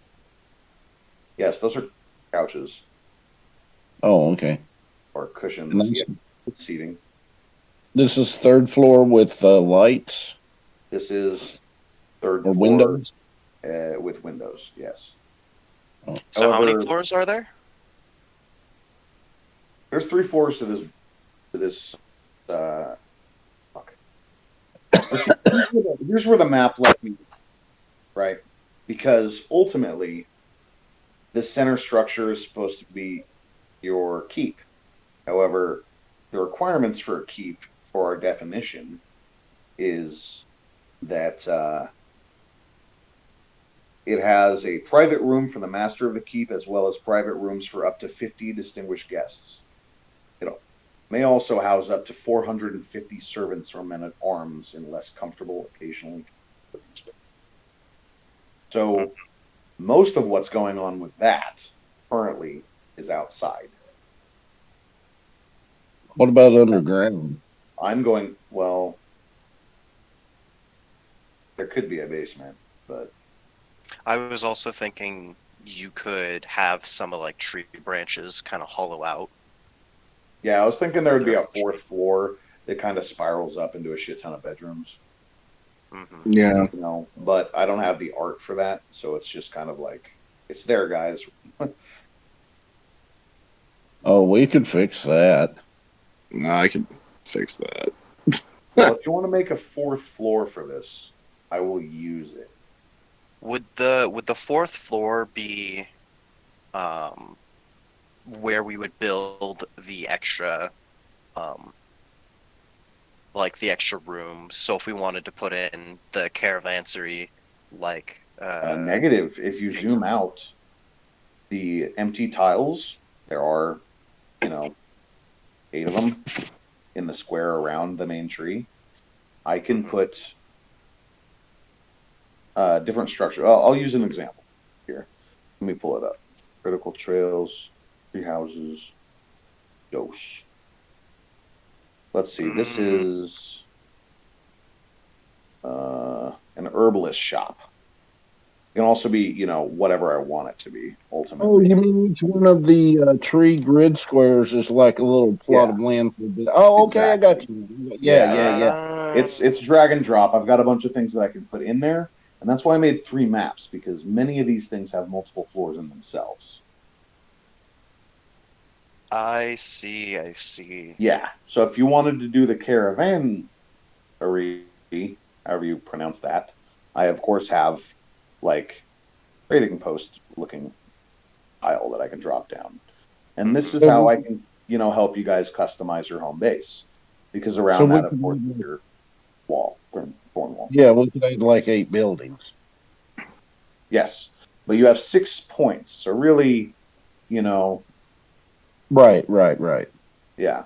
[SPEAKER 1] yes, those are couches
[SPEAKER 4] Oh, okay.
[SPEAKER 1] or cushions.
[SPEAKER 4] Nice.
[SPEAKER 1] Yeah, with seating.
[SPEAKER 4] This is third floor with lights
[SPEAKER 1] This is third
[SPEAKER 4] or
[SPEAKER 1] floor
[SPEAKER 4] windows.
[SPEAKER 1] with windows, yes.
[SPEAKER 4] Oh.
[SPEAKER 5] So how many
[SPEAKER 1] However,
[SPEAKER 5] floors are there?
[SPEAKER 1] there's 3 floors to this. Fuck. Here's where the map left me, right? Because ultimately, the center structure is supposed to be your keep. However, the requirements for a keep for our definition is that it has a private room for the master of the keep as well as private rooms for up to 50 distinguished guests. It may also house up to 450 servants or men at arms in less comfortable, occasionally. So, most of what's going on with that currently is outside.
[SPEAKER 4] What about underground?
[SPEAKER 1] I'm going, well, there could be a basement, but
[SPEAKER 5] I was also thinking you could have some of like tree branches kind of hollow out.
[SPEAKER 1] yeah, I was thinking there would be a 4th floor that kind of spirals up into a shit ton of bedrooms.
[SPEAKER 5] Mm-hmm.
[SPEAKER 8] Yeah.
[SPEAKER 1] You know, but I don't have the art for that, so it's just kind of like it's there, guys.
[SPEAKER 4] Oh, we could fix that.
[SPEAKER 8] No, I could fix that.
[SPEAKER 1] Well, if you want to make a 4th floor for this, I will use it.
[SPEAKER 5] Would the 4th floor be where we would build the extra like the extra rooms? So if we wanted to put in the caravansary, like
[SPEAKER 1] Negative. If you zoom out, the empty tiles, there are, 8 of them in the square around the main tree. I can put different structure. I'll use an example here. Let me pull it up. Critical trails, tree houses, dose. Let's see. This is an herbalist shop. It can also be, whatever I want it to be, ultimately.
[SPEAKER 4] Oh, you mean each one of the tree grid squares is like a little plot of land for the. Oh, okay,
[SPEAKER 1] Exactly.
[SPEAKER 4] I got you. Yeah.
[SPEAKER 1] It's drag and drop. I've got a bunch of things that I can put in there, And that's why I made 3 maps, because many of these things have multiple floors in themselves.
[SPEAKER 5] I see. I see.
[SPEAKER 1] Yeah. So if you wanted to do the caravan, however you pronounce that, I of course have like trading post looking tile that I can drop down. And this is how I can, help you guys customize your home base. Because around
[SPEAKER 4] we
[SPEAKER 1] that, of
[SPEAKER 4] could
[SPEAKER 1] course,
[SPEAKER 4] add,
[SPEAKER 1] is your wall, thorn wall.
[SPEAKER 4] yeah, we could add like 8 buildings.
[SPEAKER 1] Yes. But you have 6 points. So really,
[SPEAKER 4] Right.
[SPEAKER 1] yeah.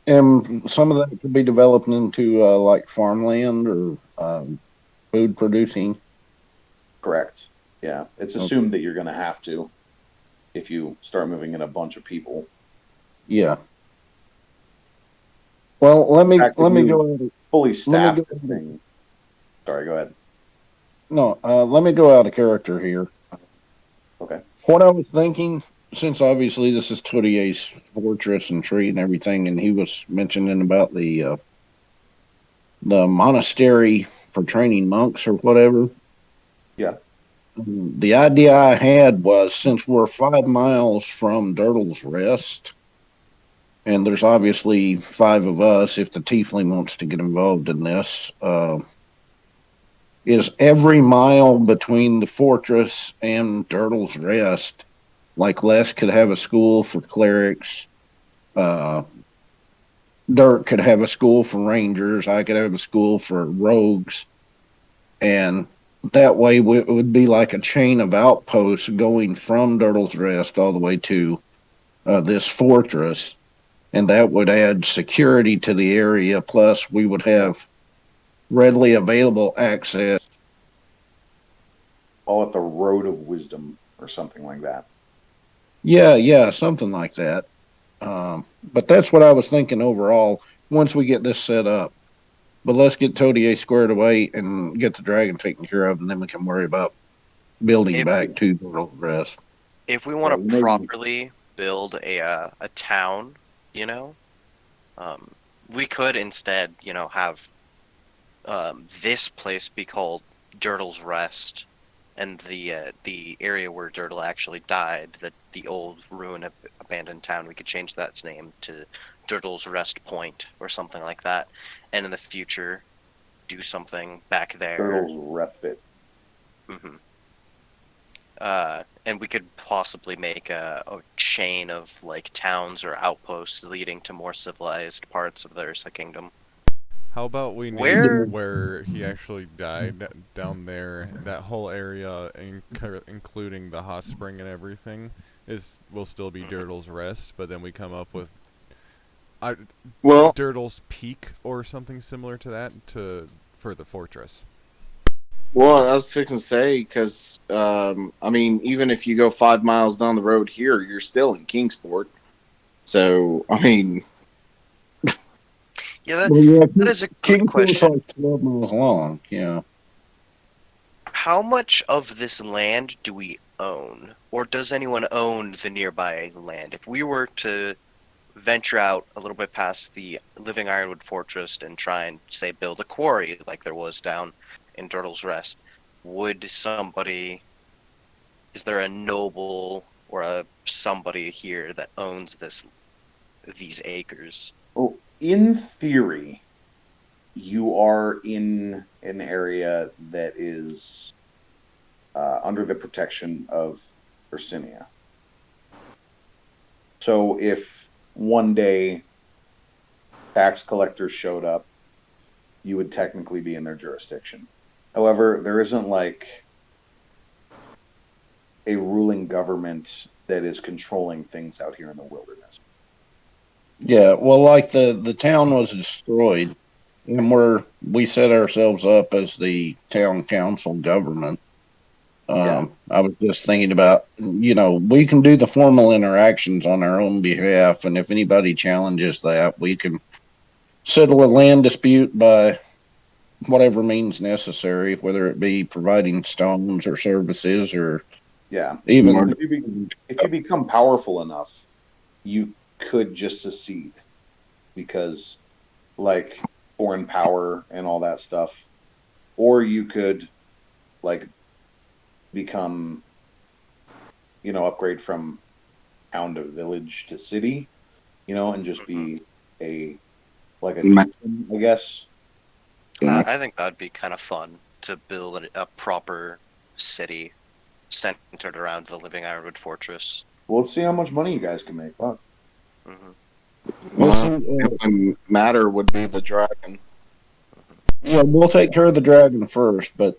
[SPEAKER 4] And some of that could be developed into like farmland or food producing.
[SPEAKER 1] Correct. Yeah. It's
[SPEAKER 4] Okay.
[SPEAKER 1] assumed that you're going to have to if you start moving in a bunch of people.
[SPEAKER 4] Yeah. Well, let me
[SPEAKER 1] In fact, if you
[SPEAKER 4] go.
[SPEAKER 1] fully
[SPEAKER 4] Let me
[SPEAKER 1] staff
[SPEAKER 4] go.
[SPEAKER 1] this thing. Sorry, go ahead.
[SPEAKER 4] No, let me go out of character here.
[SPEAKER 1] Okay.
[SPEAKER 4] What I was thinking, since obviously this is Todier's fortress and tree and everything, and he was mentioning about the monastery for training monks or whatever.
[SPEAKER 1] Yeah.
[SPEAKER 4] The idea I had was, since we're 5 miles from Dirtle's Rest, and there's obviously 5 of us, if the tiefling wants to get involved in this, is every mile between the fortress and Dirtle's Rest, like Les could have a school for clerics, uh, Dirk could have a school for rangers, I could have a school for rogues, and that way it would be like a chain of outposts going from Dirtle's Rest all the way to this fortress, and that would add security to the area. Plus, we would have readily available access.
[SPEAKER 1] Call it the Road of Wisdom or something like that.
[SPEAKER 4] Yeah, something like that. But that's what I was thinking overall once we get this set up. But let's get Todier squared away and get the dragon taken care of, and then we can worry about building
[SPEAKER 5] If
[SPEAKER 4] back to the rest.
[SPEAKER 5] if we
[SPEAKER 1] Yeah,
[SPEAKER 5] want to properly build a town, you know, um, we could instead, have this place be called Dirtle's Rest, and the area where Dirtle actually died, the old abandoned town, we could change that name to Dirtle's Rest Point or something like that, and in the future do something back there.
[SPEAKER 1] Turtles Respite.
[SPEAKER 5] hmm and we could possibly make a chain of like towns or outposts leading to more civilized parts of the Ursa Kingdom.
[SPEAKER 3] How about we
[SPEAKER 5] Where-
[SPEAKER 3] name where he actually died down there? That whole area, including the hot spring and everything, will still be Dirtle's Rest. But then we come up with
[SPEAKER 8] Well,
[SPEAKER 3] Dirtle's Peak or something similar to that for the fortress.
[SPEAKER 8] I was fixing to say, because I mean, even if you go 5 miles down the road here, you're still in Kingsport. So I mean,
[SPEAKER 5] Yeah,
[SPEAKER 4] Well, yeah,
[SPEAKER 5] that is a good
[SPEAKER 4] Kingsport's
[SPEAKER 5] question.
[SPEAKER 4] like 12 miles long. Yeah.
[SPEAKER 5] How much of this land do we own? Or does anyone own the nearby land? If we were to venture out a little bit past the Living Ironwood Fortress and try and, say, build a quarry like there was down in Turtle's Rest, is there a noble or somebody here that owns these acres?
[SPEAKER 1] Well, in theory, you are in an area that is under the protection of Ursinia. So if one day tax collectors showed up, you would technically be in their jurisdiction. However, there isn't like a ruling government that is controlling things out here in the wilderness.
[SPEAKER 4] Yeah, well, like the town was destroyed, and we set ourselves up as the town council government. I was just thinking about, we can do the formal interactions on our own behalf, and if anybody challenges that, we can settle a land dispute by whatever means necessary, whether it be providing stones or services or
[SPEAKER 1] Yeah.
[SPEAKER 4] even.
[SPEAKER 1] If you become powerful enough, you could just secede, because like foreign power and all that stuff, or you could like become, upgrade from town to village to city, and just be a like a
[SPEAKER 8] Ma-
[SPEAKER 1] chieftain, I guess.
[SPEAKER 8] Yeah.
[SPEAKER 5] I think that'd be kind of fun to build a proper city centered around the living Ironwood Fortress.
[SPEAKER 1] Well, let's see how much money you guys can make. Fuck.
[SPEAKER 5] Hmm
[SPEAKER 4] We'll
[SPEAKER 8] Well,
[SPEAKER 4] see,
[SPEAKER 8] the only matter would be the dragon.
[SPEAKER 4] yeah, we'll take care of the dragon first, but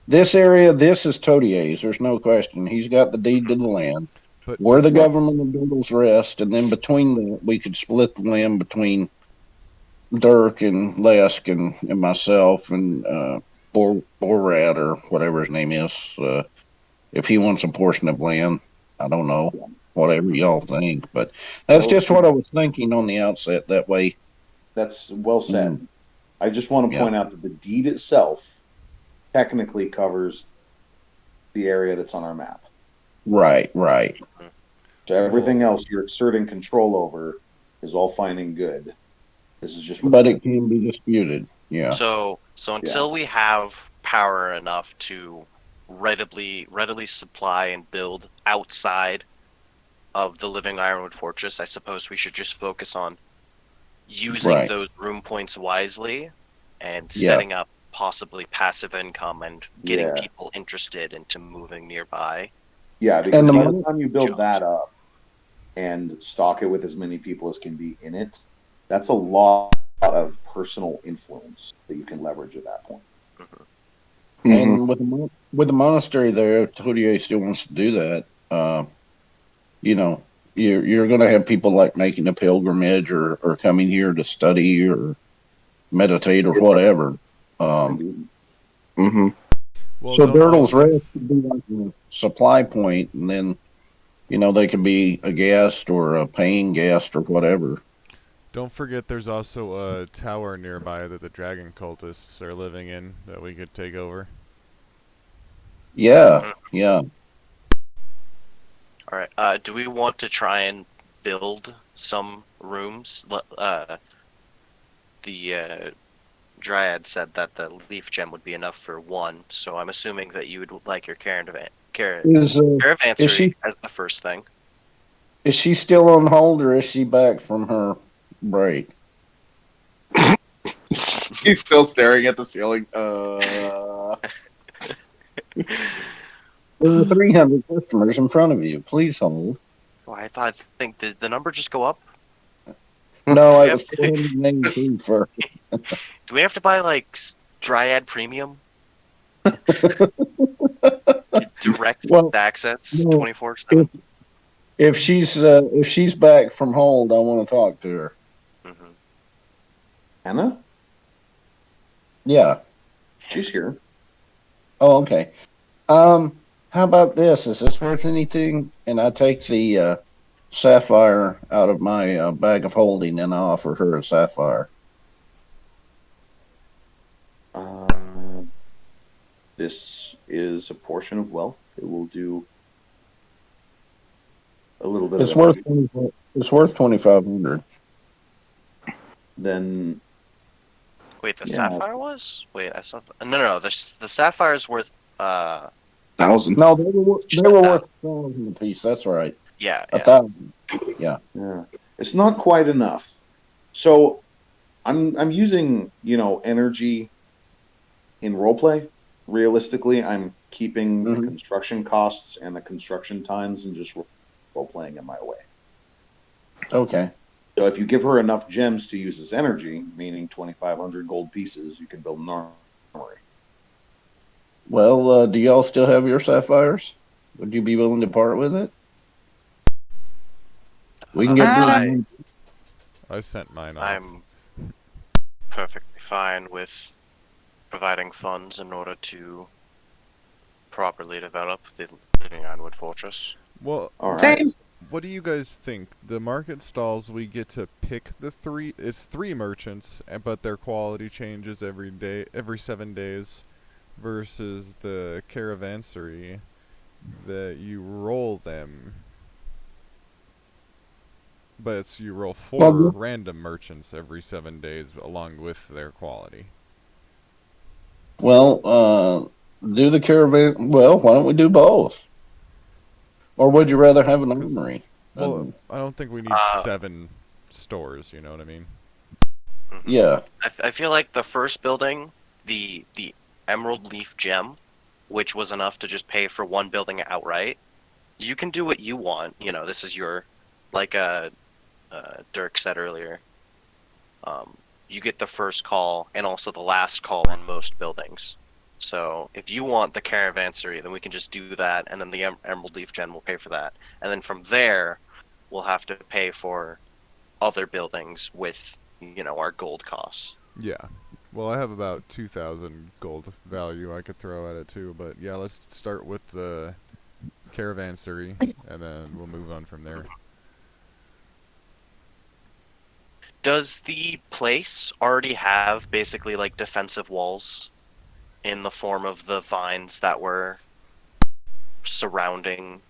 [SPEAKER 4] this area, this is Todier's. There's no question. He's got the deed to the land.
[SPEAKER 3] But
[SPEAKER 4] We're the government of Doodle's Rest, and then between we could split the land between Dirk and Lesk and myself and Borat or whatever his name is. If he wants a portion of land, I don't know. Whatever y'all think, but that's
[SPEAKER 1] Well,
[SPEAKER 4] just what I was thinking on the outset. That way,
[SPEAKER 1] that's well said. I just want to
[SPEAKER 4] Yeah.
[SPEAKER 1] point out that the deed itself technically covers the area that's on our map.
[SPEAKER 4] right.
[SPEAKER 1] So everything else you're exerting control over is all fine and good. This is just
[SPEAKER 4] But it can be disputed. Yeah.
[SPEAKER 5] So until we have power enough to readily supply and build outside of the living Ironwood Fortress, I suppose we should just focus on using
[SPEAKER 4] Right.
[SPEAKER 5] those room points wisely and
[SPEAKER 4] Yeah.
[SPEAKER 5] setting up possibly passive income and getting
[SPEAKER 1] Yeah.
[SPEAKER 5] people interested into moving nearby.
[SPEAKER 1] Yeah, because
[SPEAKER 4] And the
[SPEAKER 1] by the
[SPEAKER 4] money-
[SPEAKER 1] time you build
[SPEAKER 5] Jobs.
[SPEAKER 1] that up and stock it with as many people as can be in it, that's a lot of personal influence that you can leverage at that point.
[SPEAKER 4] And with the monastery there, Todier still wants to do that. You're going to have people like making a pilgrimage or coming here to study or meditate or whatever.
[SPEAKER 8] Mm-hmm.
[SPEAKER 3] well,
[SPEAKER 4] So
[SPEAKER 3] don't
[SPEAKER 4] Dirtle's
[SPEAKER 3] all-
[SPEAKER 4] Rest could be like a supply point, and then they could be a guest or a paying guest or whatever.
[SPEAKER 3] Don't forget, there's also a tower nearby that the dragon cultists are living in that we could take over.
[SPEAKER 4] Yeah.
[SPEAKER 5] All right. Do we want to try and build some rooms? The Dryad said that the leaf gem would be enough for one, so I'm assuming that you would like your caravansary as the first thing.
[SPEAKER 4] Is she still on hold or is she back from her break?
[SPEAKER 8] He's still staring at the ceiling.
[SPEAKER 4] There are 300 customers in front of you. Please hold.
[SPEAKER 5] Oh, I think did the number just go up?
[SPEAKER 4] No,
[SPEAKER 5] Yep.
[SPEAKER 4] it was 482 first.
[SPEAKER 5] Do we have to buy like Dryad Premium? Direct
[SPEAKER 4] Well,
[SPEAKER 5] access
[SPEAKER 4] no.
[SPEAKER 5] 24/7.
[SPEAKER 4] If she's back from hold, I want to talk to her.
[SPEAKER 5] Mm-hmm.
[SPEAKER 1] Anna?
[SPEAKER 4] Yeah.
[SPEAKER 1] She's here.
[SPEAKER 4] Oh, okay. How about this? Is this worth anything? And I take the sapphire out of my bag of holding and I offer her a sapphire.
[SPEAKER 1] This is a portion of wealth. It will do a little bit
[SPEAKER 4] It's
[SPEAKER 1] of
[SPEAKER 4] worth
[SPEAKER 1] everything.
[SPEAKER 4] it's worth 2,500.
[SPEAKER 1] Then
[SPEAKER 5] Wait, the
[SPEAKER 1] Yeah.
[SPEAKER 5] sapphire was? Wait, I saw. No. The sapphire is worth.
[SPEAKER 8] 1,000.
[SPEAKER 4] No, they were
[SPEAKER 5] Just
[SPEAKER 4] worth
[SPEAKER 5] a
[SPEAKER 4] 1,000 a piece. That's right.
[SPEAKER 5] Yeah.
[SPEAKER 4] 1,000.
[SPEAKER 1] yeah, it's not quite enough. So I'm using energy in roleplay. Realistically, I'm keeping the
[SPEAKER 4] Mhm.
[SPEAKER 1] construction costs and the construction times and just role playing in my way.
[SPEAKER 4] Okay.
[SPEAKER 1] So if you give her enough gems to use as energy, meaning 2,500 gold pieces, you can build an armory.
[SPEAKER 4] Well, do y'all still have your sapphires? Would you be willing to part with it? We can get
[SPEAKER 5] I,
[SPEAKER 3] I sent mine off.
[SPEAKER 5] I'm perfectly fine with providing funds in order to properly develop the living Ironwood Fortress.
[SPEAKER 3] Well,
[SPEAKER 1] All right.
[SPEAKER 2] Same.
[SPEAKER 3] what do you guys think? The market stalls, we get to pick the three. It's 3 merchants, but their quality changes every day, every 7 days, versus the caravansary that you roll them. But it's you roll 4
[SPEAKER 4] Well,
[SPEAKER 3] random merchants every 7 days along with their quality.
[SPEAKER 4] Well, do the caravan. Well, why don't we do both? Or would you rather have an
[SPEAKER 3] 'Cause-
[SPEAKER 4] armory?
[SPEAKER 3] Well, I don't think we need
[SPEAKER 5] Uh,
[SPEAKER 3] 7 stores, you know what I mean?
[SPEAKER 5] mhm.
[SPEAKER 4] Yeah.
[SPEAKER 5] I feel like the first building, the Emerald Leaf Gem, which was enough to just pay for one building outright. You can do what you want. You know, this is your, like Dirk said earlier. You get the first call and also the last call in most buildings. So if you want the Caravansary, then we can just do that, and then the Emerald Leaf Gem will pay for that, and then from there, we'll have to pay for other buildings with our gold costs.
[SPEAKER 3] Yeah. Well, I have about 2,000 gold value I could throw at it too, but yeah, let's start with the Caravansary, and then we'll move on from there.
[SPEAKER 5] Does the place already have basically like defensive walls in the form of the vines that were surrounding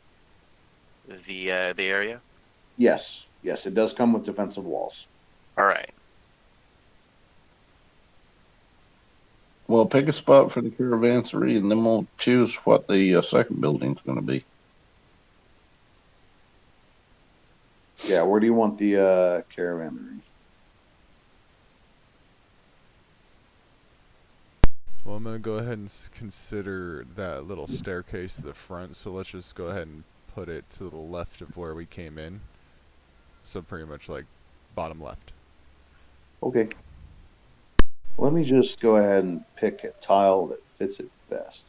[SPEAKER 5] the area?
[SPEAKER 1] Yes, yes, it does come with defensive walls.
[SPEAKER 5] All right.
[SPEAKER 4] Well, pick a spot for the caravanserai, and then we'll choose what the second building's going to be.
[SPEAKER 1] Yeah, where do you want the caravanserai?
[SPEAKER 3] Well, I'm gonna go ahead and consider that little staircase to the front, so let's just go ahead and put it to the left of where we came in. So pretty much like bottom left.
[SPEAKER 1] Okay. Let me just go ahead and pick a tile that fits it best.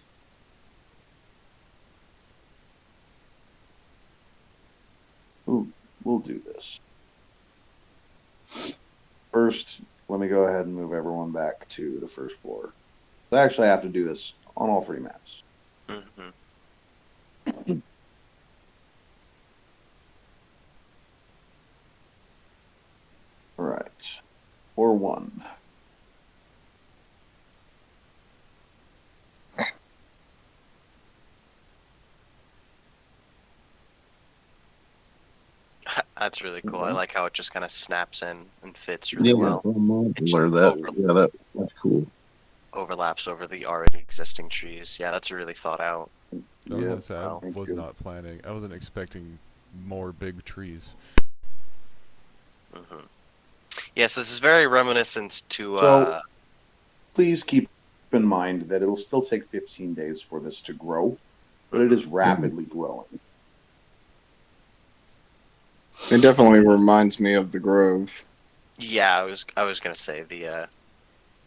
[SPEAKER 1] Ooh, we'll do this. First, let me go ahead and move everyone back to the first floor. I actually have to do this on all 3 maps.
[SPEAKER 5] Mm-hmm.
[SPEAKER 1] All right. Floor 1.
[SPEAKER 5] That's really cool. I
[SPEAKER 4] Mhm.
[SPEAKER 5] like how it just kind of snaps in and fits really
[SPEAKER 4] Yeah,
[SPEAKER 5] well.
[SPEAKER 4] modular. That's cool.
[SPEAKER 5] Overlaps over the already existing trees. Yeah, that's really thought out.
[SPEAKER 3] I was
[SPEAKER 1] Yeah,
[SPEAKER 3] gonna say I
[SPEAKER 5] Wow.
[SPEAKER 1] thank
[SPEAKER 3] was
[SPEAKER 1] you.
[SPEAKER 3] not planning. I wasn't expecting more big trees.
[SPEAKER 5] Hmm. Yes, this is very reminiscent to.
[SPEAKER 1] So- Please keep in mind that it'll still take 15 days for this to grow, but it is rapidly growing.
[SPEAKER 8] It definitely reminds me of the Grove.
[SPEAKER 5] Yeah, I was gonna say the.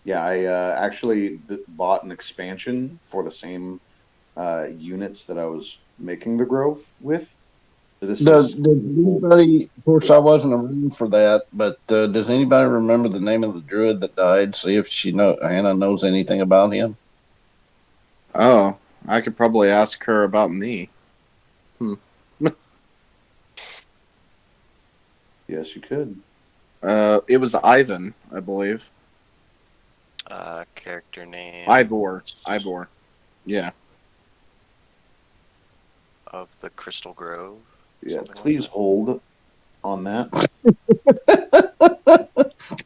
[SPEAKER 1] Yeah, I actually bought an expansion for the same units that I was making the Grove with. So this
[SPEAKER 4] Does
[SPEAKER 1] is
[SPEAKER 4] anybody? Of course, I wasn't around for that, but does anybody remember the name of the druid that died? See if Hannah knows anything about him.
[SPEAKER 8] Oh, I could probably ask her about me.
[SPEAKER 1] yes, you could.
[SPEAKER 8] It was Ivan, I believe.
[SPEAKER 5] Character name.
[SPEAKER 8] Ivor. Yeah.
[SPEAKER 5] Of the Crystal Grove.
[SPEAKER 1] Yeah,
[SPEAKER 5] something like
[SPEAKER 1] please
[SPEAKER 5] that.
[SPEAKER 1] hold on that.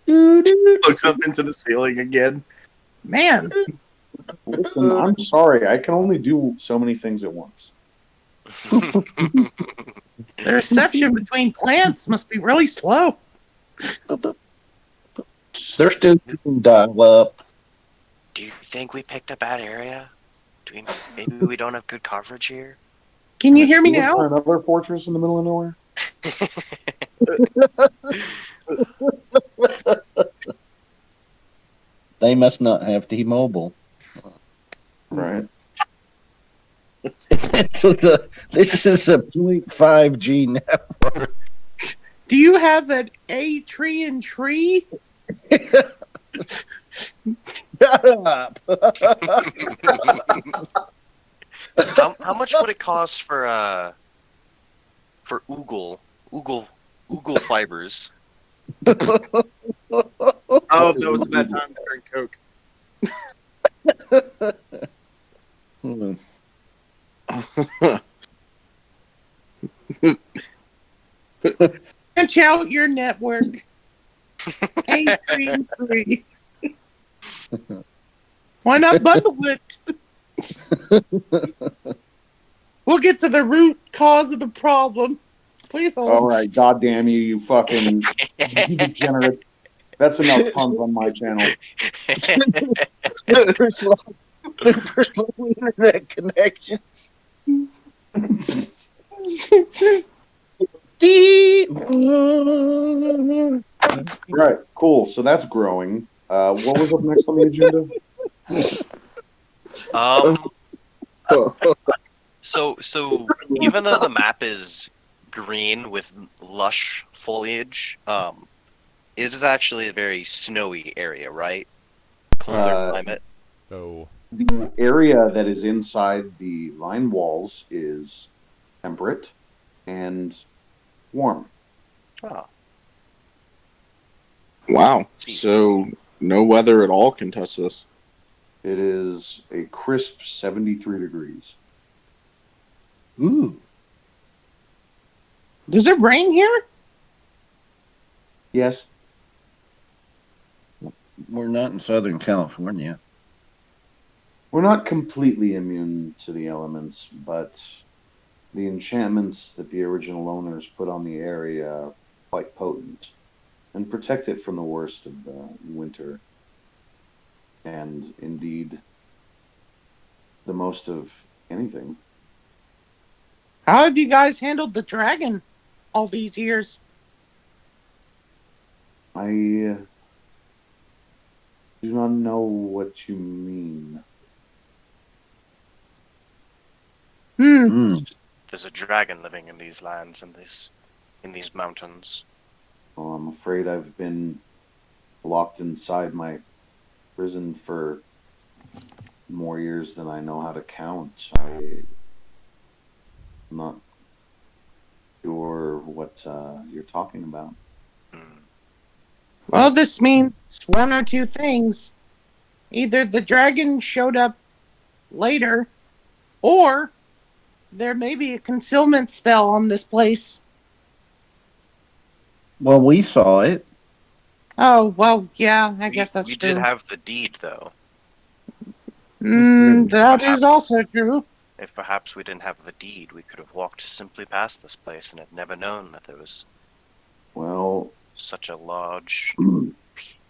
[SPEAKER 8] Looks up into the ceiling again. Man.
[SPEAKER 1] Listen, I'm sorry. I can only do so many things at once.
[SPEAKER 2] The reception between plants must be really slow.
[SPEAKER 4] They're still dial up.
[SPEAKER 5] Do you think we picked a bad area? Maybe we don't have good coverage here?
[SPEAKER 2] Can you hear me
[SPEAKER 1] You look for
[SPEAKER 2] now?
[SPEAKER 1] another fortress in the middle of nowhere?
[SPEAKER 4] They must not have T-Mobile.
[SPEAKER 1] Right.
[SPEAKER 4] So this is a 0.5G network.
[SPEAKER 2] Do you have an A tree and tree?
[SPEAKER 4] Shut up.
[SPEAKER 5] How much would it cost for oogle fibers?
[SPEAKER 8] Oh, that was a bad time to drink Coke.
[SPEAKER 4] Hmm.
[SPEAKER 2] Branch out your network. Hey, Green Free. Why not bundle it? We'll get to the root cause of the problem. Please hold.
[SPEAKER 1] All right, goddamn you, you fucking degenerates. That's enough puns on my channel.
[SPEAKER 4] Personal internet connections.
[SPEAKER 1] Right, cool. So that's growing. What was up next on the agenda?
[SPEAKER 5] So even though the map is green with lush foliage, it is actually a very snowy area, right? Colder climate.
[SPEAKER 3] Oh,
[SPEAKER 1] The area that is inside the vine walls is temperate and warm.
[SPEAKER 5] Oh,
[SPEAKER 8] Wow. So no weather at all can touch this.
[SPEAKER 1] It is a crisp 73 degrees.
[SPEAKER 4] Ooh.
[SPEAKER 2] Does it rain here?
[SPEAKER 1] Yes.
[SPEAKER 4] We're not in Southern California.
[SPEAKER 1] We're not completely immune to the elements, but the enchantments that the original owners put on the area are quite potent and protect it from the worst of the winter. And indeed, the most of anything.
[SPEAKER 2] How have you guys handled the dragon all these years?
[SPEAKER 1] I do not know what you mean.
[SPEAKER 5] There's a dragon living in these lands, in these mountains.
[SPEAKER 1] Well, I'm afraid I've been locked inside my prison for more years than I know how to count. I'm not sure what you're talking about.
[SPEAKER 2] Well, this means one or two things. Either the dragon showed up later, or there may be a concealment spell on this place.
[SPEAKER 4] Well, we saw it.
[SPEAKER 2] Oh, well, yeah, I guess that's
[SPEAKER 5] we
[SPEAKER 2] true.
[SPEAKER 5] did have the deed, though.
[SPEAKER 2] That is also true.
[SPEAKER 5] If perhaps we didn't have the deed, we could have walked simply past this place and had never known that there was such a large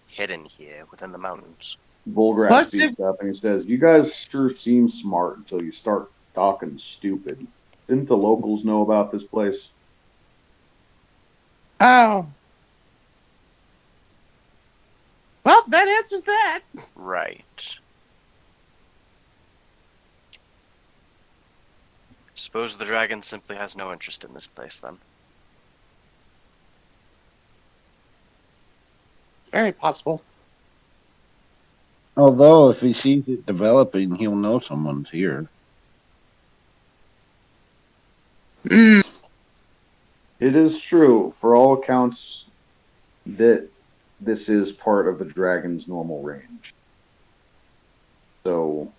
[SPEAKER 5] hidden here within the mountains.
[SPEAKER 1] Bullgrass speaks up and he says, "You guys sure seem smart until you start talking stupid. Didn't the locals know about this place?"
[SPEAKER 2] Oh. Well, that answers that.
[SPEAKER 5] Right. Suppose the dragon simply has no interest in this place, then.
[SPEAKER 2] Very possible.
[SPEAKER 4] Although, if he sees it developing, he'll know someone's here.
[SPEAKER 1] It is true, for all accounts, that this is part of the dragon's normal range. So,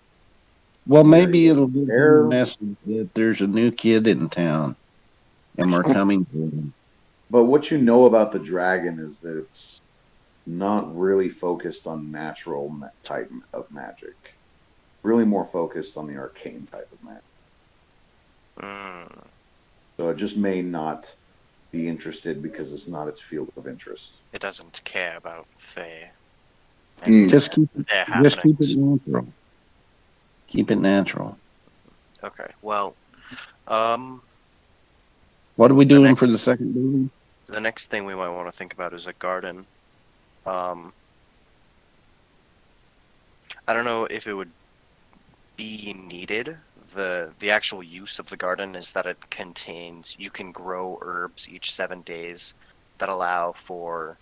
[SPEAKER 4] well, maybe it'll give him a message that there's a new kid in town, and we're coming to him.
[SPEAKER 1] But what you know about the dragon is that it's not really focused on natural type of magic. Really more focused on the arcane type of magic. So it just may not be interested because it's not its field of interest.
[SPEAKER 5] It doesn't care about Fae.
[SPEAKER 4] Just keep it natural. Keep it natural.
[SPEAKER 5] Okay, well,
[SPEAKER 4] what are we doing for the second building?
[SPEAKER 5] The next thing we might want to think about is a garden. I don't know if it would be needed. The actual use of the garden is that it contains, you can grow herbs each 7 days that allow for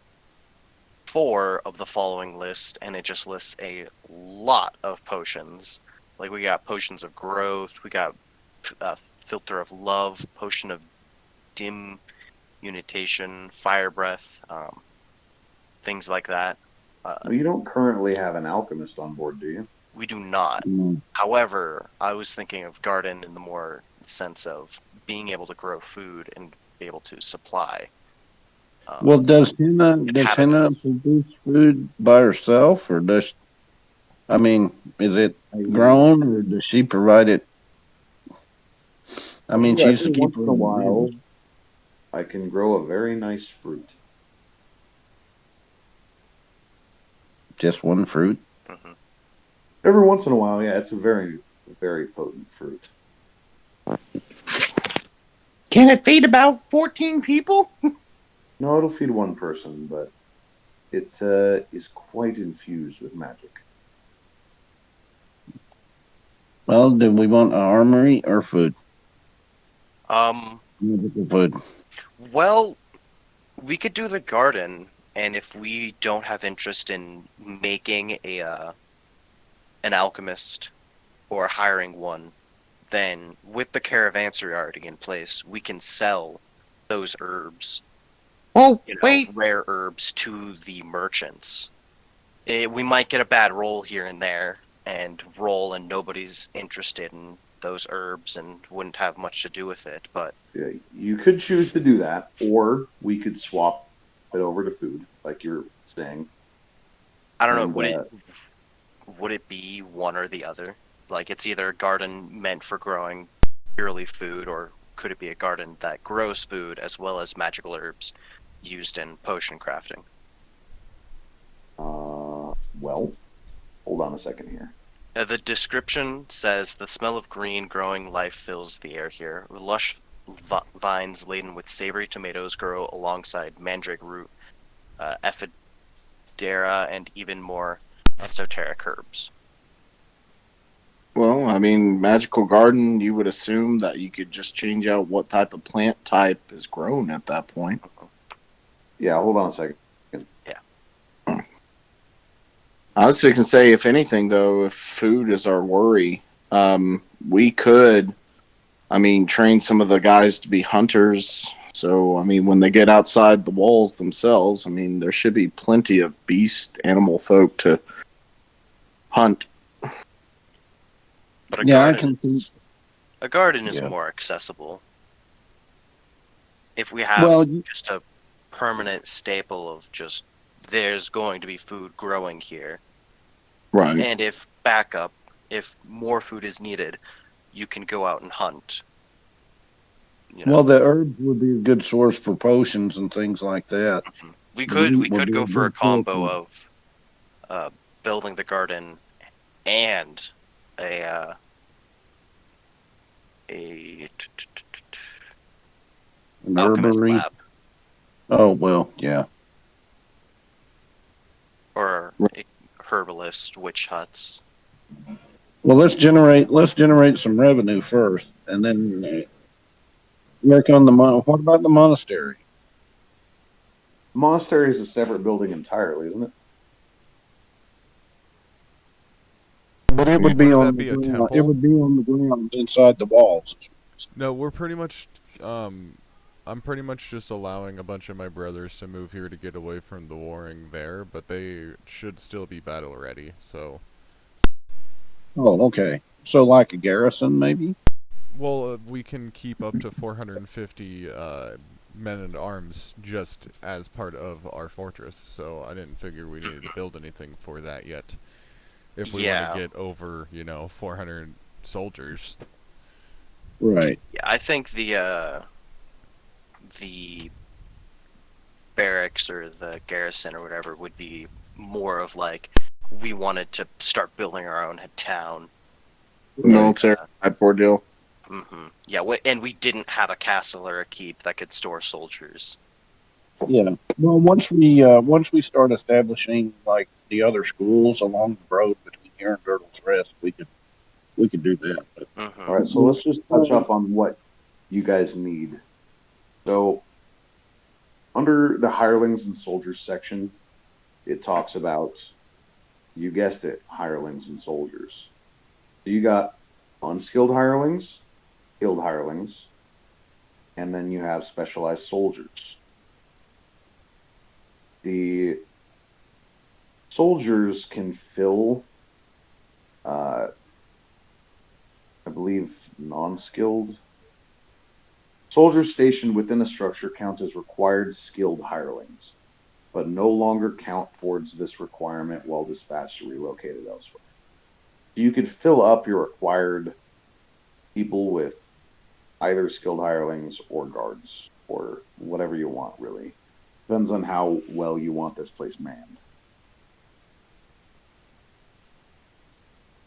[SPEAKER 5] 4 of the following list, and it just lists a lot of potions. Like, we got potions of growth, we got filter of love, potion of dim unitation, fire breath, things like that.
[SPEAKER 1] Well, you don't currently have an alchemist on board, do you?
[SPEAKER 5] We do not. However, I was thinking of garden in the more sense of being able to grow food and be able to supply.
[SPEAKER 4] Well, does
[SPEAKER 5] inhabit
[SPEAKER 4] Henna
[SPEAKER 5] those.
[SPEAKER 4] produce food by herself, or I mean, is it grown, or does she provide it? I mean, she used to
[SPEAKER 1] Every
[SPEAKER 4] keep
[SPEAKER 1] once
[SPEAKER 4] her
[SPEAKER 1] in a
[SPEAKER 4] own
[SPEAKER 1] while,
[SPEAKER 4] business.
[SPEAKER 1] I can grow a very nice fruit.
[SPEAKER 4] Just one fruit.
[SPEAKER 5] Hmm.
[SPEAKER 1] Every once in a while, yeah, it's a very potent fruit.
[SPEAKER 2] Can it feed about 14 people?
[SPEAKER 1] No, it'll feed one person, but it is quite infused with magic.
[SPEAKER 4] Well, do we want an armory or food?
[SPEAKER 5] Um,
[SPEAKER 4] Magical food.
[SPEAKER 5] well, we could do the garden, and if we don't have interest in making an alchemist or hiring one, then with the caravansary already in place, we can sell those herbs,
[SPEAKER 2] Oh, wait.
[SPEAKER 5] rare herbs to the merchants. We might get a bad roll here and there, and roll and nobody's interested in those herbs and wouldn't have much to do with it. But
[SPEAKER 1] Yeah, you could choose to do that, or we could swap it over to food, like you're saying.
[SPEAKER 5] I don't know,
[SPEAKER 1] And
[SPEAKER 5] would it be one or the other? Like it's either a garden meant for growing purely food, or could it be a garden that grows food as well as magical herbs used in potion crafting?
[SPEAKER 1] well, hold on a second here.
[SPEAKER 5] The description says the smell of green growing life fills the air here. Lush vines laden with savory tomatoes grow alongside mandrake root, ephedera, and even more esoteric herbs.
[SPEAKER 8] Well, I mean, magical garden, you would assume that you could just change out what type of plant type is grown at that point.
[SPEAKER 1] Yeah, hold on a second.
[SPEAKER 5] Yeah.
[SPEAKER 8] I was going to say, if anything, though, if food is our worry, we could, I mean, train some of the guys to be hunters. So, I mean, when they get outside the walls themselves, I mean, there should be plenty of beast animal folk to hunt.
[SPEAKER 5] But
[SPEAKER 4] Yeah, I can see.
[SPEAKER 5] a garden is
[SPEAKER 4] Yeah.
[SPEAKER 5] more accessible. If we have
[SPEAKER 4] Well,
[SPEAKER 5] just a permanent staple of just there's going to be food growing here,
[SPEAKER 8] Right.
[SPEAKER 5] and if more food is needed, you can go out and hunt.
[SPEAKER 4] well, the herbs would be a good source for potions and things like that.
[SPEAKER 5] We
[SPEAKER 4] The
[SPEAKER 5] could
[SPEAKER 4] meat would be
[SPEAKER 5] go
[SPEAKER 4] a
[SPEAKER 5] for a
[SPEAKER 4] good source
[SPEAKER 5] combo of building the garden and a a
[SPEAKER 4] an
[SPEAKER 5] alchemist
[SPEAKER 4] herbery.
[SPEAKER 5] lab
[SPEAKER 4] Oh well, yeah.
[SPEAKER 5] or a herbalist witch huts.
[SPEAKER 4] Well, let's generate some revenue first, and then work on What about the monastery?
[SPEAKER 1] Monastery is a separate building entirely, isn't it?
[SPEAKER 4] But it would be
[SPEAKER 3] Wouldn't
[SPEAKER 4] on
[SPEAKER 3] that
[SPEAKER 4] the
[SPEAKER 3] be a
[SPEAKER 4] ground. It
[SPEAKER 3] temple?
[SPEAKER 4] would be on the ground inside the walls.
[SPEAKER 3] No, we're pretty much. I'm pretty much just allowing a bunch of my brothers to move here to get away from the warring there, but they should still be battle ready. So,
[SPEAKER 4] Oh, okay. So like a garrison, maybe.
[SPEAKER 3] well, we can keep up to 450 men at arms just as part of our fortress. So I didn't figure we needed to build anything for that yet. If we want
[SPEAKER 5] Yeah.
[SPEAKER 3] to get over, 400 soldiers.
[SPEAKER 4] Right.
[SPEAKER 5] Yeah, I think the barracks or the garrison or whatever would be more of like we wanted to start building our own town.
[SPEAKER 8] Military type ordeal.
[SPEAKER 5] Yeah, and we didn't have a castle or a keep that could store soldiers.
[SPEAKER 4] Yeah. Well, once we start establishing like the other schools along the road between here and Girdle's Rest, we could do that. But
[SPEAKER 1] All right, so let's just touch up on what you guys need. So, under the hirelings and soldiers section, it talks about, you guessed it, hirelings and soldiers. So you got unskilled hirelings, skilled hirelings, and then you have specialized soldiers. The soldiers can fill, I believe, non-skilled Soldiers stationed within a structure count as required skilled hirelings, but no longer count towards this requirement while dispatched or relocated elsewhere. You could fill up your required people with either skilled hirelings or guards or whatever you want, really. Depends on how well you want this place manned.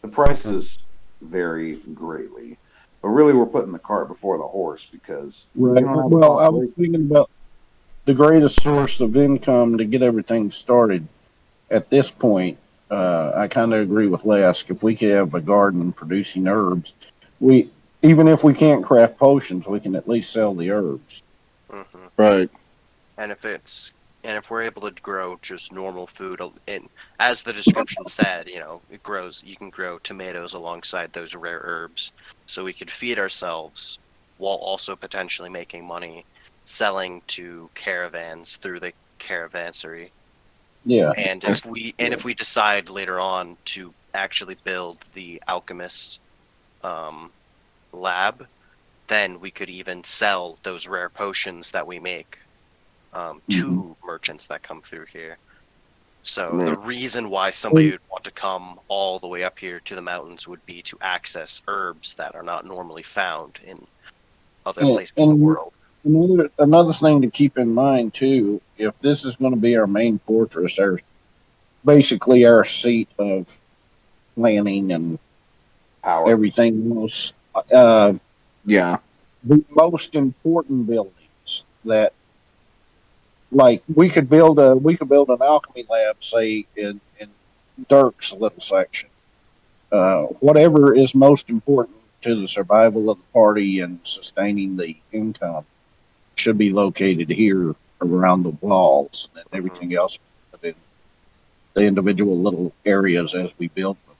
[SPEAKER 1] The prices vary greatly, but really we're putting the cart before the horse because
[SPEAKER 4] Right.
[SPEAKER 1] you don't have a
[SPEAKER 4] Well, I was
[SPEAKER 1] population.
[SPEAKER 4] thinking about the greatest source of income to get everything started at this point. I kind of agree with Lesk. If we could have a garden producing herbs, we even if we can't craft potions, we can at least sell the herbs.
[SPEAKER 5] Mm-hmm.
[SPEAKER 8] Right.
[SPEAKER 5] And if we're able to grow just normal food, and as the description said, it grows. You can grow tomatoes alongside those rare herbs, so we could feed ourselves while also potentially making money selling to caravans through the caravansary.
[SPEAKER 4] Yeah.
[SPEAKER 5] And if we decide later on to actually build the alchemist lab, then we could even sell those rare potions that we make to merchants that come through here. So the reason why somebody would want to come all the way up here to the mountains would be to access herbs that are not normally found in other places in the world.
[SPEAKER 4] Another thing to keep in mind too, if this is going to be our main fortress, basically our seat of planning and
[SPEAKER 1] Power.
[SPEAKER 4] everything else.
[SPEAKER 8] Yeah.
[SPEAKER 4] The most important buildings that, like, we could build an alchemy lab, say in Dirk's little section. Whatever is most important to the survival of the party and sustaining the income should be located here around the walls, and everything else in the individual little areas as we build them.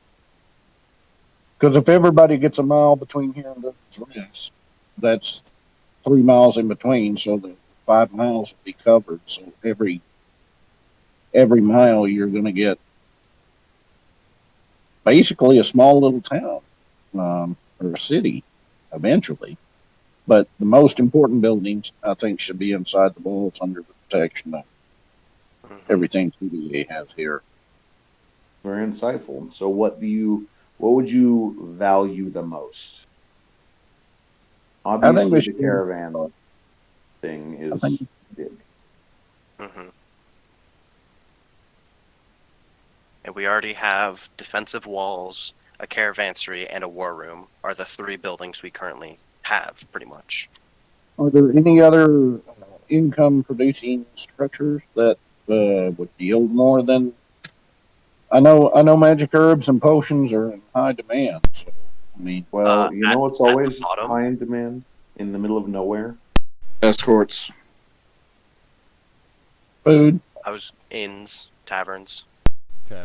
[SPEAKER 4] Because if everybody gets a mile between here and Dirk's Rest, that's 3 miles in between, so the 5 miles will be covered. So every mile you're going to get basically a small little town or a city eventually. But the most important buildings, I think, should be inside the walls under the protection of everything CDA has here.
[SPEAKER 1] Very insightful. So what would you value the most? Obviously, the caravan thing is big.
[SPEAKER 5] And we already have defensive walls, a caravansary, and a war room are the 3 buildings we currently have, pretty much.
[SPEAKER 4] Are there any other income producing structures that would yield more than? I know magic herbs and potions are in high demand. So, I mean,
[SPEAKER 1] well, it's always high in demand in the middle of nowhere.
[SPEAKER 8] Escorts.
[SPEAKER 4] Food.
[SPEAKER 5] I was inns, taverns.
[SPEAKER 3] I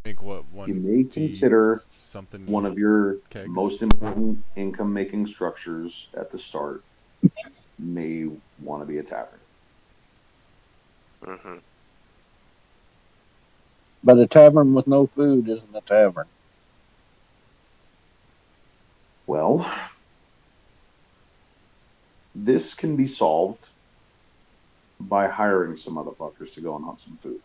[SPEAKER 3] think
[SPEAKER 1] you may consider
[SPEAKER 3] something
[SPEAKER 1] one of your most important income making structures at the start may want to be a tavern.
[SPEAKER 4] But a tavern with no food isn't a tavern.
[SPEAKER 1] Well, this can be solved by hiring some motherfuckers to go and hunt some food.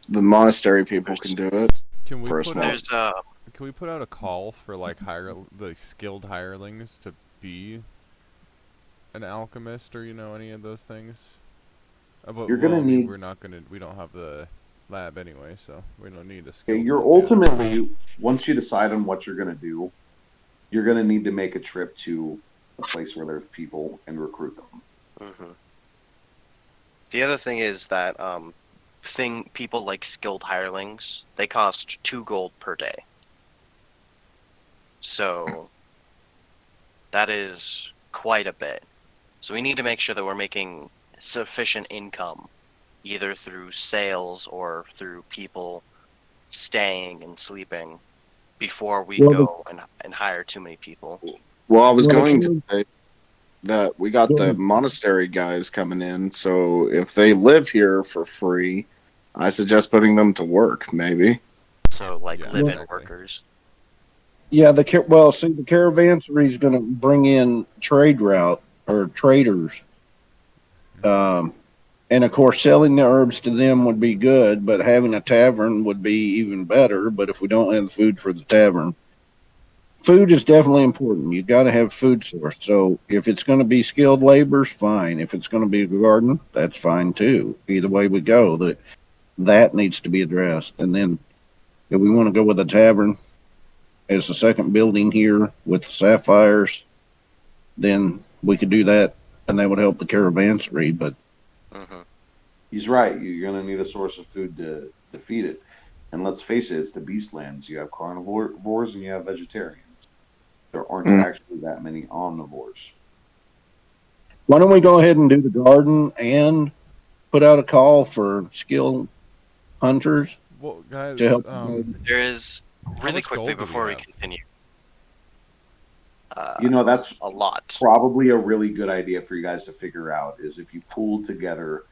[SPEAKER 8] The monastery people can do it.
[SPEAKER 3] Can we put out a call for like the skilled hirelings to be an alchemist or any of those things?
[SPEAKER 1] You're gonna need.
[SPEAKER 3] We don't have the lab anyway, so we don't need a
[SPEAKER 1] skill. You're ultimately, once you decide on what you're gonna do, you're gonna need to make a trip to a place where there's people and recruit them.
[SPEAKER 5] The other thing is that people like skilled hirelings, they cost 2 gold per day. So that is quite a bit. So we need to make sure that we're making sufficient income, either through sales or through people staying and sleeping, before we go and hire too many people.
[SPEAKER 8] Well, I was going to say that we got the monastery guys coming in, so if they live here for free, I suggest putting them to work, maybe.
[SPEAKER 5] So, live-in workers.
[SPEAKER 4] Yeah, the caravansary is going to bring in trade route or traders. Um, and of course, selling the herbs to them would be good, but having a tavern would be even better. But if we don't have the food for the tavern, food is definitely important. You got to have food source. So if it's going to be skilled laborers, fine. If it's going to be a garden, that's fine too. Either way we go, that needs to be addressed. And then if we want to go with a tavern as the second building here with the sapphires, then we could do that, and that would help the caravansary. But
[SPEAKER 5] Hmm.
[SPEAKER 1] He's right. You're going to need a source of food to feed it. And let's face it, it's the Beastlands. You have carnivores and you have vegetarians. There aren't
[SPEAKER 8] Mm.
[SPEAKER 1] actually that many omnivores.
[SPEAKER 4] why don't we go ahead and do the garden and put out a call for skilled hunters
[SPEAKER 3] Well,
[SPEAKER 4] to
[SPEAKER 3] guys,
[SPEAKER 4] help the garden?
[SPEAKER 5] There is
[SPEAKER 3] how
[SPEAKER 5] really
[SPEAKER 3] much
[SPEAKER 5] quickly
[SPEAKER 3] gold do we
[SPEAKER 5] before we
[SPEAKER 3] have?
[SPEAKER 5] continue.
[SPEAKER 1] That's
[SPEAKER 5] A lot.
[SPEAKER 1] probably a really good idea for you guys to figure out is if you pool together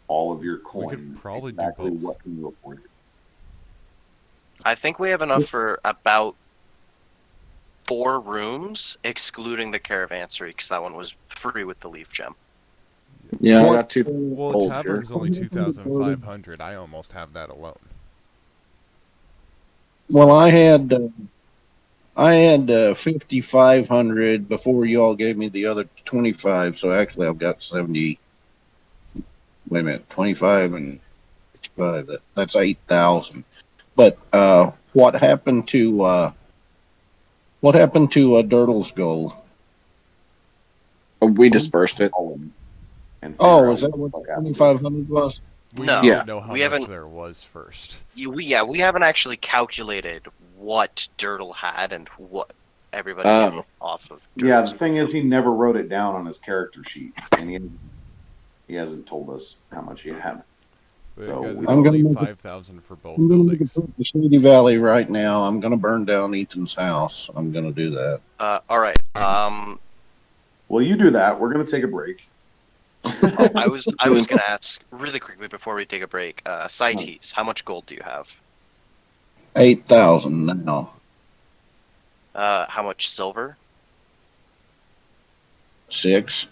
[SPEAKER 1] all of your
[SPEAKER 3] We could
[SPEAKER 1] coin,
[SPEAKER 3] probably do
[SPEAKER 1] exactly
[SPEAKER 3] both.
[SPEAKER 1] what can you afford?
[SPEAKER 5] I think we have enough for about 4 rooms, excluding the caravansary, because that one was free with the leaf gem.
[SPEAKER 8] Yeah, I
[SPEAKER 4] What-
[SPEAKER 8] got two
[SPEAKER 3] Well, a
[SPEAKER 8] gold here.
[SPEAKER 3] tavern's only 2,500. I almost have that alone.
[SPEAKER 4] Well,
[SPEAKER 3] So,
[SPEAKER 4] I had 5,500 before you all gave me the other 25. So actually, I've got 70. Wait a minute, 25 and 55. That's 8,000. But what happened to Dirtle's gold?
[SPEAKER 8] We dispersed it.
[SPEAKER 1] And figure
[SPEAKER 4] Oh,
[SPEAKER 1] out
[SPEAKER 4] is that
[SPEAKER 1] what
[SPEAKER 4] what
[SPEAKER 1] the
[SPEAKER 4] the
[SPEAKER 1] fuck happened to it.
[SPEAKER 4] 2,500 was?
[SPEAKER 3] we
[SPEAKER 5] No,
[SPEAKER 3] need
[SPEAKER 8] Yeah.
[SPEAKER 3] to know how
[SPEAKER 5] we
[SPEAKER 3] much
[SPEAKER 5] haven't.
[SPEAKER 3] there was first.
[SPEAKER 5] We haven't actually calculated what Dirtle had and what everybody
[SPEAKER 8] Oh.
[SPEAKER 5] got off of.
[SPEAKER 1] Yeah, the
[SPEAKER 5] Dirtle's.
[SPEAKER 1] thing is, he never wrote it down on his character sheet, and he hasn't told us how much he had.
[SPEAKER 3] But
[SPEAKER 1] So
[SPEAKER 3] guys,
[SPEAKER 1] we
[SPEAKER 3] it's
[SPEAKER 4] I'm gonna
[SPEAKER 3] only
[SPEAKER 4] make it.
[SPEAKER 3] 5,000 for both
[SPEAKER 4] I'm gonna make a
[SPEAKER 3] buildings.
[SPEAKER 4] trip to Shady Valley right now. I'm gonna burn down Ethan's house. I'm gonna do that.
[SPEAKER 5] All right.
[SPEAKER 1] Well, you do that. We're gonna take a break.
[SPEAKER 5] I was gonna ask really quickly before we take a break. Cites, how much gold do you have?
[SPEAKER 4] 8,000 now.
[SPEAKER 5] How much silver?
[SPEAKER 4] 6.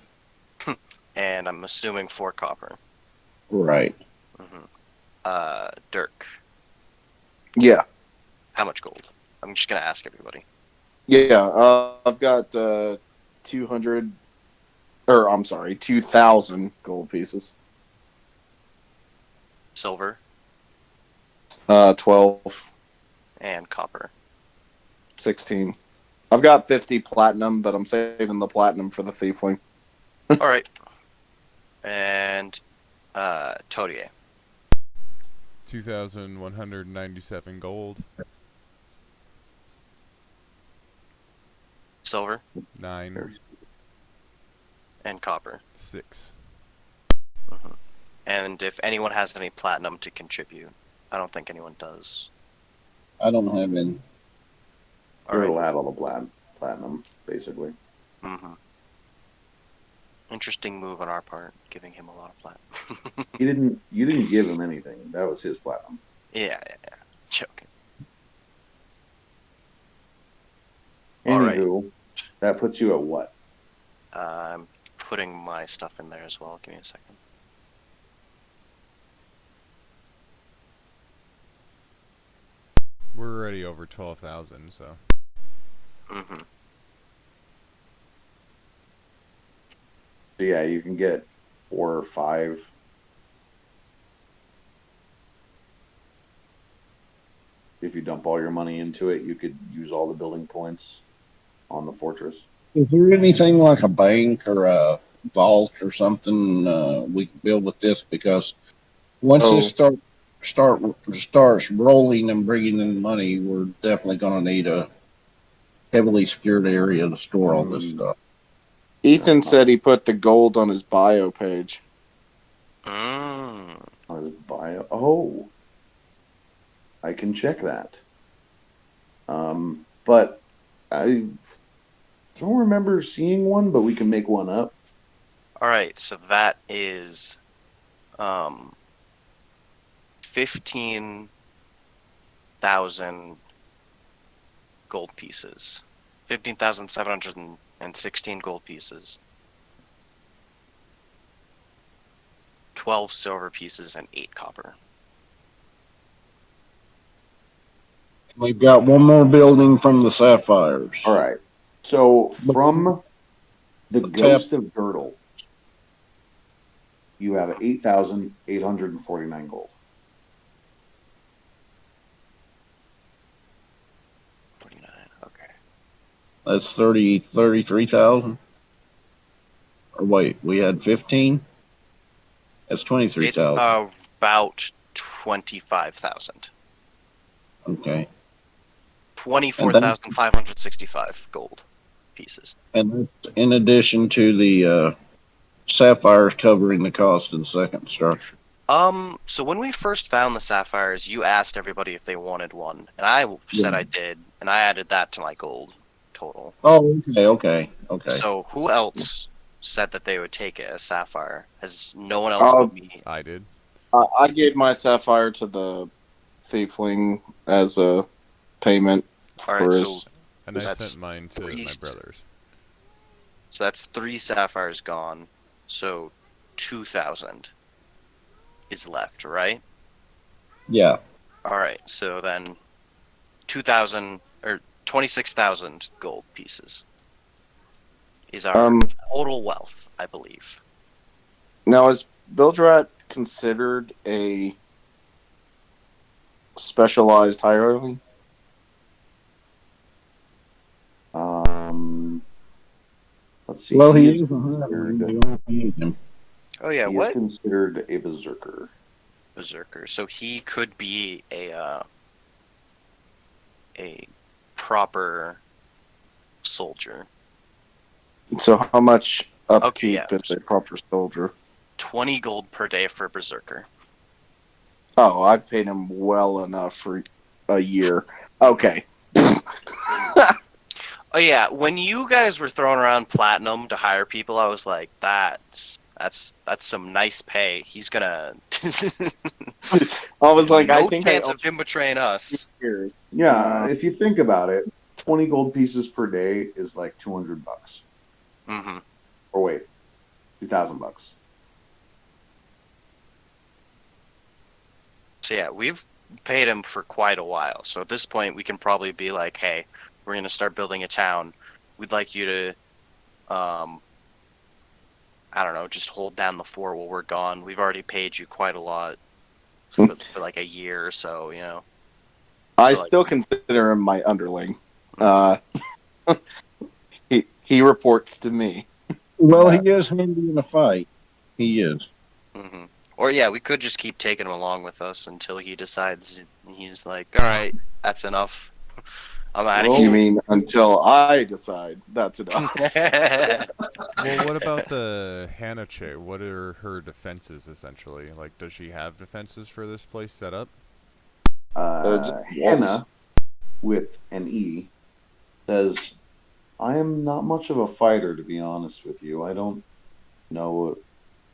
[SPEAKER 5] And I'm assuming 4 copper.
[SPEAKER 4] Right.
[SPEAKER 5] Dirk,
[SPEAKER 8] Yeah.
[SPEAKER 5] how much gold? I'm just gonna ask everybody.
[SPEAKER 8] Yeah. I've got 200, or I'm sorry, 2,000 gold pieces.
[SPEAKER 5] Silver
[SPEAKER 8] 12,
[SPEAKER 5] and copper.
[SPEAKER 8] 16. I've got 50 platinum, but I'm saving the platinum for the thiefling.
[SPEAKER 5] All right. And Todier.
[SPEAKER 3] 2,197 gold.
[SPEAKER 5] Silver
[SPEAKER 3] 9,
[SPEAKER 5] and copper.
[SPEAKER 3] 6.
[SPEAKER 5] And if anyone has any platinum to contribute, I don't think anyone does.
[SPEAKER 4] I don't have any.
[SPEAKER 5] All right.
[SPEAKER 1] It'll have all the platinum, basically.
[SPEAKER 5] Mm-hmm. Interesting move on our part, giving him a lot of platinum.
[SPEAKER 1] You didn't give him anything. That was his platinum.
[SPEAKER 5] Yeah. Joking. All right.
[SPEAKER 1] Anywho, that puts you at what?
[SPEAKER 5] I'm putting my stuff in there as well. Give me a second.
[SPEAKER 3] We're already over 12,000, so.
[SPEAKER 5] Mm-hmm.
[SPEAKER 1] So yeah, you can get 4 or 5. If you dump all your money into it, you could use all the building points on the fortress.
[SPEAKER 4] Is there anything like a bank or a vault or something we can build with this? Because once this starts rolling and bringing in money, we're definitely going to need a heavily secured area to store all this stuff.
[SPEAKER 8] Ethan said he put the gold on his bio page.
[SPEAKER 5] Mm.
[SPEAKER 1] On his bio. Oh, I can check that. But I don't remember seeing one, but we can make one up.
[SPEAKER 5] All right, so that is 15,000 gold pieces. 15,716 gold pieces. 12 silver pieces and 8 copper.
[SPEAKER 4] We've got one more building from the sapphires.
[SPEAKER 1] All right. So from the Ghost of Girdle, you have 8,849 gold.
[SPEAKER 5] 49. Okay.
[SPEAKER 4] That's 33,000. Or wait, we had 15. That's 23,000.
[SPEAKER 5] It's about 25,000.
[SPEAKER 4] Okay.
[SPEAKER 5] 24,565 gold pieces.
[SPEAKER 4] And that's in addition to the sapphires covering the cost of the second structure.
[SPEAKER 5] So when we first found the sapphires, you asked everybody if they wanted one, and I said
[SPEAKER 4] Yeah.
[SPEAKER 5] I did, and I added that to my gold total.
[SPEAKER 4] Oh, okay.
[SPEAKER 5] So who else said that they would take it as sapphire? Has no one else but me?
[SPEAKER 3] I did.
[SPEAKER 8] I gave my sapphire to the thiefling as a payment
[SPEAKER 5] All
[SPEAKER 8] for
[SPEAKER 5] right,
[SPEAKER 8] his.
[SPEAKER 5] so
[SPEAKER 3] And I
[SPEAKER 5] That's
[SPEAKER 3] sent mine to my
[SPEAKER 5] priest.
[SPEAKER 3] brothers.
[SPEAKER 5] that's 3 sapphires gone. So 2,000 is left, right?
[SPEAKER 4] Yeah.
[SPEAKER 5] All right, so then 2,000 or 26,000 gold pieces is our total wealth, I believe.
[SPEAKER 8] Now, is Bildrat considered a specialized hireling?
[SPEAKER 1] Let's see.
[SPEAKER 4] Well, he
[SPEAKER 1] is
[SPEAKER 4] is a
[SPEAKER 1] considered,
[SPEAKER 4] hireling. We don't use him.
[SPEAKER 5] Oh yeah,
[SPEAKER 1] he
[SPEAKER 5] what?
[SPEAKER 1] is considered a berserker.
[SPEAKER 5] Berserker. So he could be a proper soldier.
[SPEAKER 8] So, how much upkeep
[SPEAKER 5] yeah.
[SPEAKER 8] is a proper soldier?
[SPEAKER 5] 20 gold per day for berserker.
[SPEAKER 8] Oh, I've paid him well enough for a year. Okay.
[SPEAKER 5] Oh yeah, when you guys were throwing around platinum to hire people, I was like, that's some nice pay. He's gonna.
[SPEAKER 8] I was like,
[SPEAKER 5] no
[SPEAKER 8] I think
[SPEAKER 5] chance of him betraying us.
[SPEAKER 8] years.
[SPEAKER 1] Yeah, if you think about it, 20 gold pieces per day is like $200.
[SPEAKER 5] Mm-hmm.
[SPEAKER 1] Or wait, $2,000.
[SPEAKER 5] So yeah, we've paid him for quite a while. So at this point, we can probably be like, hey, we're gonna start building a town. We'd like you to, I don't know, just hold down the fort while we're gone. We've already paid you quite a lot for like a year or so, you know.
[SPEAKER 8] I
[SPEAKER 5] So,
[SPEAKER 8] still consider him my underling. He reports to me.
[SPEAKER 4] Well, he is handy in a fight. He is.
[SPEAKER 5] Mm-hmm. Or yeah, we could just keep taking him along with us until he decides he's like, all right, that's enough. I'm out of
[SPEAKER 8] You
[SPEAKER 5] here.
[SPEAKER 8] mean until I decide that's enough?
[SPEAKER 3] Well, what about the Hanache? What are her defenses, essentially? Like, does she have defenses for this place set up?
[SPEAKER 1] Hannah, with an E, says, I am not much of a fighter, to be honest with you. I don't know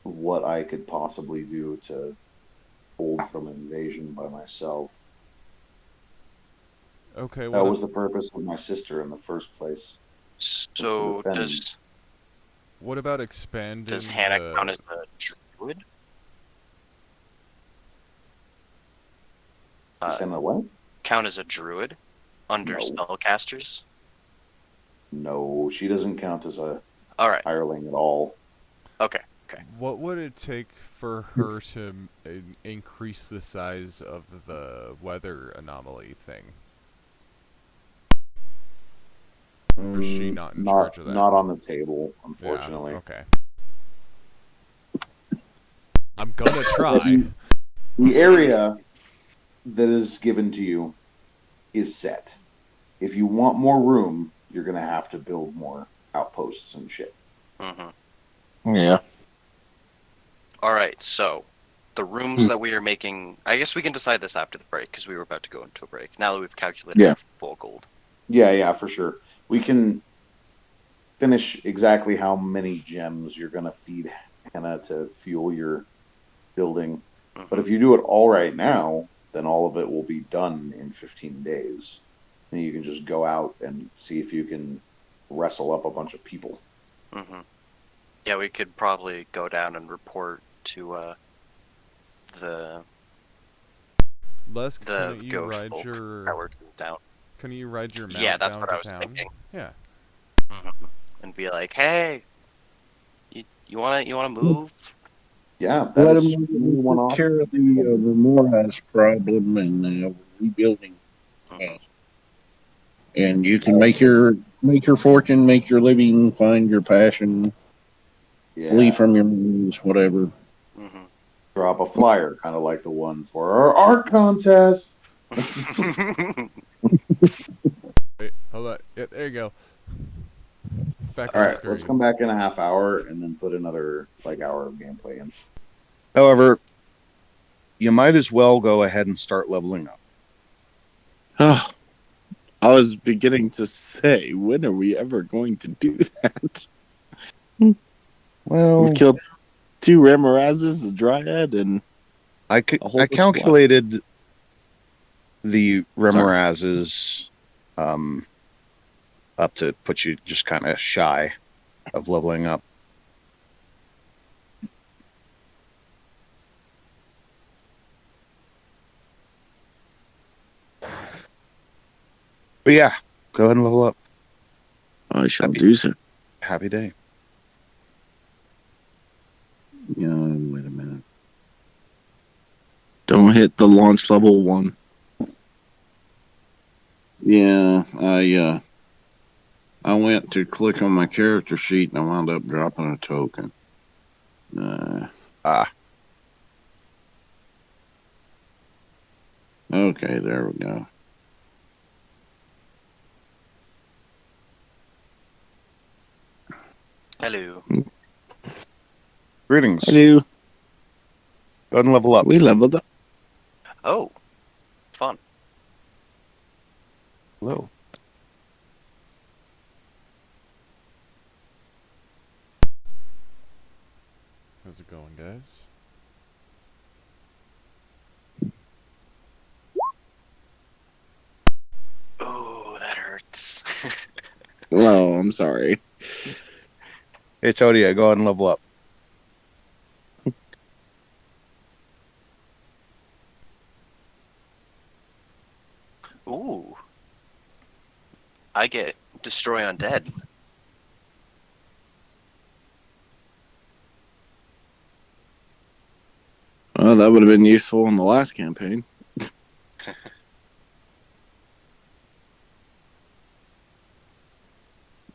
[SPEAKER 1] what I could possibly do to hold from invasion by myself.
[SPEAKER 3] Okay,
[SPEAKER 1] That was the purpose of my sister in the first place.
[SPEAKER 5] So
[SPEAKER 3] what about expanding?
[SPEAKER 5] does Hannah count as a druid?
[SPEAKER 1] Hannah what?
[SPEAKER 5] Count as a druid under
[SPEAKER 1] No.
[SPEAKER 5] spellcasters?
[SPEAKER 1] No, she doesn't count as a hireling at all.
[SPEAKER 5] Okay.
[SPEAKER 3] What would it take for her to increase the size of the weather anomaly thing? Or is she not in charge of that?
[SPEAKER 1] Not on the table, unfortunately.
[SPEAKER 3] Yeah, okay. I'm gonna try.
[SPEAKER 1] The area that is given to you is set. If you want more room, you're going to have to build more outposts and shit.
[SPEAKER 5] Mm-hmm.
[SPEAKER 8] Yeah.
[SPEAKER 5] All right, so the rooms that we are making, I guess we can decide this after the break because we were about to go into a break. Now that we've calculated our full gold.
[SPEAKER 1] Yeah, for sure. We can finish exactly how many gems you're going to feed Hannah to fuel your building.
[SPEAKER 5] Mm-hmm.
[SPEAKER 1] But if you do it all right now, then all of it will be done in 15 days. and you can just go out and see if you can wrestle up a bunch of people.
[SPEAKER 5] Mm-hmm. Yeah, we could probably go down and report to the
[SPEAKER 3] Les,
[SPEAKER 5] the
[SPEAKER 3] couldn't you
[SPEAKER 5] ghost
[SPEAKER 3] ride
[SPEAKER 5] folk
[SPEAKER 3] your
[SPEAKER 5] that were down.
[SPEAKER 3] couldn't you ride your mount
[SPEAKER 5] Yeah, that's
[SPEAKER 3] down
[SPEAKER 5] what
[SPEAKER 3] to
[SPEAKER 5] I was
[SPEAKER 3] town?
[SPEAKER 5] thinking.
[SPEAKER 3] Yeah.
[SPEAKER 5] And be like, hey, you wanna move?
[SPEAKER 1] Yeah, that
[SPEAKER 4] Let
[SPEAKER 1] is
[SPEAKER 4] them
[SPEAKER 1] certainly one
[SPEAKER 4] take
[SPEAKER 1] option.
[SPEAKER 4] care of the remorage problem and rebuilding.
[SPEAKER 5] Mhm.
[SPEAKER 4] And you can make your fortune, make your living, find your passion, flee
[SPEAKER 1] Yeah,
[SPEAKER 4] from your means, whatever.
[SPEAKER 5] Mhm.
[SPEAKER 1] drop a flyer, kind of like the one for our art contest.
[SPEAKER 3] Wait, hold on. Yeah, there you go. Back
[SPEAKER 1] All
[SPEAKER 3] on
[SPEAKER 1] right, let's
[SPEAKER 3] screen.
[SPEAKER 1] come back in a half hour and then put another hour of gameplay in. However, you might as well go ahead and start leveling up.
[SPEAKER 8] Oh, I was beginning to say, when are we ever going to do that?
[SPEAKER 1] Well,
[SPEAKER 8] We've killed 2 Ramarazes, a Dryad, and
[SPEAKER 1] I
[SPEAKER 8] a whole bunch of
[SPEAKER 1] calculated the
[SPEAKER 8] Sorry.
[SPEAKER 1] Remorazes up to put you just kind of shy of leveling up. But yeah, go ahead and level up.
[SPEAKER 8] I shall
[SPEAKER 1] Happy-
[SPEAKER 8] do so.
[SPEAKER 1] Happy day.
[SPEAKER 4] Yeah, wait a minute.
[SPEAKER 8] Don't hit the launch level 1.
[SPEAKER 4] Yeah, I went to click on my character sheet and I wound up dropping a token. Okay, there we go.
[SPEAKER 5] Hello.
[SPEAKER 1] Greetings.
[SPEAKER 8] Hello.
[SPEAKER 1] Go ahead and level up.
[SPEAKER 8] We leveled up.
[SPEAKER 5] Oh, fun.
[SPEAKER 1] Hello.
[SPEAKER 3] How's it going, guys?
[SPEAKER 5] Oh, that hurts.
[SPEAKER 8] Oh, I'm sorry.
[SPEAKER 1] Hey, Todia, go ahead and level up.
[SPEAKER 5] Ooh. I get destroy undead.
[SPEAKER 8] Well, that would have been useful in the last campaign.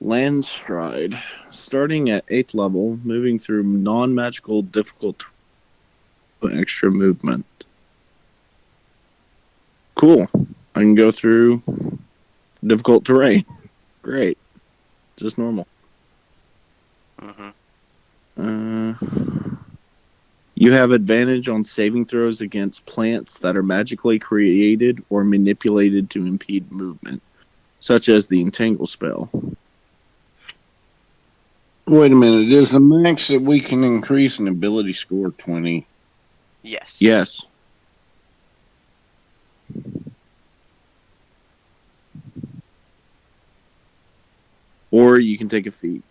[SPEAKER 8] Landstride. Starting at 8th level, moving through non-magical difficult extra movement. Cool. I can go through difficult terrain. Great. Just normal.
[SPEAKER 5] Mm-hmm.
[SPEAKER 8] You have advantage on saving throws against plants that are magically created or manipulated to impede movement, such as the Entangle spell.
[SPEAKER 4] Wait a minute. Is the max that we can increase an ability score 20?
[SPEAKER 5] Yes.
[SPEAKER 8] Yes. Or you can take a feat.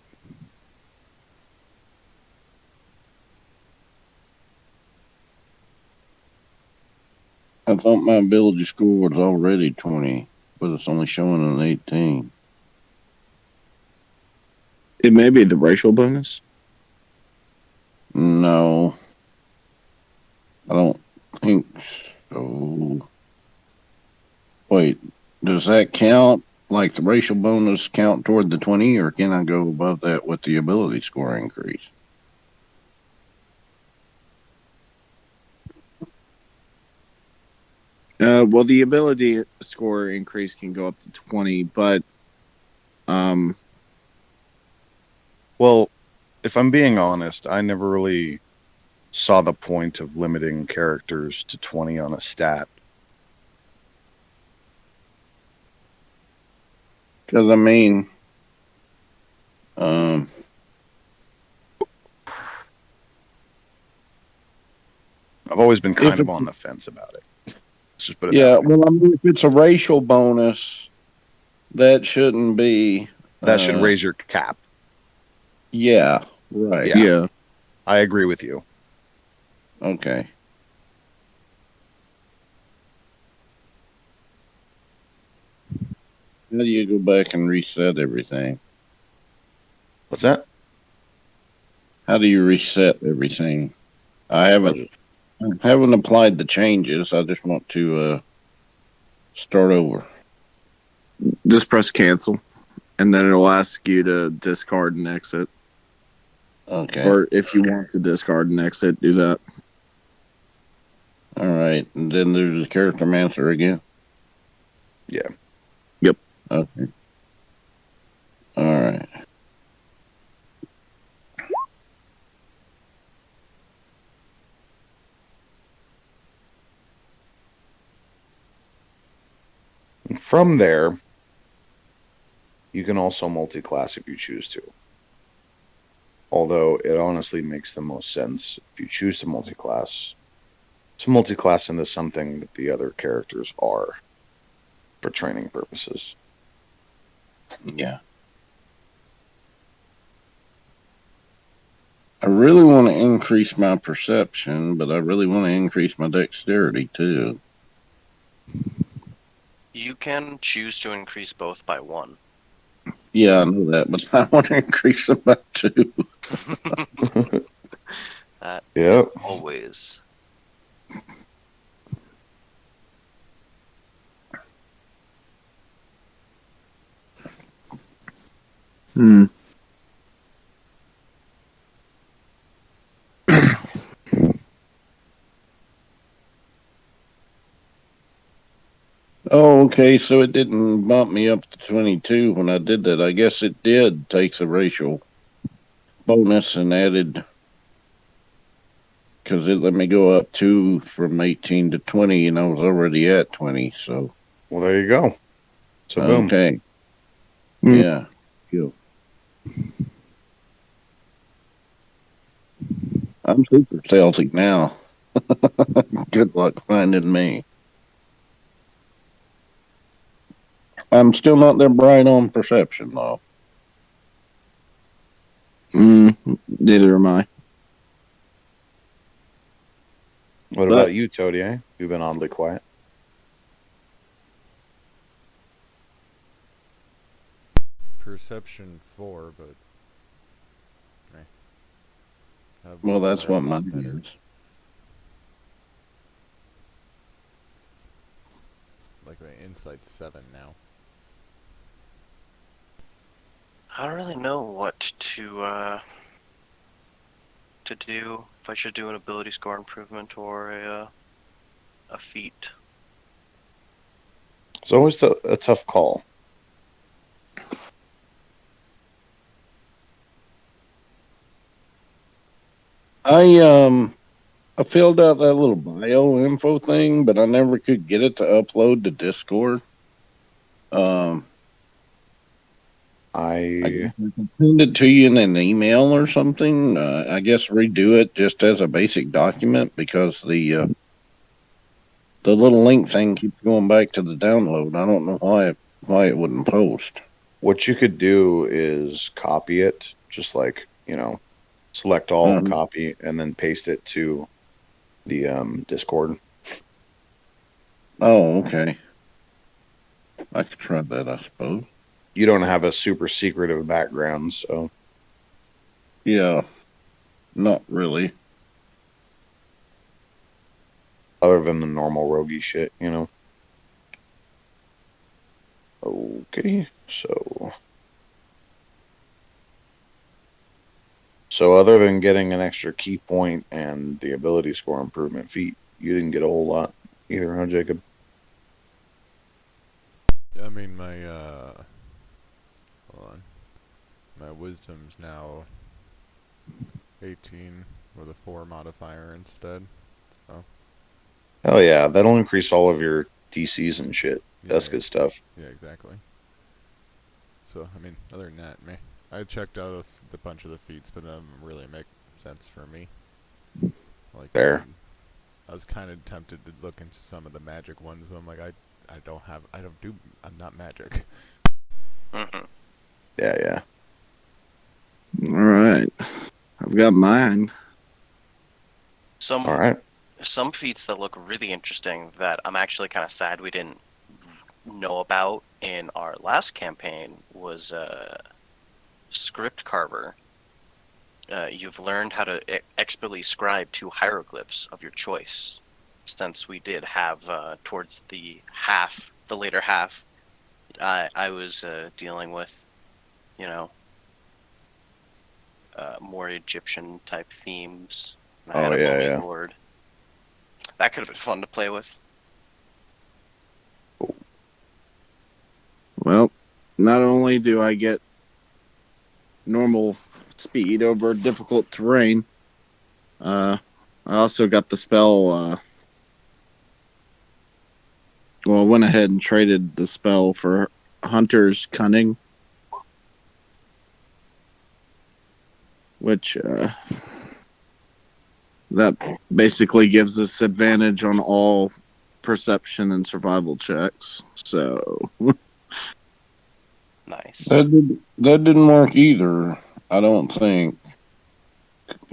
[SPEAKER 4] I thought my ability score was already 20, but it's only showing an 18.
[SPEAKER 8] It may be the racial bonus.
[SPEAKER 4] No. I don't think so. Wait, does that count? Like the racial bonus count toward the 20, or can I go above that with the ability score increase?
[SPEAKER 8] Well, the ability score increase can go up to 20, but
[SPEAKER 1] Well, if I'm being honest, I never really saw the point of limiting characters to 20 on a stat.
[SPEAKER 4] Because, I mean, I've
[SPEAKER 1] always been kind
[SPEAKER 4] If
[SPEAKER 1] of
[SPEAKER 4] it-
[SPEAKER 1] on the fence about it. Let's just put it that
[SPEAKER 4] yeah,
[SPEAKER 1] way.
[SPEAKER 4] well, I mean, if it's a racial bonus, that shouldn't be.
[SPEAKER 1] That should raise your cap.
[SPEAKER 4] Yeah, right.
[SPEAKER 1] Yeah.
[SPEAKER 8] Yeah.
[SPEAKER 1] I agree with you.
[SPEAKER 4] Okay. How do you go back and reset everything?
[SPEAKER 1] What's that?
[SPEAKER 4] How do you reset everything? I haven't applied the changes. I just want to start over.
[SPEAKER 8] Just press cancel, and then it'll ask you to discard and exit.
[SPEAKER 4] Okay.
[SPEAKER 8] Or if you want to discard and exit, do that.
[SPEAKER 4] All right. And then there's the character mancer again.
[SPEAKER 1] Yeah.
[SPEAKER 8] Yep.
[SPEAKER 4] Okay. All right.
[SPEAKER 1] And from there, you can also multi-class if you choose to. Although it honestly makes the most sense if you choose to multi-class to multi-class into something that the other characters are for training purposes.
[SPEAKER 4] Yeah. I really want to increase my perception, but I really want to increase my dexterity too.
[SPEAKER 5] You can choose to increase both by 1.
[SPEAKER 4] Yeah, I know that, but I want to increase them by 2.
[SPEAKER 5] That
[SPEAKER 1] Yep.
[SPEAKER 5] always.
[SPEAKER 8] Hmm.
[SPEAKER 4] Oh, okay. So it didn't bump me up to 22 when I did that. I guess it did take the racial bonus and added, because it let me go up 2 from 18 to 20, and I was already at 20. So,
[SPEAKER 1] Well, there you go. So boom.
[SPEAKER 4] okay.
[SPEAKER 8] Hmm.
[SPEAKER 4] Yeah. Cool. I'm super Celtic now. Good luck finding me. I'm still not that bright on perception, though.
[SPEAKER 8] Neither am I.
[SPEAKER 1] What
[SPEAKER 8] But-
[SPEAKER 1] about you, Toady? You've been oddly quiet.
[SPEAKER 3] Perception 4, but
[SPEAKER 4] Well, that's what
[SPEAKER 3] a lot
[SPEAKER 4] mine
[SPEAKER 3] better.
[SPEAKER 4] is.
[SPEAKER 3] Like my insight's 7 now.
[SPEAKER 5] I don't really know what to do. If I should do an ability score improvement or a feat.
[SPEAKER 1] It's always a tough call.
[SPEAKER 4] I filled out that little bio info thing, but I never could get it to upload to Discord. I guess I can send it to you in an email or something. I guess redo it just as a basic document because the little link thing keeps going back to the download. I don't know why it wouldn't post.
[SPEAKER 1] What you could do is copy it, just like, select all,
[SPEAKER 4] Mhm.
[SPEAKER 1] copy, and then paste it to the Discord.
[SPEAKER 4] Oh, okay. I could try that, I suppose.
[SPEAKER 1] You don't have a super secretive background, so
[SPEAKER 4] Yeah, not really.
[SPEAKER 1] other than the normal roguey shit, Okay, so other than getting an extra key point and the ability score improvement feat, you didn't get a whole lot either, huh, Jacob?
[SPEAKER 3] I mean, my, hold on. My wisdom's now 18 with a 4 modifier instead.
[SPEAKER 1] Hell yeah, that'll increase all of your DCs and shit. That's
[SPEAKER 3] Yeah.
[SPEAKER 1] good stuff.
[SPEAKER 3] Yeah, exactly. So, I mean, other than that, I checked out a bunch of the feats, but none of them really make sense for me. Like,
[SPEAKER 1] Fair.
[SPEAKER 3] I was kind of tempted to look into some of the magic ones, but I'm like, I'm not magic.
[SPEAKER 5] Hmm.
[SPEAKER 1] Yeah.
[SPEAKER 8] All right. I've got mine.
[SPEAKER 5] Some
[SPEAKER 1] All right.
[SPEAKER 5] some feats that look really interesting that I'm actually kind of sad we didn't know about in our last campaign was script carver. You've learned how to expertly scribe 2 hieroglyphs of your choice. Since we did have towards the later half, I was dealing with, you know, more Egyptian type themes. And I had
[SPEAKER 1] Oh
[SPEAKER 5] a mummy
[SPEAKER 1] yeah.
[SPEAKER 5] lord. That could have been fun to play with.
[SPEAKER 8] Well, not only do I get normal speed over difficult terrain, I also got the spell. Well, I went ahead and traded the spell for Hunter's Cunning, which that basically gives us advantage on all perception and survival checks. So,
[SPEAKER 5] Nice.
[SPEAKER 4] That didn't work either. I don't think.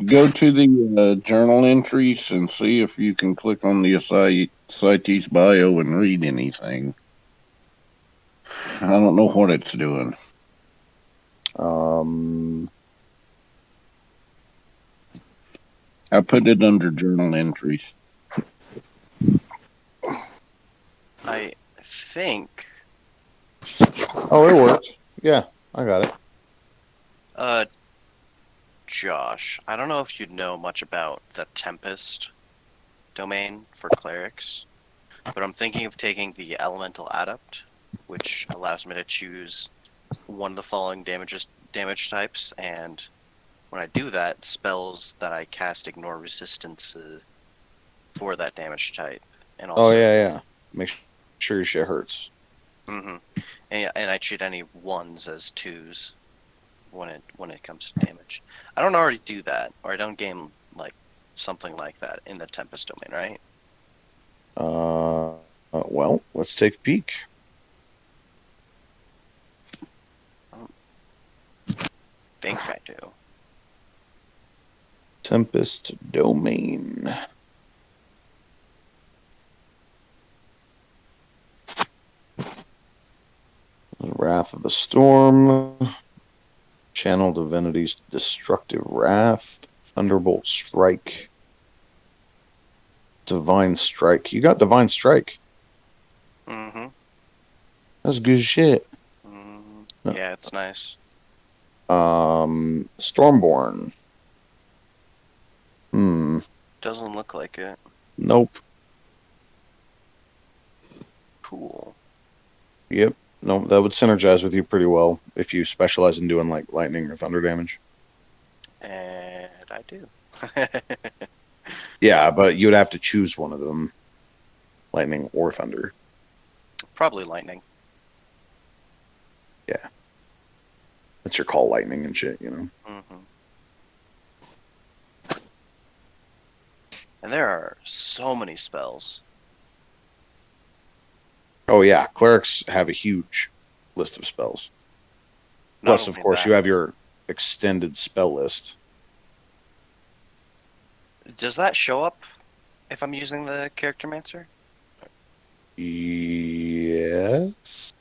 [SPEAKER 4] Go to the journal entries and see if you can click on the cite's bio and read anything. I don't know what it's doing.
[SPEAKER 1] Um.
[SPEAKER 4] I put it under journal entries.
[SPEAKER 5] I think,
[SPEAKER 1] Oh, it worked. Yeah, I got it.
[SPEAKER 5] uh, Josh, I don't know if you know much about the Tempest domain for clerics, but I'm thinking of taking the Elemental Adept, which allows me to choose one of the following damage types, and when I do that, spells that I cast ignore resistances for that damage type, and
[SPEAKER 1] Oh
[SPEAKER 5] also,
[SPEAKER 1] yeah. Make sure your shit hurts.
[SPEAKER 5] hmm and I treat any ones as twos when it comes to damage. I don't already do that, or I don't game like something like that in the Tempest domain, right?
[SPEAKER 1] Well, let's take a peek.
[SPEAKER 5] I don't think I do.
[SPEAKER 1] Tempest Domain. Wrath of the Storm. Channel Divinity's Destructive Wrath. Thunderbolt Strike. Divine Strike. You got Divine Strike.
[SPEAKER 5] Mm-hmm.
[SPEAKER 1] That's good shit.
[SPEAKER 5] Yeah, it's nice.
[SPEAKER 1] Stormborn.
[SPEAKER 5] Doesn't look like it.
[SPEAKER 1] Nope.
[SPEAKER 5] Cool.
[SPEAKER 1] Yep. No, that would synergize with you pretty well if you specialize in doing like lightning or thunder damage.
[SPEAKER 5] And I do.
[SPEAKER 1] Yeah, but you'd have to choose one of them, lightning or thunder.
[SPEAKER 5] Probably lightning.
[SPEAKER 1] Yeah. That's your call, lightning and shit, you know.
[SPEAKER 5] Mm-hmm. And there are so many spells.
[SPEAKER 1] Oh yeah, clerics have a huge list of spells.
[SPEAKER 5] Not
[SPEAKER 1] Plus, of
[SPEAKER 5] only
[SPEAKER 1] course,
[SPEAKER 5] that,
[SPEAKER 1] you have your extended spell list.
[SPEAKER 5] does that show up if I'm using the Character Mancer?
[SPEAKER 1] Yes.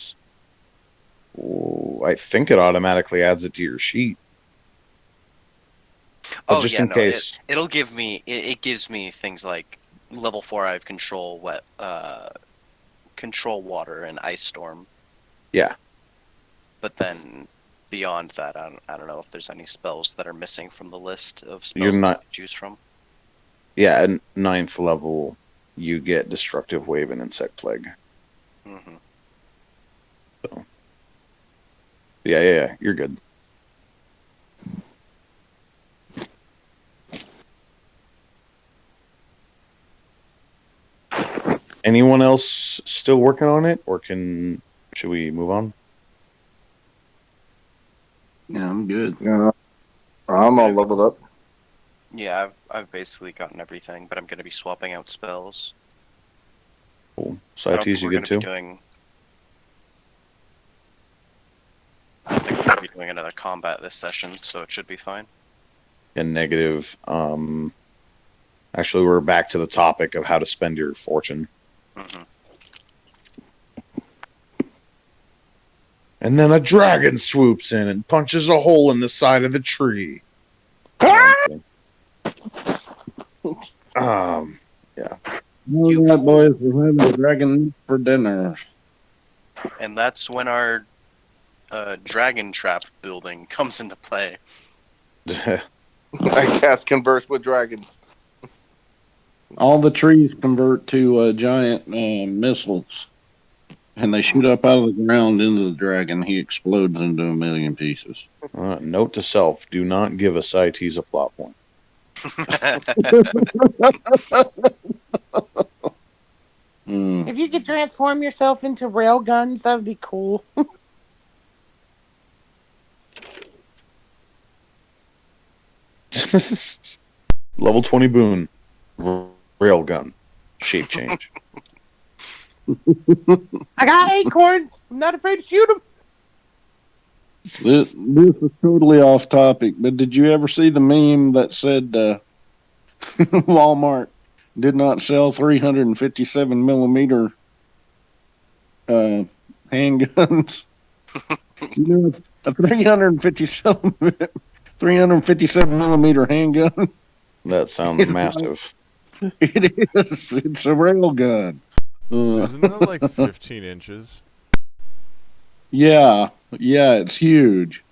[SPEAKER 1] I think it automatically adds it to your sheet. But
[SPEAKER 5] Oh
[SPEAKER 1] just
[SPEAKER 5] yeah,
[SPEAKER 1] in
[SPEAKER 5] no,
[SPEAKER 1] case.
[SPEAKER 5] it'll give me it gives me things like level 4 I have control water and ice storm.
[SPEAKER 1] Yeah.
[SPEAKER 5] But then beyond that, I don't know if there's any spells that are missing from the list of
[SPEAKER 1] You're
[SPEAKER 5] spells that I
[SPEAKER 1] not.
[SPEAKER 5] could choose from.
[SPEAKER 1] Yeah, at 9th level, you get Destructive Wave and Insect Plague.
[SPEAKER 5] Mm-hmm.
[SPEAKER 1] So. Yeah, you're good. Anyone else still working on it, or should we move on?
[SPEAKER 4] Yeah, I'm good.
[SPEAKER 8] yeah, I'm all leveled up.
[SPEAKER 5] Yeah, I've basically gotten everything, but I'm going to be swapping out spells.
[SPEAKER 1] Cool.
[SPEAKER 5] I don't
[SPEAKER 1] Cites,
[SPEAKER 5] think
[SPEAKER 1] you
[SPEAKER 5] we're
[SPEAKER 1] good
[SPEAKER 5] going to be
[SPEAKER 1] too?
[SPEAKER 5] doing. to be doing another combat this session, so it should be fine.
[SPEAKER 1] And negative. Actually, we're back to the topic of how to spend your fortune.
[SPEAKER 5] Hmm.
[SPEAKER 1] And then a dragon swoops in and punches a hole in the side of the tree. Yeah.
[SPEAKER 4] All right, boys, we're having a dragon for dinner.
[SPEAKER 5] And that's when our dragon trap building comes into play.
[SPEAKER 8] I cast converse with dragons.
[SPEAKER 4] All the trees convert to giant missiles, and they shoot up out of the ground into the dragon. He explodes into a million pieces.
[SPEAKER 1] Note to self: do not give ascites a plot point.
[SPEAKER 4] Mm.
[SPEAKER 2] If you could transform yourself into rail guns, that would be cool.
[SPEAKER 1] Level 20 boon. Railgun. Shape change.
[SPEAKER 2] I got acorns. I'm not afraid to shoot them.
[SPEAKER 4] This is totally off topic, but did you ever see the meme that said Walmart did not sell 357 millimeter handguns? You know, a 357 millimeter handgun.
[SPEAKER 1] That sounds massive.
[SPEAKER 4] It is. It's a rail gun.
[SPEAKER 3] Isn't it like 15 inches?
[SPEAKER 4] Yeah, it's huge.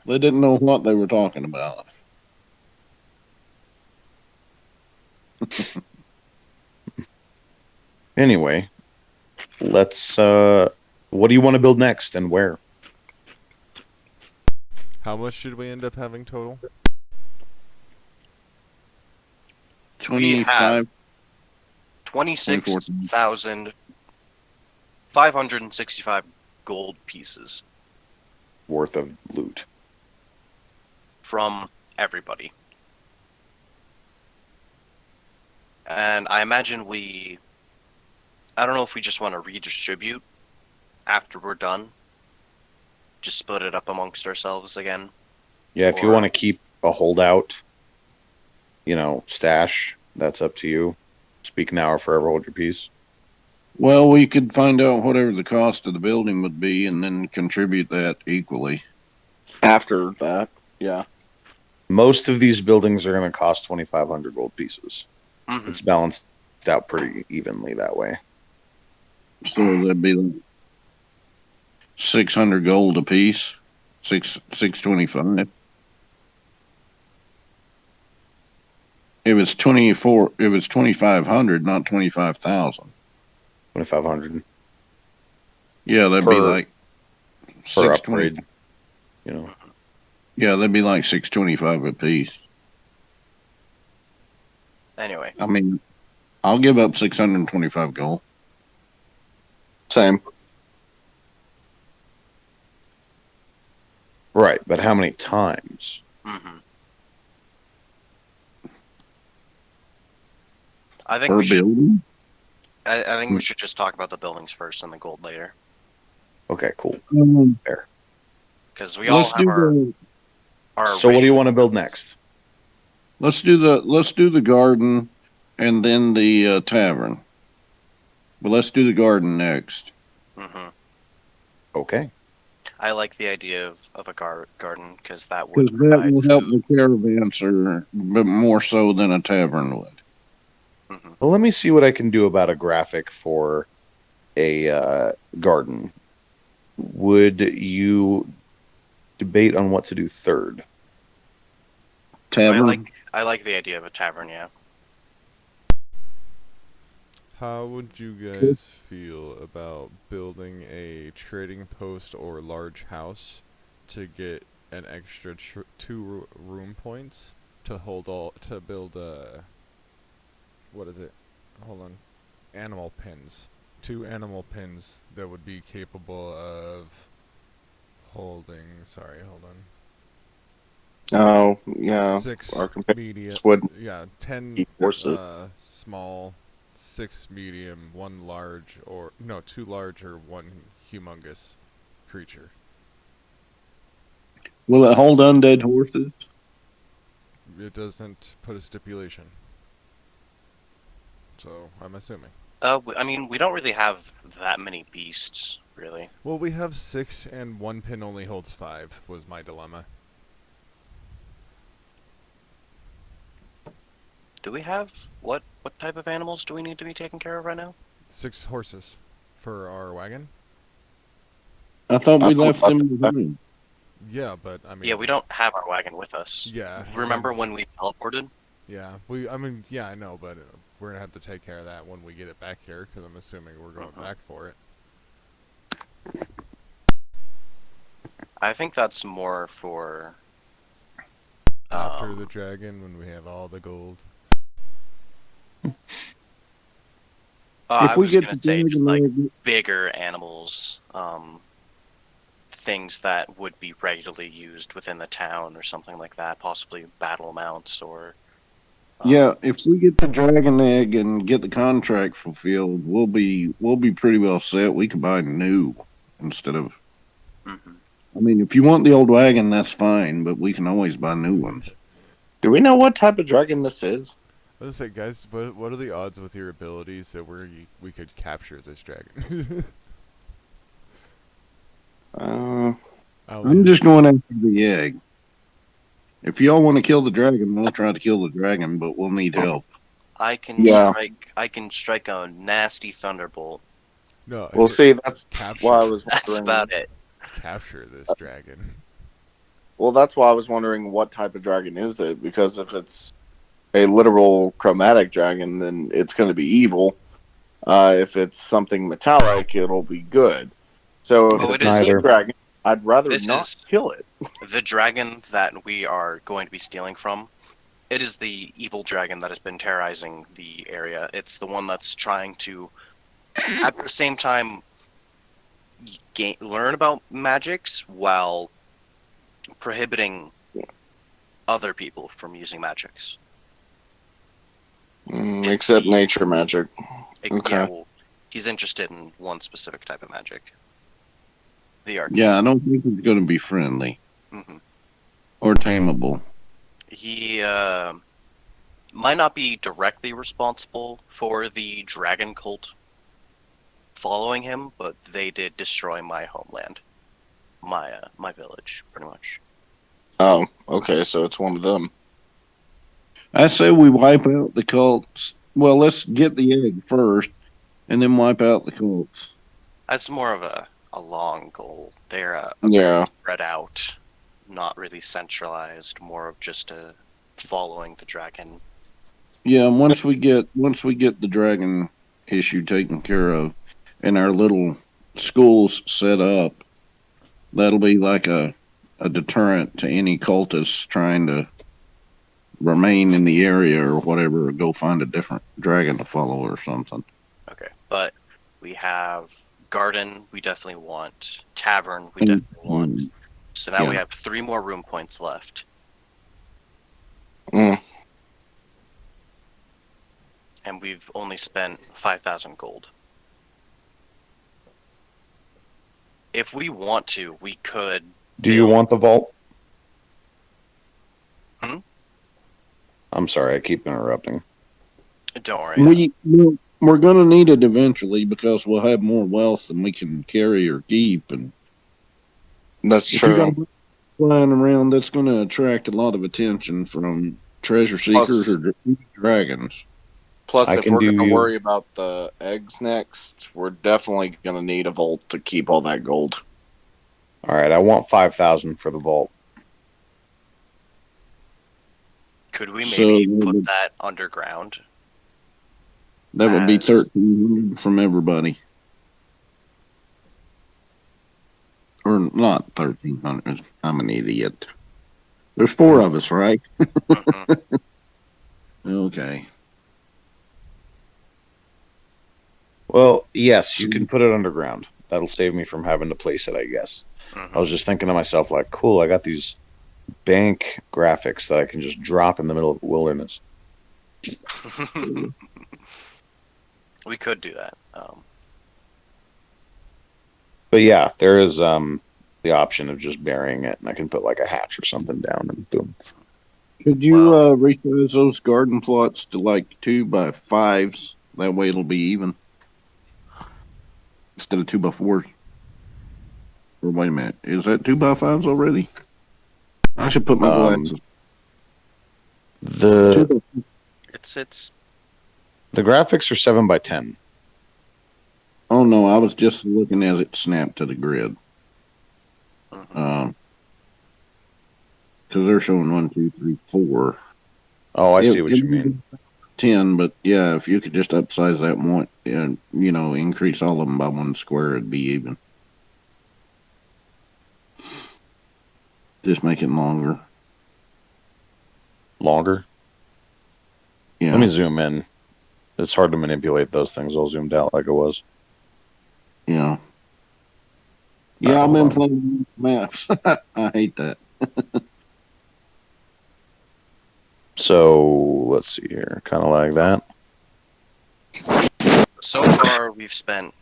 [SPEAKER 4] They didn't know what they were talking about.
[SPEAKER 1] Anyway, let's. What do you want to build next and where?
[SPEAKER 3] How much should we end up having total?
[SPEAKER 4] 25.
[SPEAKER 5] 26,565 gold pieces
[SPEAKER 1] Worth of loot.
[SPEAKER 5] from everybody. And I imagine I don't know if we just want to redistribute after we're done. Just split it up amongst ourselves again.
[SPEAKER 1] Yeah, if you
[SPEAKER 5] Or-
[SPEAKER 1] want to keep a holdout, stash, that's up to you. Speak now or forever hold your peace.
[SPEAKER 4] Well, we could find out whatever the cost of the building would be and then contribute that equally.
[SPEAKER 8] After that, yeah.
[SPEAKER 1] Most of these buildings are going to cost 2,500 gold pieces.
[SPEAKER 5] Mhm.
[SPEAKER 1] It's balanced out pretty evenly that way.
[SPEAKER 4] So that'd be like 600 gold apiece. 625. It was 2,500, not 25,000.
[SPEAKER 1] 2,500
[SPEAKER 4] Yeah, that'd be
[SPEAKER 1] Per-
[SPEAKER 4] like
[SPEAKER 1] per
[SPEAKER 4] 620.
[SPEAKER 1] upgrade.
[SPEAKER 4] Yeah, that'd be like 625 apiece.
[SPEAKER 5] Anyway,
[SPEAKER 4] I mean, I'll give up 625 gold.
[SPEAKER 8] Same.
[SPEAKER 1] Right, but how many times?
[SPEAKER 5] mhm. I think
[SPEAKER 4] Per
[SPEAKER 5] we should.
[SPEAKER 4] building?
[SPEAKER 5] I think we should just talk about the buildings first and the gold later,
[SPEAKER 1] Okay, cool.
[SPEAKER 5] because we all
[SPEAKER 4] Let's
[SPEAKER 5] have
[SPEAKER 4] do
[SPEAKER 5] our.
[SPEAKER 1] So what do you want to build next?
[SPEAKER 4] let's do the garden and then the tavern. But let's do the garden next.
[SPEAKER 5] Hmm.
[SPEAKER 1] Okay.
[SPEAKER 5] I like the idea of a garden because that
[SPEAKER 4] Because
[SPEAKER 5] would
[SPEAKER 4] that
[SPEAKER 5] provide
[SPEAKER 4] will help
[SPEAKER 5] food.
[SPEAKER 4] the caravans, but more so than a tavern would.
[SPEAKER 5] Mhm.
[SPEAKER 1] Well, let me see what I can do about a graphic for a garden. Would you debate on what to do third?
[SPEAKER 4] Tavern.
[SPEAKER 5] I like the idea of a tavern. Yeah.
[SPEAKER 3] How would you guys feel about building a trading post or large house to get an extra 2 room points to build what is it? Hold on. Animal pens. 2 animal pens that would be capable of holding. Sorry, hold on.
[SPEAKER 8] Oh, yeah.
[SPEAKER 3] 6
[SPEAKER 8] Our competitors
[SPEAKER 3] medium.
[SPEAKER 8] would
[SPEAKER 3] Yeah, 10
[SPEAKER 8] force it.
[SPEAKER 3] small, 6 medium, 1 large, or no, 2 large or 1 humongous creature.
[SPEAKER 4] Will it hold undead horses?
[SPEAKER 3] It doesn't put a stipulation. So, I'm assuming.
[SPEAKER 5] I mean, we don't really have that many beasts, really.
[SPEAKER 3] Well, we have 6 and one pin only holds 5, was my dilemma.
[SPEAKER 5] Do we have what type of animals do we need to be taken care of right now?
[SPEAKER 3] 6 horses for our wagon?
[SPEAKER 4] I thought we
[SPEAKER 8] I
[SPEAKER 4] left
[SPEAKER 8] thought
[SPEAKER 4] them
[SPEAKER 8] that's-
[SPEAKER 4] behind.
[SPEAKER 3] Yeah, but I mean.
[SPEAKER 5] Yeah, we don't have our wagon with us.
[SPEAKER 3] Yeah.
[SPEAKER 5] Remember when we teleported?
[SPEAKER 3] Yeah, yeah, I know, but we're gonna have to take care of that when we get it back here, because I'm assuming we're going back for it.
[SPEAKER 5] I think that's more for
[SPEAKER 3] After the dragon, when we have all the gold.
[SPEAKER 5] I
[SPEAKER 4] we
[SPEAKER 5] was
[SPEAKER 4] get
[SPEAKER 5] gonna
[SPEAKER 4] the
[SPEAKER 5] say just
[SPEAKER 4] dragon
[SPEAKER 5] like
[SPEAKER 4] egg,
[SPEAKER 5] bigger animals, things that would be regularly used within the town or something like that, possibly battle mounts or.
[SPEAKER 4] yeah, if we get the dragon egg and get the contract fulfilled, we'll be pretty well set. We can buy new instead of.
[SPEAKER 5] Mhm.
[SPEAKER 4] I mean, if you want the old wagon, that's fine, but we can always buy new ones.
[SPEAKER 8] Do we know what type of dragon this is?
[SPEAKER 3] I was gonna say, guys, what are the odds with your abilities that we could capture this dragon?
[SPEAKER 4] I'm just going after the egg. If y'all want to kill the dragon, we'll try to kill the dragon, but we'll need help.
[SPEAKER 5] I can
[SPEAKER 8] Yeah.
[SPEAKER 5] strike a nasty thunderbolt.
[SPEAKER 3] No,
[SPEAKER 8] We'll see. That's
[SPEAKER 3] capture.
[SPEAKER 8] why I was
[SPEAKER 5] That's
[SPEAKER 8] wondering.
[SPEAKER 5] about it.
[SPEAKER 3] Capture this dragon.
[SPEAKER 8] Well, that's why I was wondering what type of dragon is it, because if it's a literal chromatic dragon, then it's going to be evil. If it's something metallic, it'll be good. So if
[SPEAKER 5] Oh,
[SPEAKER 8] it's
[SPEAKER 5] it is
[SPEAKER 8] a
[SPEAKER 1] neither.
[SPEAKER 8] dragon, I'd rather
[SPEAKER 5] This
[SPEAKER 8] not
[SPEAKER 5] is-
[SPEAKER 8] kill it.
[SPEAKER 5] The dragon that we are going to be stealing from, it is the evil dragon that has been terrorizing the area. It's the one that's trying to, at the same time, learn about magics while prohibiting other people from using magics.
[SPEAKER 8] Except nature magic. Okay.
[SPEAKER 5] Yeah, well, he's interested in one specific type of magic. The arcane.
[SPEAKER 4] Yeah, I don't think it's going to be friendly
[SPEAKER 5] hmm
[SPEAKER 4] or tameable.
[SPEAKER 5] He might not be directly responsible for the dragon cult following him, but they did destroy my homeland, my village, pretty much.
[SPEAKER 8] Oh, okay. So it's one of them.
[SPEAKER 4] I say we wipe out the cults. Well, let's get the egg first, and then wipe out the cults.
[SPEAKER 5] That's more of a long goal. They're
[SPEAKER 8] Yeah.
[SPEAKER 5] spread out, not really centralized. More of just following the dragon.
[SPEAKER 4] Yeah, and once we get the dragon issue taken care of, and our little schools set up, that'll be like a deterrent to any cultists trying to remain in the area or whatever, or go find a different dragon to follow or something.
[SPEAKER 5] Okay, but we have garden. We definitely want tavern. We definitely want. So now we
[SPEAKER 4] Yeah.
[SPEAKER 5] have 3 more room points left.
[SPEAKER 8] Mm.
[SPEAKER 5] And we've only spent 5,000 gold. If we want to, we could.
[SPEAKER 1] Do you want the vault?
[SPEAKER 5] Hmm?
[SPEAKER 1] I'm sorry, I keep interrupting.
[SPEAKER 5] Don't worry.
[SPEAKER 4] We're going to need it eventually because we'll have more wealth than we can carry or keep, and
[SPEAKER 8] That's
[SPEAKER 4] if you got
[SPEAKER 8] true.
[SPEAKER 4] flying around, that's going to attract a lot of attention from treasure seekers or dragons.
[SPEAKER 8] Plus,
[SPEAKER 1] I
[SPEAKER 8] if
[SPEAKER 1] can
[SPEAKER 8] we're
[SPEAKER 1] do
[SPEAKER 8] going to
[SPEAKER 1] you-
[SPEAKER 8] worry about the eggs next, we're definitely going to need a vault to keep all that gold.
[SPEAKER 1] All right, I want 5,000 for the vault.
[SPEAKER 5] Could we
[SPEAKER 4] So,
[SPEAKER 5] maybe put that underground?
[SPEAKER 4] That would be
[SPEAKER 5] As-
[SPEAKER 4] 1,300 from everybody. Or not 1,300. I'm an idiot. There's 4 of us, right?
[SPEAKER 5] Mhm.
[SPEAKER 4] Okay.
[SPEAKER 1] Well, yes, you can put it underground. That'll save me from having to place it, I guess.
[SPEAKER 5] Mhm.
[SPEAKER 1] I was just thinking to myself, like, cool, I got these bank graphics that I can just drop in the middle of the wilderness.
[SPEAKER 5] We could do that.
[SPEAKER 1] But yeah, there is the option of just burying it, and I can put like a hatch or something down, and boom.
[SPEAKER 4] Could you
[SPEAKER 5] Well,
[SPEAKER 4] resize those garden plots to like 2x5s? That way it'll be even instead of 2x4s. Or wait a minute, is that 2x5s already? I should put my
[SPEAKER 1] Um,
[SPEAKER 4] glasses.
[SPEAKER 1] the
[SPEAKER 4] 2
[SPEAKER 5] it's
[SPEAKER 1] the graphics are 7x10.
[SPEAKER 4] Oh no, I was just looking as it snapped to the grid.
[SPEAKER 5] mhm.
[SPEAKER 4] Because they're showing 1, 2, 3, 4.
[SPEAKER 1] Oh, I
[SPEAKER 4] It,
[SPEAKER 1] see what
[SPEAKER 4] it
[SPEAKER 1] you mean.
[SPEAKER 4] 10, but yeah, if you could just upsize that one and increase all of them by 1 square, it'd be even. Just make it longer.
[SPEAKER 1] Longer.
[SPEAKER 4] Yeah,
[SPEAKER 1] Let me zoom in. It's hard to manipulate those things all zoomed out like it was.
[SPEAKER 4] yeah,
[SPEAKER 1] All right,
[SPEAKER 4] yeah. I've
[SPEAKER 1] hold
[SPEAKER 4] been
[SPEAKER 1] on.
[SPEAKER 4] playing maps. I hate that.
[SPEAKER 1] So let's see here. Kind of like that.
[SPEAKER 5] So far, we've spent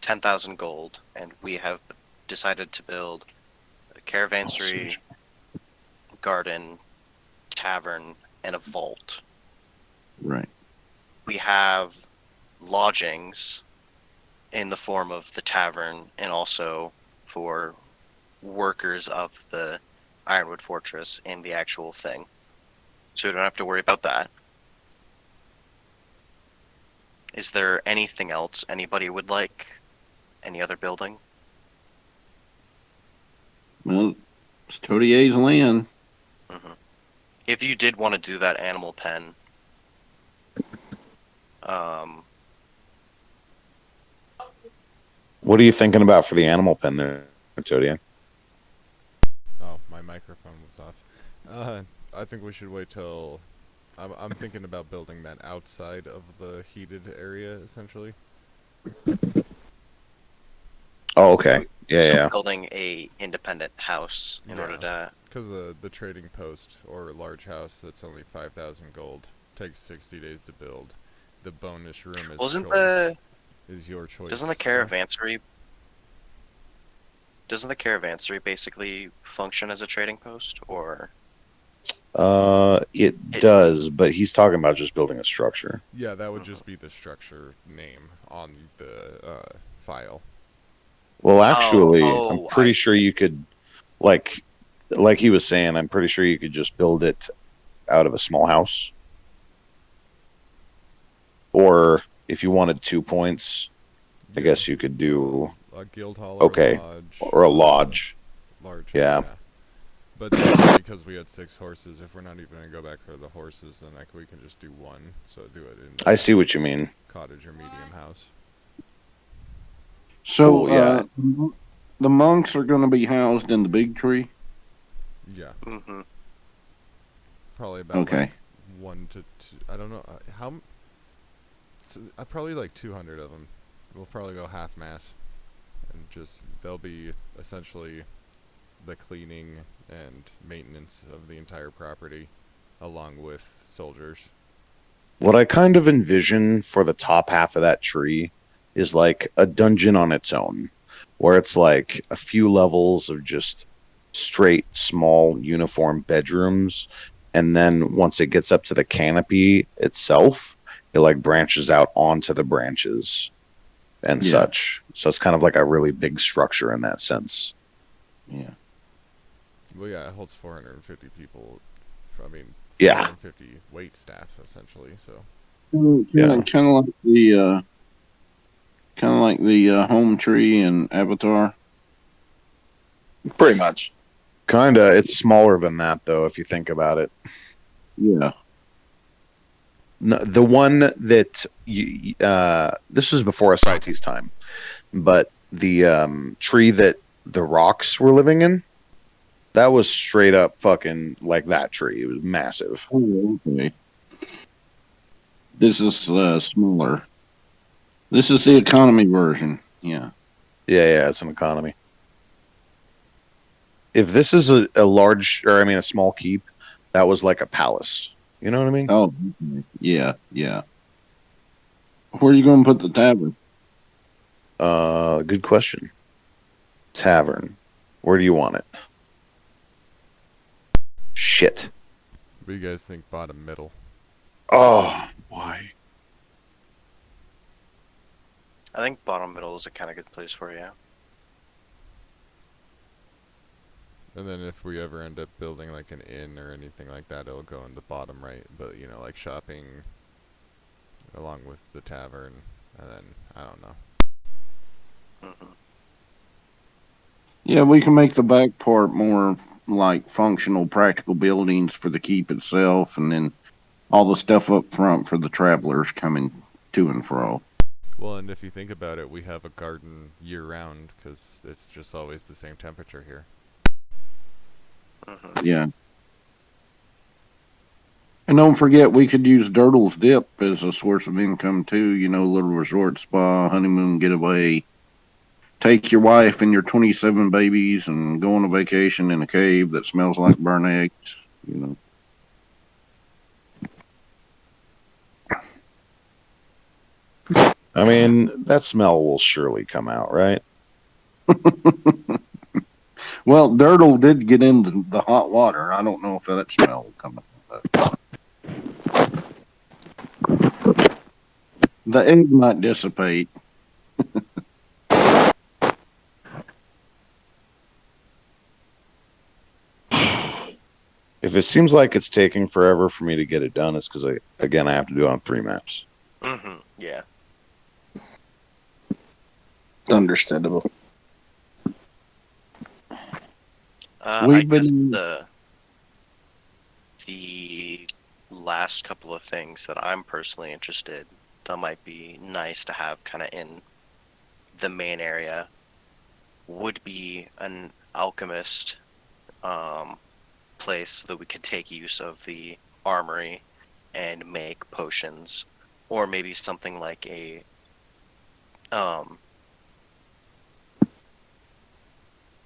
[SPEAKER 5] 10,000 gold, and we have decided to build a caravansary, garden, tavern, and a vault.
[SPEAKER 4] Right.
[SPEAKER 5] We have lodgings in the form of the tavern and also for workers of the Ironwood Fortress and the actual thing. So we don't have to worry about that. Is there anything else anybody would like? Any other building?
[SPEAKER 4] Well, it's Todier's land.
[SPEAKER 5] Mm-hmm. If you did want to do that animal pen, um,
[SPEAKER 1] What are you thinking about for the animal pen there, Todia?
[SPEAKER 3] Oh, my microphone was off. I think we should wait till. I'm thinking about building that outside of the heated area, essentially.
[SPEAKER 1] Oh, okay. Yeah,
[SPEAKER 5] so
[SPEAKER 1] yeah.
[SPEAKER 5] building a independent house in order
[SPEAKER 3] Yeah.
[SPEAKER 5] to.
[SPEAKER 3] Because the trading post or large house that's only 5,000 gold takes 60 days to build. The bonus room is
[SPEAKER 5] Wasn't
[SPEAKER 3] choice.
[SPEAKER 5] the
[SPEAKER 3] Is your choice.
[SPEAKER 5] doesn't the caravansary basically function as a trading post, or
[SPEAKER 1] It
[SPEAKER 5] it?
[SPEAKER 1] does, but he's talking about just building a structure.
[SPEAKER 3] Yeah, that would
[SPEAKER 5] Mhm.
[SPEAKER 3] just be the structure name on the file.
[SPEAKER 1] Well,
[SPEAKER 5] Oh,
[SPEAKER 1] actually, I'm
[SPEAKER 5] oh, I
[SPEAKER 1] pretty sure you could, like, like he was saying, I'm pretty sure you could just build it out of a small house. Or if you wanted 2 points, I
[SPEAKER 3] Yeah.
[SPEAKER 1] guess you could do
[SPEAKER 3] A guild hall
[SPEAKER 1] okay,
[SPEAKER 3] or a lodge.
[SPEAKER 1] or a lodge.
[SPEAKER 3] Large.
[SPEAKER 1] Yeah.
[SPEAKER 3] But just because we had 6 horses, if we're not even gonna go back for the horses, then we can just do one. So do it in
[SPEAKER 1] I see what you mean.
[SPEAKER 3] cottage or medium house.
[SPEAKER 4] So,
[SPEAKER 1] Cool, yeah.
[SPEAKER 4] the monks are going to be housed in the big tree.
[SPEAKER 3] Yeah,
[SPEAKER 5] Mm-hmm.
[SPEAKER 3] probably about
[SPEAKER 4] Okay.
[SPEAKER 3] like 1 to 2. I don't know probably like 200 of them. We'll probably go half mass, and just they'll be essentially the cleaning and maintenance of the entire property, along with soldiers.
[SPEAKER 1] What I kind of envision for the top half of that tree is like a dungeon on its own, where it's like a few levels of just straight, small, uniform bedrooms. And then once it gets up to the canopy itself, it like branches out onto the branches and
[SPEAKER 4] Yeah.
[SPEAKER 1] such. So it's kind of like a really big structure in that sense.
[SPEAKER 4] Yeah.
[SPEAKER 3] Well, yeah, it holds 450 people. I mean,
[SPEAKER 1] Yeah.
[SPEAKER 3] 450 wait staff essentially. So
[SPEAKER 1] Yeah.
[SPEAKER 4] Kind of like the home tree in Avatar.
[SPEAKER 8] Pretty much.
[SPEAKER 1] Kinda. It's smaller than that, though, if you think about it.
[SPEAKER 4] Yeah.
[SPEAKER 1] No, the one that this was before SIT's time, but the tree that the rocks were living in, that was straight up fucking like that tree. It was massive.
[SPEAKER 4] Oh, okay. This is smaller. This is the economy version. Yeah.
[SPEAKER 1] Yeah, it's an economy. If this is a large, or I mean a small keep, that was like a palace. You know what I mean?
[SPEAKER 4] Oh, okay. Yeah, yeah. Where are you going to put the tavern?
[SPEAKER 1] Good question. tavern. Where do you want it? Shit.
[SPEAKER 3] What do you guys think? Bottom middle.
[SPEAKER 1] Oh, why?
[SPEAKER 5] I think bottom middle is a kind of good place for you.
[SPEAKER 3] And then if we ever end up building like an inn or anything like that, it'll go in the bottom right. But you know, like shopping along with the tavern, and then I don't know.
[SPEAKER 5] Hmm.
[SPEAKER 4] Yeah, we can make the back part more like functional, practical buildings for the keep itself, and then all the stuff up front for the travelers coming to and fro.
[SPEAKER 3] Well, and if you think about it, we have a garden year round because it's just always the same temperature here.
[SPEAKER 5] Hmm.
[SPEAKER 4] Yeah. And don't forget, we could use Dirtle's Dip as a source of income too. You know, little resort spa, honeymoon getaway. Take your wife and your 27 babies and go on a vacation in a cave that smells like burnt eggs. You know.
[SPEAKER 1] I mean, that smell will surely come out, right?
[SPEAKER 4] Well, Dirtle did get into the hot water. I don't know if that smell will come out. The egg might dissipate.
[SPEAKER 1] If it seems like it's taking forever for me to get it done, it's because I have to do it on 3 maps.
[SPEAKER 5] Hmm. Yeah.
[SPEAKER 8] Understandable.
[SPEAKER 5] I
[SPEAKER 4] We've
[SPEAKER 5] guess
[SPEAKER 4] been
[SPEAKER 5] the last couple of things that I'm personally interested that might be nice to have kind of in the main area would be an alchemist place that we could take use of the armory and make potions, or maybe something like um,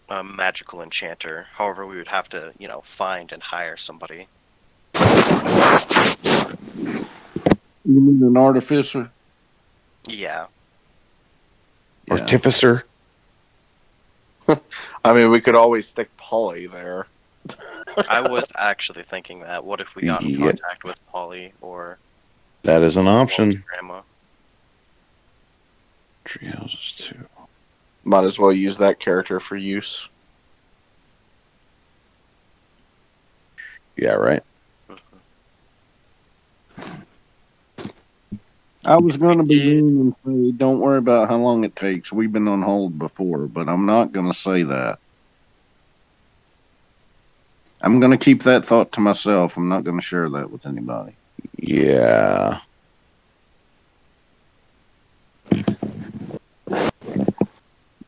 [SPEAKER 5] a magical enchanter. However, we would have to, find and hire somebody.
[SPEAKER 4] You mean an artificer?
[SPEAKER 5] Yeah.
[SPEAKER 4] Yeah.
[SPEAKER 1] Artificer?
[SPEAKER 8] I mean, we could always stick Polly there.
[SPEAKER 5] I was actually thinking that. What if we got in
[SPEAKER 1] Yeah,
[SPEAKER 5] contact with Polly or
[SPEAKER 1] that is an
[SPEAKER 5] Walt's
[SPEAKER 1] option.
[SPEAKER 5] grandma?
[SPEAKER 1] Tree houses too.
[SPEAKER 8] Might as well use that character for use.
[SPEAKER 1] Yeah, right.
[SPEAKER 4] I was going to be
[SPEAKER 5] Yeah.
[SPEAKER 4] mean and say, don't worry about how long it takes. We've been on hold before, but I'm not going to say that. I'm going to keep that thought to myself. I'm not going to share that with anybody.
[SPEAKER 1] Yeah.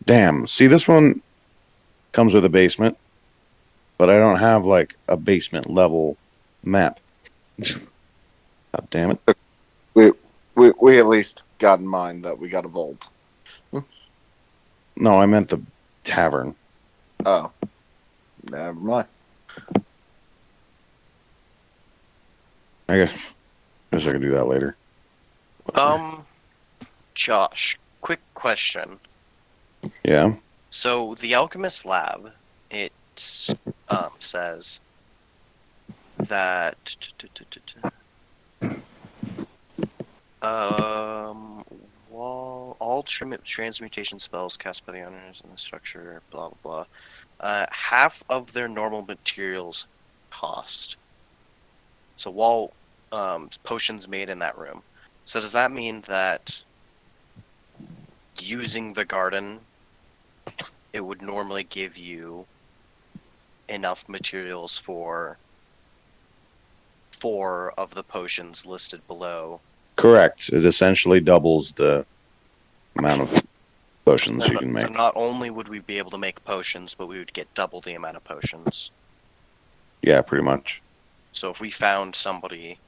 [SPEAKER 1] Damn. See, this one comes with a basement, but I don't have like a basement level map. God damn it.
[SPEAKER 8] We at least got in mind that we got a vault.
[SPEAKER 1] No, I meant the tavern.
[SPEAKER 8] Oh, never mind.
[SPEAKER 1] I guess I can do that later.
[SPEAKER 5] Josh, quick question.
[SPEAKER 1] Yeah.
[SPEAKER 5] So the alchemist lab, it says that all transmutation spells cast by the owners in the structure, blah blah blah, half of their normal materials cost. So while potions made in that room. So does that mean that using the garden, it would normally give you enough materials for 4 of the potions listed below?
[SPEAKER 1] Correct. It essentially doubles the amount of potions you can
[SPEAKER 5] So
[SPEAKER 1] make.
[SPEAKER 5] not only would we be able to make potions, but we would get double the amount of potions.
[SPEAKER 1] Yeah, pretty much.
[SPEAKER 5] So if we found somebody,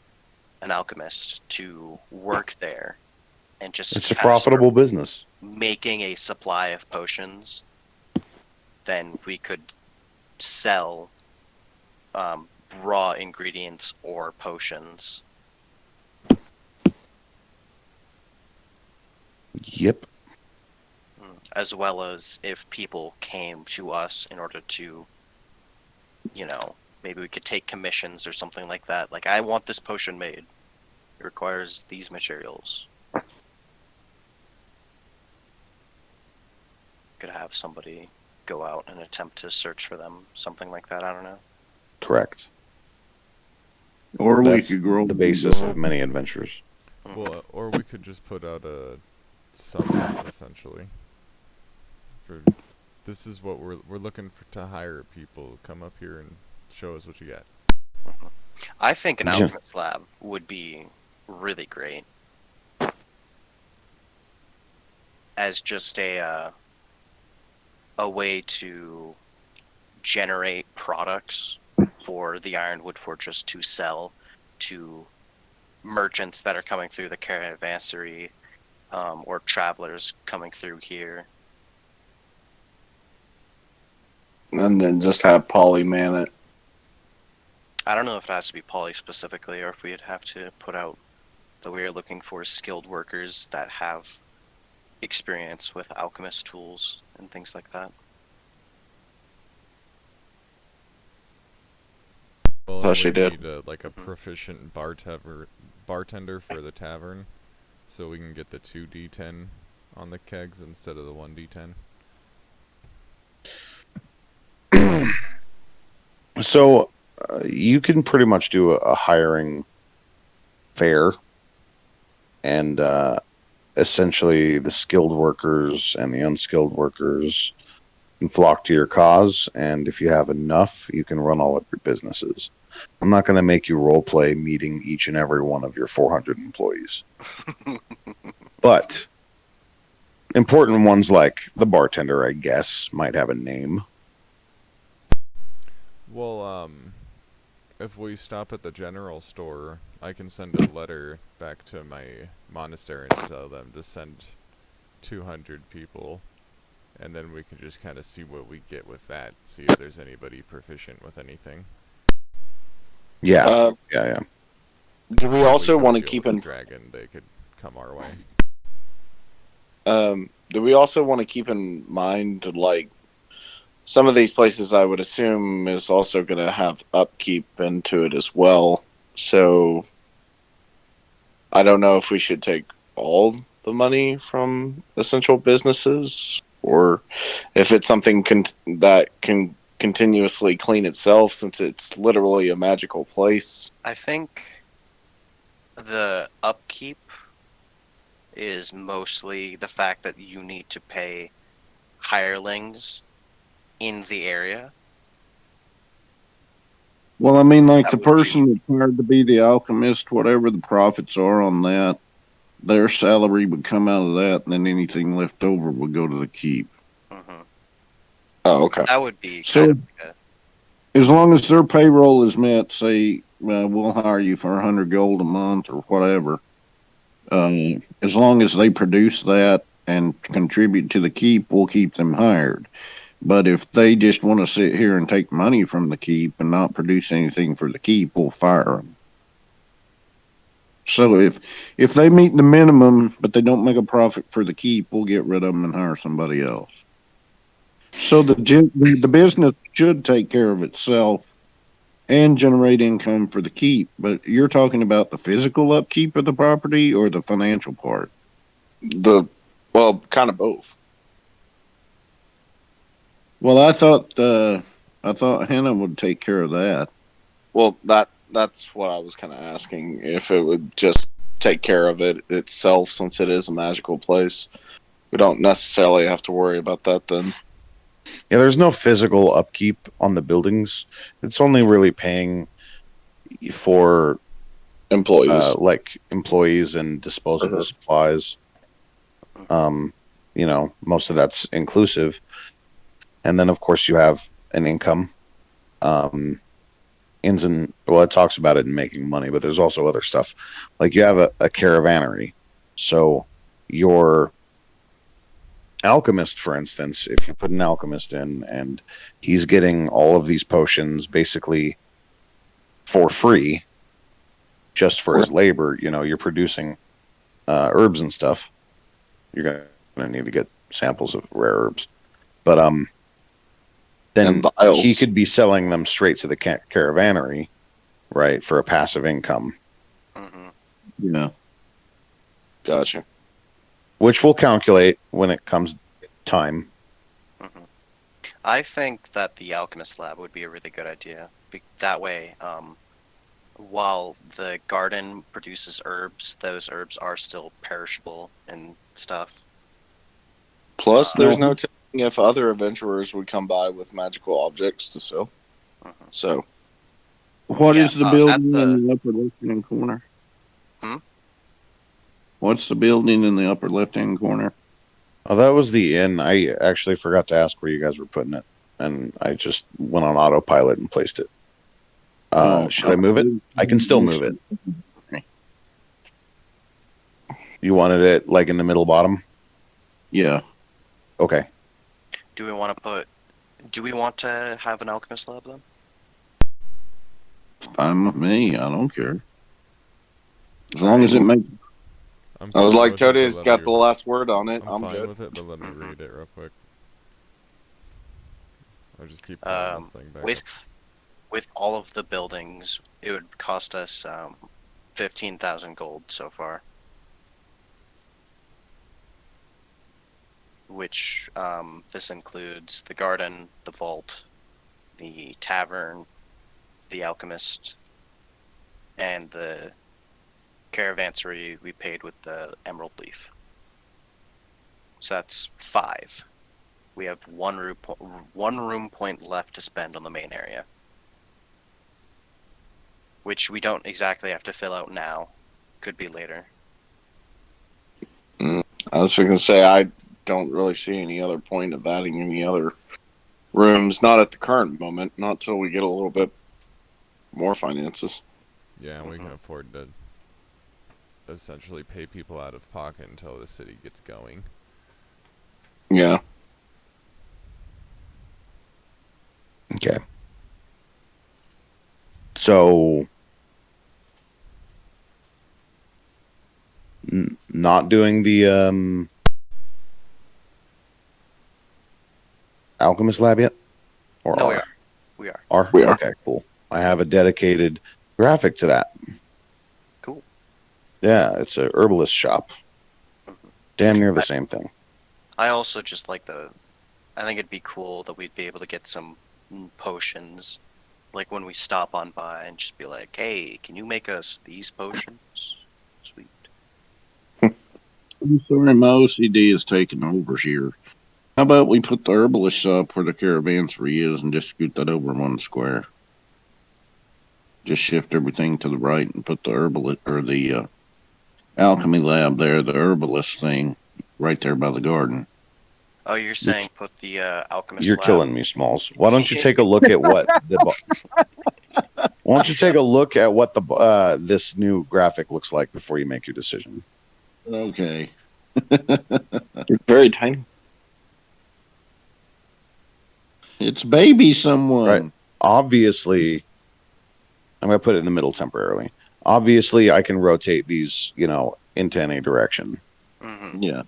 [SPEAKER 5] an alchemist, to work there and just
[SPEAKER 1] It's a
[SPEAKER 5] kind of start
[SPEAKER 1] profitable business.
[SPEAKER 5] making a supply of potions, then we could sell raw ingredients or potions.
[SPEAKER 1] Yep.
[SPEAKER 5] as well as if people came to us in order to, maybe we could take commissions or something like that. Like, I want this potion made. It requires these materials. Could have somebody go out and attempt to search for them, something like that. I don't know.
[SPEAKER 1] Correct.
[SPEAKER 4] Or we
[SPEAKER 1] That's
[SPEAKER 4] could grow
[SPEAKER 1] the basis of many adventures.
[SPEAKER 3] Well, or we could just put out a summons, essentially. This is what we're looking for, to hire people. Come up here and show us what you got.
[SPEAKER 5] I think an
[SPEAKER 1] Yeah.
[SPEAKER 5] alchemist lab would be really great as just a way to generate products for the Ironwood Fortress to sell to merchants that are coming through the caravanserai, or travelers coming through here.
[SPEAKER 8] And then just have Polly man it.
[SPEAKER 5] I don't know if it has to be poly specifically, or if we'd have to put out that we are looking for skilled workers that have experience with alchemist tools and things like that.
[SPEAKER 3] Well,
[SPEAKER 8] Thought she
[SPEAKER 3] we
[SPEAKER 8] did.
[SPEAKER 3] need like a proficient bartender for the tavern, so we can get the 2d10 on the kegs instead of the 1d10.
[SPEAKER 1] So you can pretty much do a hiring fair, and essentially the skilled workers and the unskilled workers can flock to your cause, and if you have enough, you can run all of your businesses. I'm not going to make you role play meeting each and every one of your 400 employees. But important ones like the bartender, I guess, might have a name.
[SPEAKER 3] Well, if we stop at the general store, I can send a letter back to my monastery and tell them to send 200 people, and then we can just kind of see what we get with that, see if there's anybody proficient with anything.
[SPEAKER 1] Yeah, yeah.
[SPEAKER 8] Do we also want to keep in
[SPEAKER 3] dragon? They could come our way.
[SPEAKER 8] Do we also want to keep in mind, like, some of these places I would assume is also going to have upkeep into it as well. So I don't know if we should take all the money from essential businesses, or if it's something that can continuously clean itself, since it's literally a magical place.
[SPEAKER 5] I think the upkeep is mostly the fact that you need to pay hirelings in the area.
[SPEAKER 4] Well, I mean, like
[SPEAKER 5] That
[SPEAKER 4] the
[SPEAKER 5] would be-
[SPEAKER 4] person that's hired to be the alchemist, whatever the profits are on that, their salary would come out of that, and then anything left over would go to the keep.
[SPEAKER 5] Mhm.
[SPEAKER 8] Oh, okay.
[SPEAKER 5] That would be
[SPEAKER 4] So-
[SPEAKER 5] kind of like
[SPEAKER 4] As long as their payroll is met, say, we'll hire you for 100 gold a month or whatever. As long as they produce that and contribute to the keep, we'll keep them hired. But if they just want to sit here and take money from the keep and not produce anything for the keep, we'll fire them. So if they meet the minimum, but they don't make a profit for the keep, we'll get rid of them and hire somebody else. So the business should take care of itself and generate income for the keep. But you're talking about the physical upkeep of the property or the financial part?
[SPEAKER 8] Well, kind of both.
[SPEAKER 4] Well, I thought Hannah would take care of that.
[SPEAKER 8] Well, that's what I was kind of asking, if it would just take care of it itself, since it is a magical place. We don't necessarily have to worry about that then.
[SPEAKER 1] Yeah, there's no physical upkeep on the buildings. It's only really paying for
[SPEAKER 8] Employees.
[SPEAKER 1] like employees and disposable supplies. Most of that's inclusive. And then of course you have an income. It talks about it in making money, but there's also other stuff. Like you have a caravannery. So your alchemist, for instance, if you put an alchemist in and he's getting all of these potions basically for free, just for his labor, you're producing herbs and stuff. You're going to need to get samples of rare herbs. But then
[SPEAKER 8] And vials.
[SPEAKER 1] he could be selling them straight to the caravanery, right, for a passive income,
[SPEAKER 5] Hmm.
[SPEAKER 4] Yeah.
[SPEAKER 8] Gotcha.
[SPEAKER 1] which we'll calculate when it comes time.
[SPEAKER 5] Hmm. I think that the alchemist lab would be a really good idea. That way, while the garden produces herbs, those herbs are still perishable and stuff.
[SPEAKER 8] Plus, there's
[SPEAKER 4] No.
[SPEAKER 8] no telling if other adventurers would come by with magical objects to sell.
[SPEAKER 5] Mhm.
[SPEAKER 8] So,
[SPEAKER 4] What
[SPEAKER 5] Yeah,
[SPEAKER 4] is the
[SPEAKER 5] at
[SPEAKER 4] building
[SPEAKER 5] the-
[SPEAKER 4] in the upper left-hand corner?
[SPEAKER 5] Hmm?
[SPEAKER 4] What's the building in the upper left-hand corner?
[SPEAKER 1] Oh, that was the inn. I actually forgot to ask where you guys were putting it, and I just went on autopilot and placed it. Should I move it? I can still move it. You wanted it like in the middle bottom?
[SPEAKER 4] Yeah.
[SPEAKER 1] Okay.
[SPEAKER 5] Do we want to have an alchemist lab then?
[SPEAKER 4] Fine with me. I don't care. As long as it makes.
[SPEAKER 3] I'm
[SPEAKER 8] I was
[SPEAKER 3] fine
[SPEAKER 8] like,
[SPEAKER 3] with it, but
[SPEAKER 8] Toadie's
[SPEAKER 3] let
[SPEAKER 8] got
[SPEAKER 3] me-
[SPEAKER 8] the last word on it.
[SPEAKER 3] I'm
[SPEAKER 8] I'm
[SPEAKER 3] fine
[SPEAKER 8] good.
[SPEAKER 3] with it, but let me
[SPEAKER 5] Mhm.
[SPEAKER 3] read it real quick. I'll just keep pulling this thing back up.
[SPEAKER 5] With all of the buildings, it would cost us 15,000 gold so far. Which this includes the garden, the vault, the tavern, the alchemist, and the caravansary we paid with the emerald leaf. So that's 5. We have one room point left to spend on the main area, which we don't exactly have to fill out now. Could be later.
[SPEAKER 8] I was going to say, I don't really see any other point of adding any other rooms. Not at the current moment. Not till we get a little bit more finances.
[SPEAKER 3] Yeah, and we can
[SPEAKER 5] Mhm.
[SPEAKER 3] afford to essentially pay people out of pocket until the city gets going.
[SPEAKER 8] Yeah.
[SPEAKER 1] Okay. So, not doing the alchemist lab yet, or
[SPEAKER 5] No,
[SPEAKER 1] are?
[SPEAKER 5] we are. We are.
[SPEAKER 1] Are?
[SPEAKER 8] We are.
[SPEAKER 1] Okay, cool. I have a dedicated graphic to that.
[SPEAKER 5] Cool.
[SPEAKER 1] Yeah, it's a herbalist shop.
[SPEAKER 5] Mhm.
[SPEAKER 1] Damn near the same thing.
[SPEAKER 5] I also just like I think it'd be cool that we'd be able to get some potions, like when we stop on by and just be like, "Hey, can you make us these potions?" Sweet.
[SPEAKER 4] I'm sorry, my OCD is taking over here. How about we put the herbalist shop where the caravansary is and just scoot that over one square? Just shift everything to the right and put the herbalist or the alchemy lab there, the herbalist thing, right there by the garden.
[SPEAKER 5] Oh, you're saying put the alchemist
[SPEAKER 1] You're
[SPEAKER 5] lab?
[SPEAKER 1] killing me, Smalls. Why don't you take a look at what Why don't you take a look at what the this new graphic looks like before you make your decision?
[SPEAKER 4] Okay.
[SPEAKER 8] It's very tiny.
[SPEAKER 4] It's baby someone.
[SPEAKER 1] Right. Obviously, I'm going to put it in the middle temporarily. Obviously, I can rotate these, into any direction.
[SPEAKER 5] Hmm.
[SPEAKER 4] Yeah.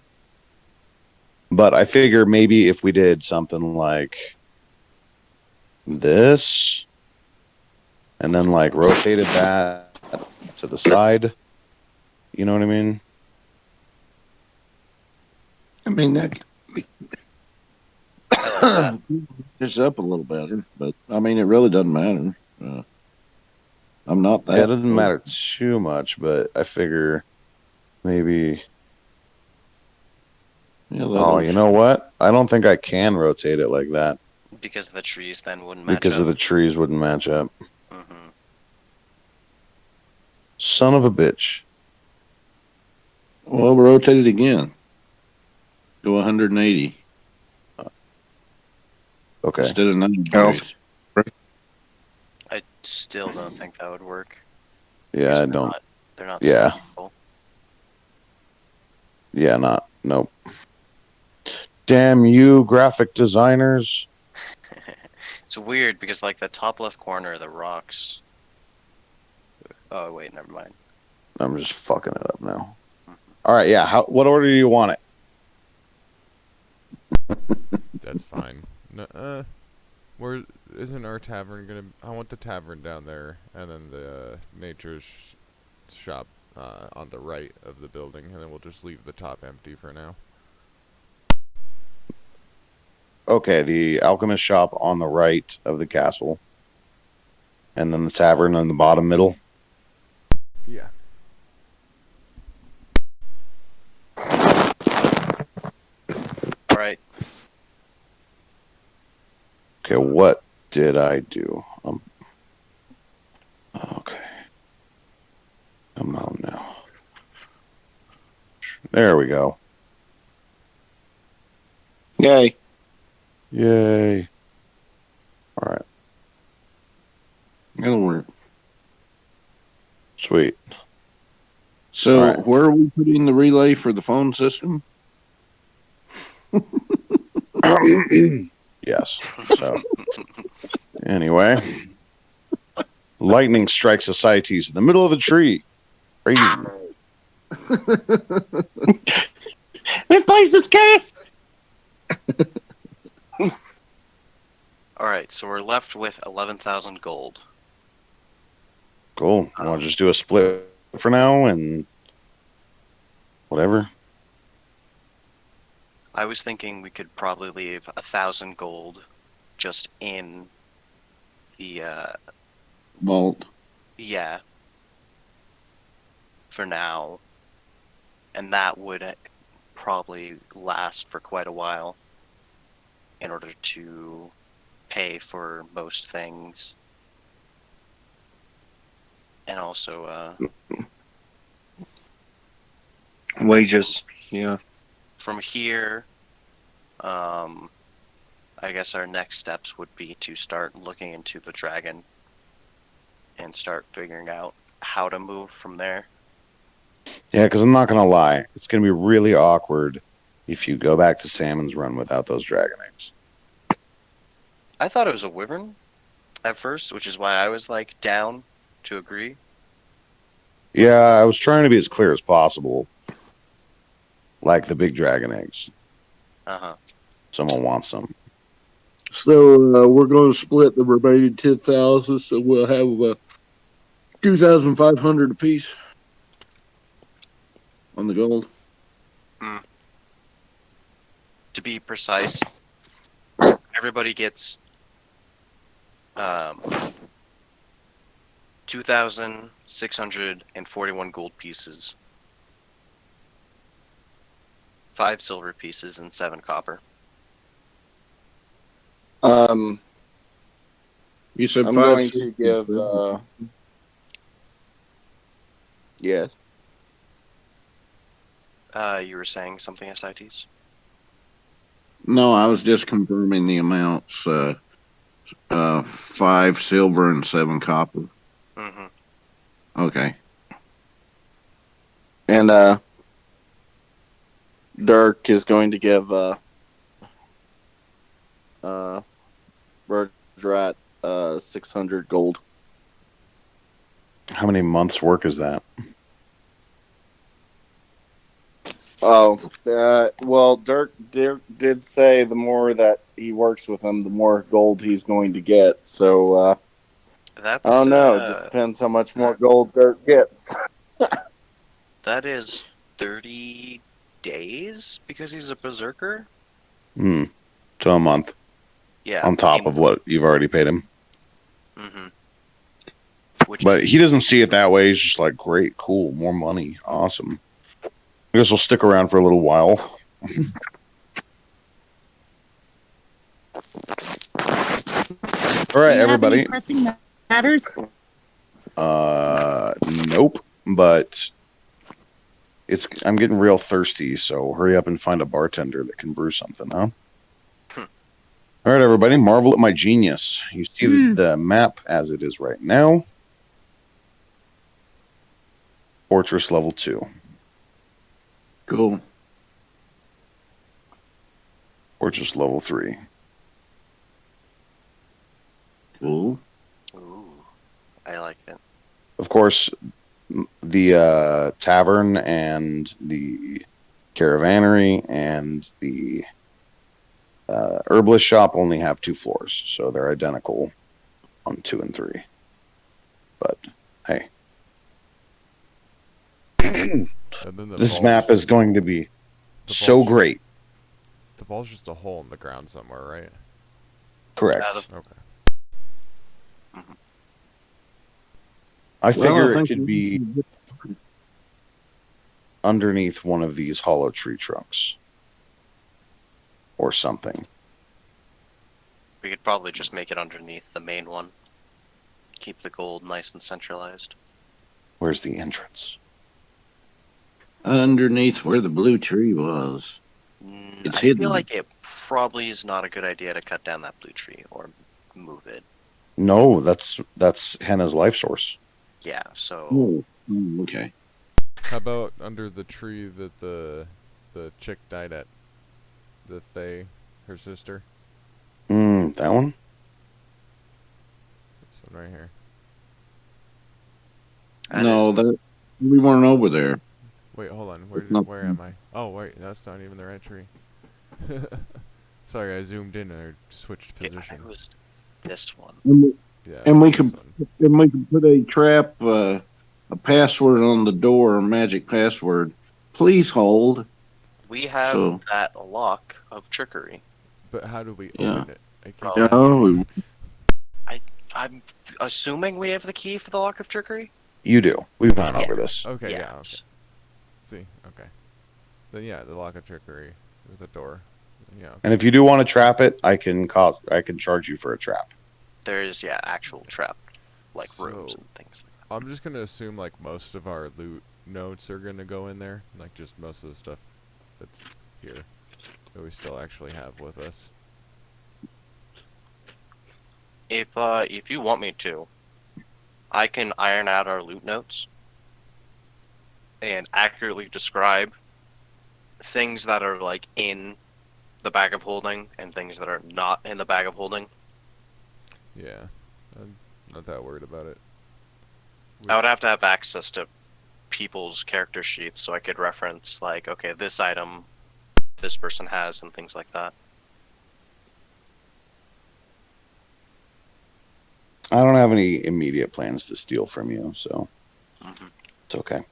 [SPEAKER 1] But I figure maybe if we did something like this, and then like rotated that to the side, you know what I mean?
[SPEAKER 4] I mean, that
[SPEAKER 5] I like that.
[SPEAKER 4] it's up a little better, but I mean, it really doesn't matter. I'm not that.
[SPEAKER 1] Yeah, it doesn't matter too much, but I figure maybe.
[SPEAKER 4] Yeah,
[SPEAKER 1] Oh, you know what? I don't think I can rotate it like that
[SPEAKER 5] Because the trees then wouldn't match
[SPEAKER 1] because
[SPEAKER 5] up.
[SPEAKER 1] of the trees wouldn't match up.
[SPEAKER 5] Hmm.
[SPEAKER 1] Son of a bitch.
[SPEAKER 4] Well, rotate it again. Go 180
[SPEAKER 1] Okay.
[SPEAKER 4] instead of 90
[SPEAKER 8] Else-
[SPEAKER 4] degrees.
[SPEAKER 5] I still don't think that would work.
[SPEAKER 1] Yeah, I
[SPEAKER 5] because
[SPEAKER 1] don't.
[SPEAKER 5] They're not
[SPEAKER 1] Yeah.
[SPEAKER 5] symmetrical.
[SPEAKER 1] Yeah, nope. Damn you, graphic designers.
[SPEAKER 5] It's weird because like the top left corner of the rocks. Oh wait, never mind.
[SPEAKER 1] I'm just fucking it up now. All right, yeah. What order do you want it?
[SPEAKER 3] No, where isn't our tavern gonna? I want the tavern down there, and then the nature's shop on the right of the building, and then we'll just leave the top empty for now.
[SPEAKER 1] Okay, the alchemist shop on the right of the castle, and then the tavern on the bottom middle.
[SPEAKER 3] Yeah.
[SPEAKER 5] All right.
[SPEAKER 1] Okay, what did I do? Okay. Come on now. There we go.
[SPEAKER 8] Yay.
[SPEAKER 1] Yay. All right.
[SPEAKER 4] That'll work.
[SPEAKER 1] Sweet.
[SPEAKER 4] So,
[SPEAKER 1] All right.
[SPEAKER 4] where are we putting the relay for the phone system?
[SPEAKER 1] Yes. So, anyway, lightning strikes Ascites in the middle of the tree. Crazy.
[SPEAKER 2] This place is cursed!
[SPEAKER 5] All right, so we're left with 11,000 gold.
[SPEAKER 1] Cool. You want to just do a split for now and whatever?
[SPEAKER 5] I was thinking we could probably leave 1,000 gold just in the
[SPEAKER 4] Vault.
[SPEAKER 5] yeah, for now, and that would probably last for quite a while in order to pay for most things, and also
[SPEAKER 8] Wages. Yeah.
[SPEAKER 5] from here, I guess our next steps would be to start looking into the dragon and start figuring out how to move from there.
[SPEAKER 1] Yeah, because I'm not going to lie. It's going to be really awkward if you go back to Salmon's Run without those dragon eggs.
[SPEAKER 5] I thought it was a wyvern at first, which is why I was like down to agree.
[SPEAKER 1] Yeah, I was trying to be as clear as possible. Like the big dragon eggs.
[SPEAKER 5] Uh-huh.
[SPEAKER 1] Someone wants them.
[SPEAKER 4] So, we're going to split the remaining 10,000, so we'll have 2,500 apiece on the gold.
[SPEAKER 5] To be precise, everybody gets 2,641 gold pieces, 5 silver pieces, and 7 copper.
[SPEAKER 4] You said
[SPEAKER 8] I'm
[SPEAKER 4] 5
[SPEAKER 8] going to give. Yes.
[SPEAKER 5] You were saying something, Ascites?
[SPEAKER 4] No, I was just confirming the amounts. 5 silver and 7 copper.
[SPEAKER 5] Mm-hmm.
[SPEAKER 4] Okay.
[SPEAKER 8] And Dirk is going to give Bergrat 600 gold.
[SPEAKER 1] How many months' work is that?
[SPEAKER 8] Oh, well, Dirk did say the more that he works with him, the more gold he's going to get. So,
[SPEAKER 5] That's,
[SPEAKER 8] I don't know. It just depends how much more gold Dirk gets.
[SPEAKER 5] that is 30 days because he's a berserker?
[SPEAKER 1] So a month.
[SPEAKER 5] Yeah.
[SPEAKER 1] On top of what you've already paid him.
[SPEAKER 5] Mm-hmm.
[SPEAKER 1] But he doesn't see it that way. He's just like, great, cool, more money. Awesome. I guess we'll stick around for a little while. All right, everybody.
[SPEAKER 2] Any pressing matters?
[SPEAKER 1] Nope. But I'm getting real thirsty, so hurry up and find a bartender that can brew something, huh? All right, everybody, marvel at my genius. You see the map as it is right now. Fortress level 2.
[SPEAKER 4] Cool.
[SPEAKER 1] Fortress level 3.
[SPEAKER 4] Cool.
[SPEAKER 5] Ooh, I like it.
[SPEAKER 1] Of course, the tavern and the caravannery and the Herbalist shop only have 2 floors, so they're identical on 2 and 3. But hey,
[SPEAKER 3] And then the
[SPEAKER 1] this
[SPEAKER 3] vault's
[SPEAKER 1] map is
[SPEAKER 3] just-
[SPEAKER 1] going to be
[SPEAKER 3] the
[SPEAKER 1] so
[SPEAKER 3] vault's-
[SPEAKER 1] great.
[SPEAKER 3] The vault's just a hole in the ground somewhere, right?
[SPEAKER 1] Correct.
[SPEAKER 3] Okay.
[SPEAKER 1] I figure
[SPEAKER 4] I
[SPEAKER 1] it
[SPEAKER 4] think
[SPEAKER 1] could be underneath one of these hollow tree trunks or something.
[SPEAKER 5] We could probably just make it underneath the main one. Keep the gold nice and centralized.
[SPEAKER 1] Where's the entrance?
[SPEAKER 4] underneath where the blue tree was. It's
[SPEAKER 5] I
[SPEAKER 4] hidden.
[SPEAKER 5] feel like it probably is not a good idea to cut down that blue tree or move it.
[SPEAKER 1] No, that's Henna's life source.
[SPEAKER 5] Yeah, so
[SPEAKER 4] Okay.
[SPEAKER 3] How about under the tree that the chick died at? The Fae, her sister?
[SPEAKER 1] That one?
[SPEAKER 3] This one right here.
[SPEAKER 4] No, we weren't over there.
[SPEAKER 3] Wait, hold on.
[SPEAKER 4] No.
[SPEAKER 3] Where am I? Oh, wait, that's not even the right tree. Sorry, I zoomed in and I switched position.
[SPEAKER 5] it was this one.
[SPEAKER 3] Yeah.
[SPEAKER 4] And we
[SPEAKER 3] it's
[SPEAKER 4] could
[SPEAKER 3] this one.
[SPEAKER 4] and we could put a trap, a password on the door, a magic password. Please hold.
[SPEAKER 5] We have
[SPEAKER 4] So-
[SPEAKER 5] that lock of trickery.
[SPEAKER 3] But how do we
[SPEAKER 4] Yeah.
[SPEAKER 3] open it? I keep
[SPEAKER 5] Probably.
[SPEAKER 3] asking.
[SPEAKER 5] I'm assuming we have the key for the lock of trickery.
[SPEAKER 1] You do. We've gone
[SPEAKER 5] Yeah.
[SPEAKER 1] over this.
[SPEAKER 3] Okay, yeah. Okay.
[SPEAKER 5] Yes.
[SPEAKER 3] See, okay. Then yeah, the lock of trickery with the door. Yeah.
[SPEAKER 1] And if you do want to trap it, I can charge you for a trap.
[SPEAKER 5] There's actual trap like rooms
[SPEAKER 3] So-
[SPEAKER 5] and things like that.
[SPEAKER 3] I'm just gonna assume like most of our loot notes are gonna go in there, like just most of the stuff that's here that we still actually have with us.
[SPEAKER 5] If you want me to, I can iron out our loot notes and accurately describe things that are like in the bag of holding and things that are not in the bag of holding.
[SPEAKER 3] Yeah, I'm not that worried about it.
[SPEAKER 5] I would have to have access to people's character sheets so I could reference like, okay, this item this person has and things like that.
[SPEAKER 1] I don't have any immediate plans to steal from you, so
[SPEAKER 5] Mhm.
[SPEAKER 1] it's okay.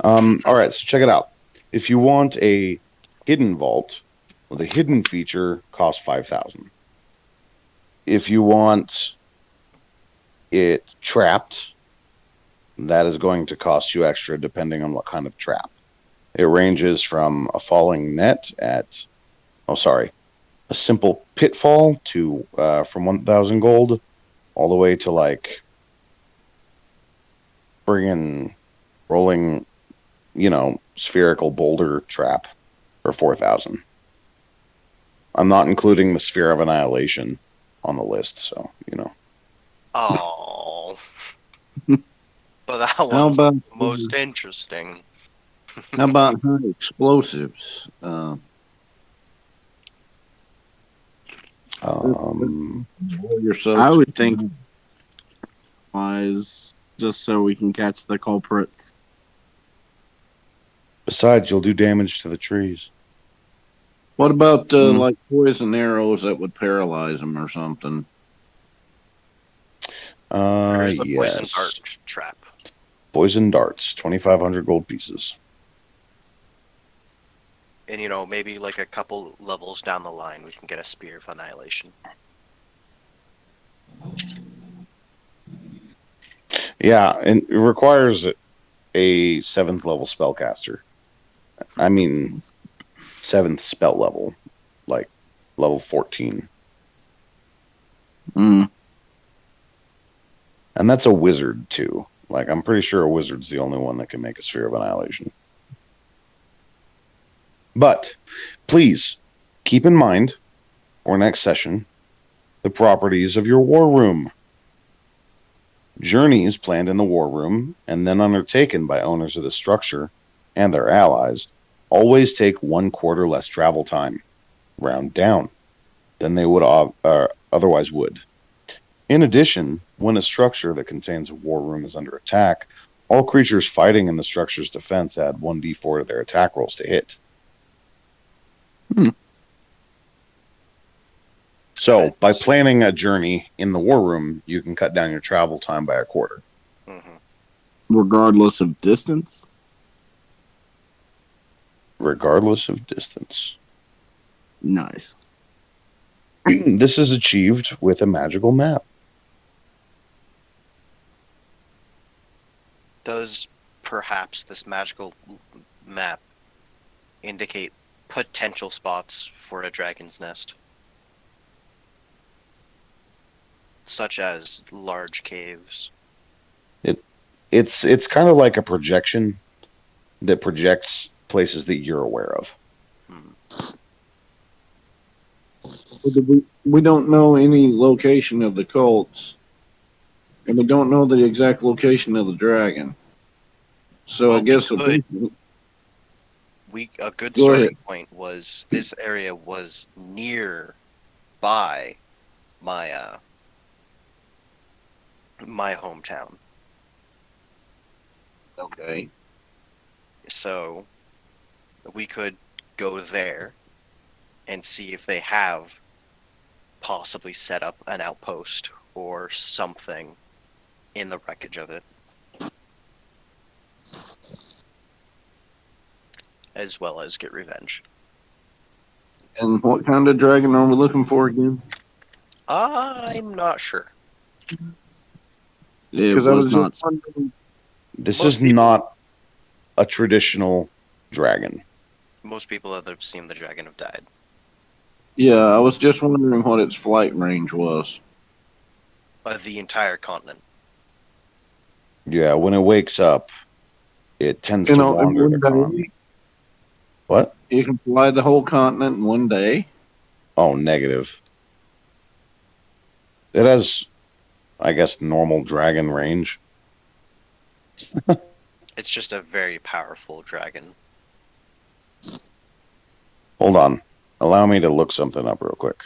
[SPEAKER 1] All right, so check it out. If you want a hidden vault, well, the hidden feature costs 5,000. If you want it trapped, that is going to cost you extra depending on what kind of trap. It ranges from a falling net at, a simple pitfall to from 1,000 gold all the way to like friggin' rolling, spherical boulder trap for 4,000. I'm not including the Sphere of Annihilation on the list, so
[SPEAKER 5] Oh. But that
[SPEAKER 4] How
[SPEAKER 5] one's
[SPEAKER 4] about
[SPEAKER 5] most interesting.
[SPEAKER 4] how about high explosives?
[SPEAKER 8] I would think wise just so we can catch the culprits.
[SPEAKER 1] Besides, you'll do damage to the trees.
[SPEAKER 4] What about like poison arrows that would paralyze them or something?
[SPEAKER 5] There's the poison
[SPEAKER 1] Yes.
[SPEAKER 5] dart trap.
[SPEAKER 1] Poison darts, 2,500 gold pieces.
[SPEAKER 5] And maybe like a couple levels down the line we can get a Spear of Annihilation.
[SPEAKER 1] Yeah, and it requires a 7th level spellcaster. I mean, 7th spell level, like level 14.
[SPEAKER 4] Mm.
[SPEAKER 1] And that's a wizard, too. Like, I'm pretty sure a wizard's the only one that can make a Sphere of Annihilation. But, please, keep in mind, for next session, the properties of your war room. Journeys planned in the war room and then undertaken by owners of the structure and their allies always take 1/4 less travel time, round down, than they would otherwise would. In addition, when a structure that contains a war room is under attack, all creatures fighting in the structure's defense add 1d4 to their attack rolls to hit. So, by planning a journey in the war room, you can cut down your travel time by a quarter.
[SPEAKER 5] Mm-hmm.
[SPEAKER 8] Regardless of distance?
[SPEAKER 1] Regardless of distance.
[SPEAKER 8] Nice.
[SPEAKER 1] This is achieved with a magical map.
[SPEAKER 5] Does perhaps this magical map indicate potential spots for a dragon's nest? Such as large caves.
[SPEAKER 1] It's kind of like a projection that projects places that you're aware of.
[SPEAKER 5] Hmm.
[SPEAKER 4] We don't know any location of the cults, and we don't know the exact location of the dragon. So I
[SPEAKER 5] Well,
[SPEAKER 4] guess
[SPEAKER 5] a good
[SPEAKER 4] Go
[SPEAKER 5] starting
[SPEAKER 4] ahead.
[SPEAKER 5] point was this area was near by my my hometown.
[SPEAKER 4] Okay.
[SPEAKER 5] So we could go there and see if they have possibly set up an outpost or something in the wreckage of it. As well as get revenge.
[SPEAKER 4] And what kind of dragon are we looking for again?
[SPEAKER 5] I'm not sure.
[SPEAKER 8] It
[SPEAKER 4] Because I was
[SPEAKER 8] was not.
[SPEAKER 4] just wondering.
[SPEAKER 1] This
[SPEAKER 5] Most
[SPEAKER 1] is
[SPEAKER 5] people-
[SPEAKER 1] not a traditional dragon.
[SPEAKER 5] Most people that have seen the dragon have died.
[SPEAKER 4] Yeah, I was just wondering what its flight range was.
[SPEAKER 5] The entire continent.
[SPEAKER 1] Yeah, when it wakes up, it tends
[SPEAKER 4] You
[SPEAKER 1] to
[SPEAKER 4] know, in
[SPEAKER 1] wander the
[SPEAKER 4] one
[SPEAKER 1] continent.
[SPEAKER 4] day,
[SPEAKER 1] What?
[SPEAKER 4] you can fly the whole continent in one day.
[SPEAKER 1] Oh, negative. It has, I guess, normal dragon range.
[SPEAKER 5] It's just a very powerful dragon.
[SPEAKER 1] Hold on. Allow me to look something up real quick.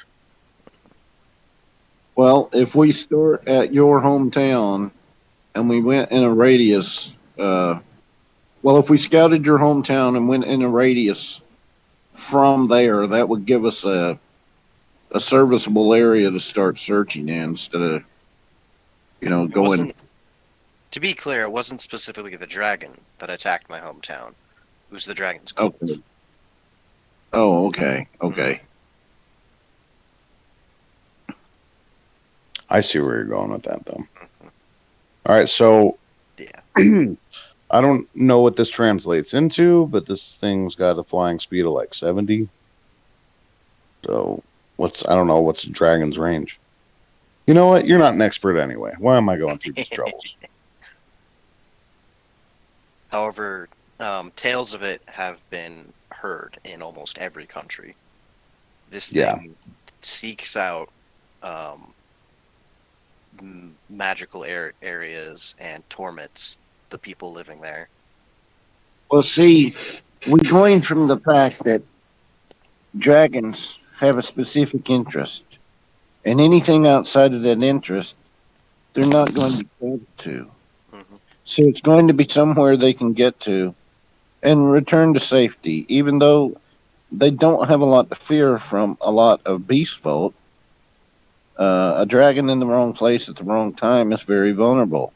[SPEAKER 4] Well, if we start at your hometown and we went in a radius, well, if we scouted your hometown and went in a radius from there, that would give us a serviceable area to start searching in instead of,
[SPEAKER 5] It
[SPEAKER 4] going.
[SPEAKER 5] wasn't, to be clear, it wasn't specifically the dragon that attacked my hometown. It was the dragon's cult.
[SPEAKER 4] Okay. Oh, okay. Okay.
[SPEAKER 1] I see where you're going with that, though. All right, so
[SPEAKER 5] Yeah.
[SPEAKER 1] I don't know what this translates into, but this thing's got a flying speed of like 70. So I don't know what's the dragon's range. You know what? You're not an expert anyway. Why am I going through these troubles?
[SPEAKER 5] However, tales of it have been heard in almost every country. This
[SPEAKER 1] Yeah.
[SPEAKER 5] thing seeks out magical areas and torments the people living there.
[SPEAKER 4] Well, see, we joined from the fact that dragons have a specific interest, and anything outside of that interest, they're not going to get to.
[SPEAKER 5] Mm-hmm.
[SPEAKER 4] So it's going to be somewhere they can get to and return to safety, even though they don't have a lot to fear from a lot of beast folk. A dragon in the wrong place at the wrong time is very vulnerable.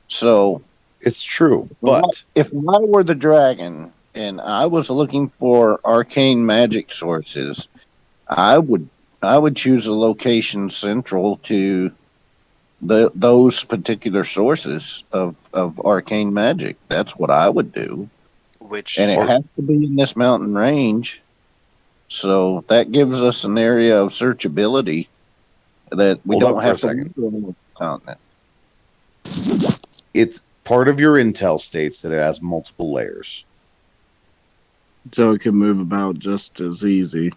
[SPEAKER 4] So,
[SPEAKER 1] It's true, but
[SPEAKER 4] if I were the dragon and I was looking for arcane magic sources, I would choose a location central to those particular sources of arcane magic. That's what I would do.
[SPEAKER 5] Which
[SPEAKER 4] And it has to be in this mountain range. So that gives us an area of searchability that we
[SPEAKER 1] Hold
[SPEAKER 4] don't
[SPEAKER 1] up for
[SPEAKER 4] have
[SPEAKER 1] a
[SPEAKER 4] to
[SPEAKER 1] second.
[SPEAKER 4] look on the continent.
[SPEAKER 1] it's part of your intel states that it has multiple layers.
[SPEAKER 8] So it can move about just as easy.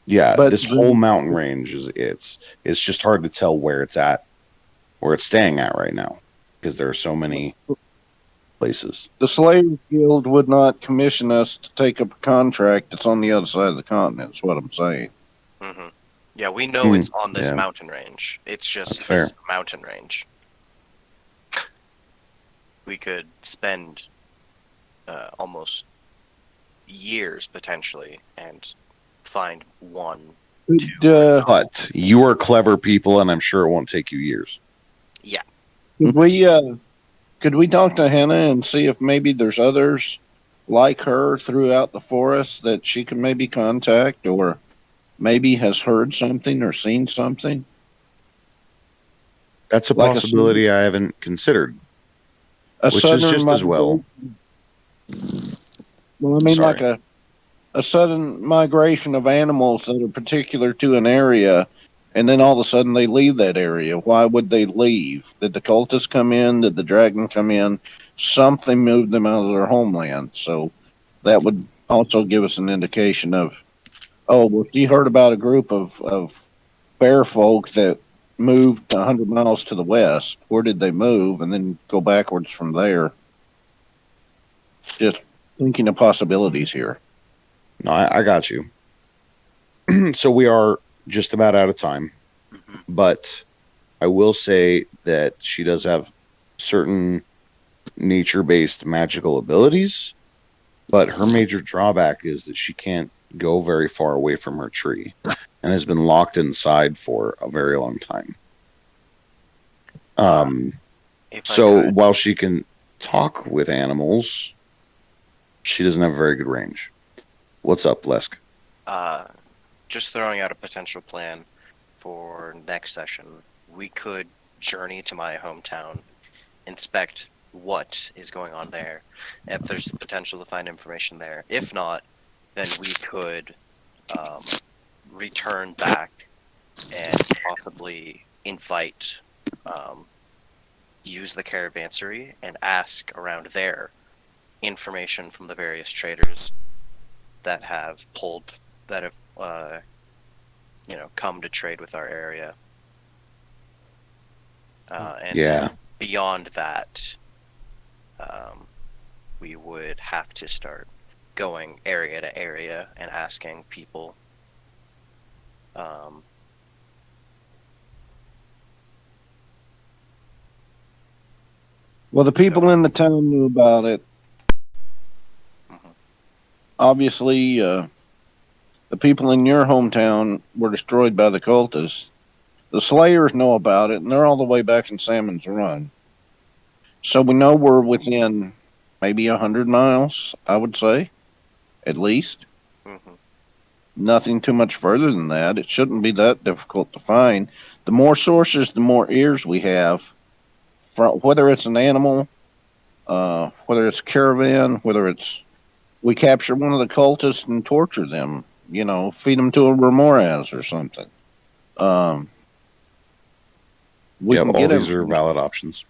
[SPEAKER 1] Yeah,
[SPEAKER 4] But
[SPEAKER 1] this whole mountain range it's just hard to tell where it's at, where it's staying at right now, because there are so many places.
[SPEAKER 4] The Slave Guild would not commission us to take up a contract that's on the other side of the continent, is what I'm saying.
[SPEAKER 5] Mm-hmm. Yeah, we know it's on this
[SPEAKER 1] yeah.
[SPEAKER 5] mountain range. It's just
[SPEAKER 1] That's
[SPEAKER 5] this
[SPEAKER 1] fair.
[SPEAKER 5] mountain range. We could spend almost years potentially and find one
[SPEAKER 1] But you are clever people, and I'm sure it won't take you years.
[SPEAKER 4] Could we talk to Hannah and see if maybe there's others like her throughout the forest that she can maybe contact, or maybe has heard something or seen something?
[SPEAKER 1] That's a
[SPEAKER 4] Like
[SPEAKER 1] possibility I haven't considered,
[SPEAKER 4] a
[SPEAKER 1] which is
[SPEAKER 4] southern
[SPEAKER 1] just as well.
[SPEAKER 4] Well, I mean,
[SPEAKER 1] Sorry.
[SPEAKER 4] like a sudden migration of animals that are particular to an area, and then all of a sudden they leave that area. Why would they leave? Did the cultists come in? Did the dragon come in? Something moved them out of their homeland. So that would also give us an indication of, oh, well, she heard about a group of bear folk that moved 100 miles to the west. Where did they move? And then go backwards from there. Just thinking of possibilities here.
[SPEAKER 1] No, I got you. So we are just about out of time, but I will say that she does have certain nature-based magical abilities, but her major drawback is that she can't go very far away from her tree and has been locked inside for a very long time. So while she can talk with animals, she doesn't have very good range. What's up, Lesk?
[SPEAKER 5] Just throwing out a potential plan for next session. We could journey to my hometown, inspect what is going on there, if there's potential to find information there. If not, then we could return back and possibly invite, use the caravansary and ask around there information from the various traders that have come to trade with our area. And
[SPEAKER 1] Yeah.
[SPEAKER 5] beyond that, we would have to start going area to area and asking people.
[SPEAKER 4] Well, the people in the town knew about it. Obviously, the people in your hometown were destroyed by the cultists. The Slayers know about it, and they're all the way back in Salmon's Run. So we know we're within maybe 100 miles, I would say, at least. Nothing too much further than that. It shouldn't be that difficult to find. The more sources, the more ears we have, whether it's an animal, whether it's a caravan, whether it's we capture one of the cultists and torture them, feed them to a remoras or something.
[SPEAKER 1] All these are valid options.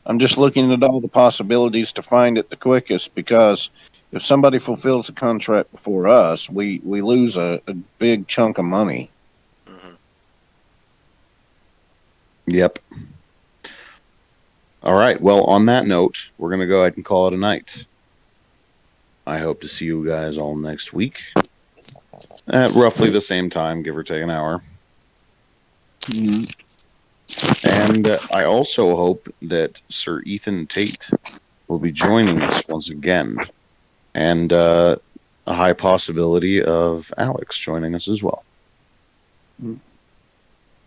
[SPEAKER 4] I'm just looking at all the possibilities to find it the quickest, because if somebody fulfills the contract before us, we lose a big chunk of money.
[SPEAKER 1] Yep. All right. Well, on that note, we're going to go ahead and call it a night. I hope to see you guys all next week at roughly the same time, give or take an hour. And I also hope that Sir Ethan Tate will be joining us once again, and a high possibility of Alex joining us as well.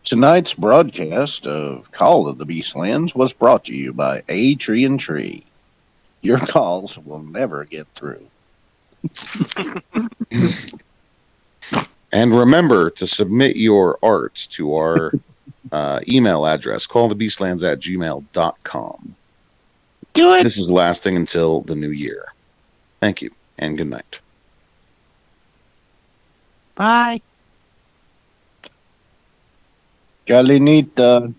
[SPEAKER 4] Tonight's broadcast of Call of the Beastlands was brought to you by A Tree and Tree. Your calls will never get through.
[SPEAKER 1] And remember to submit your art to our email address, callthebeastlands@gmail.com.
[SPEAKER 2] Do it.
[SPEAKER 1] This is lasting until the new year. Thank you, and good night.
[SPEAKER 2] Bye.
[SPEAKER 4] Calinita.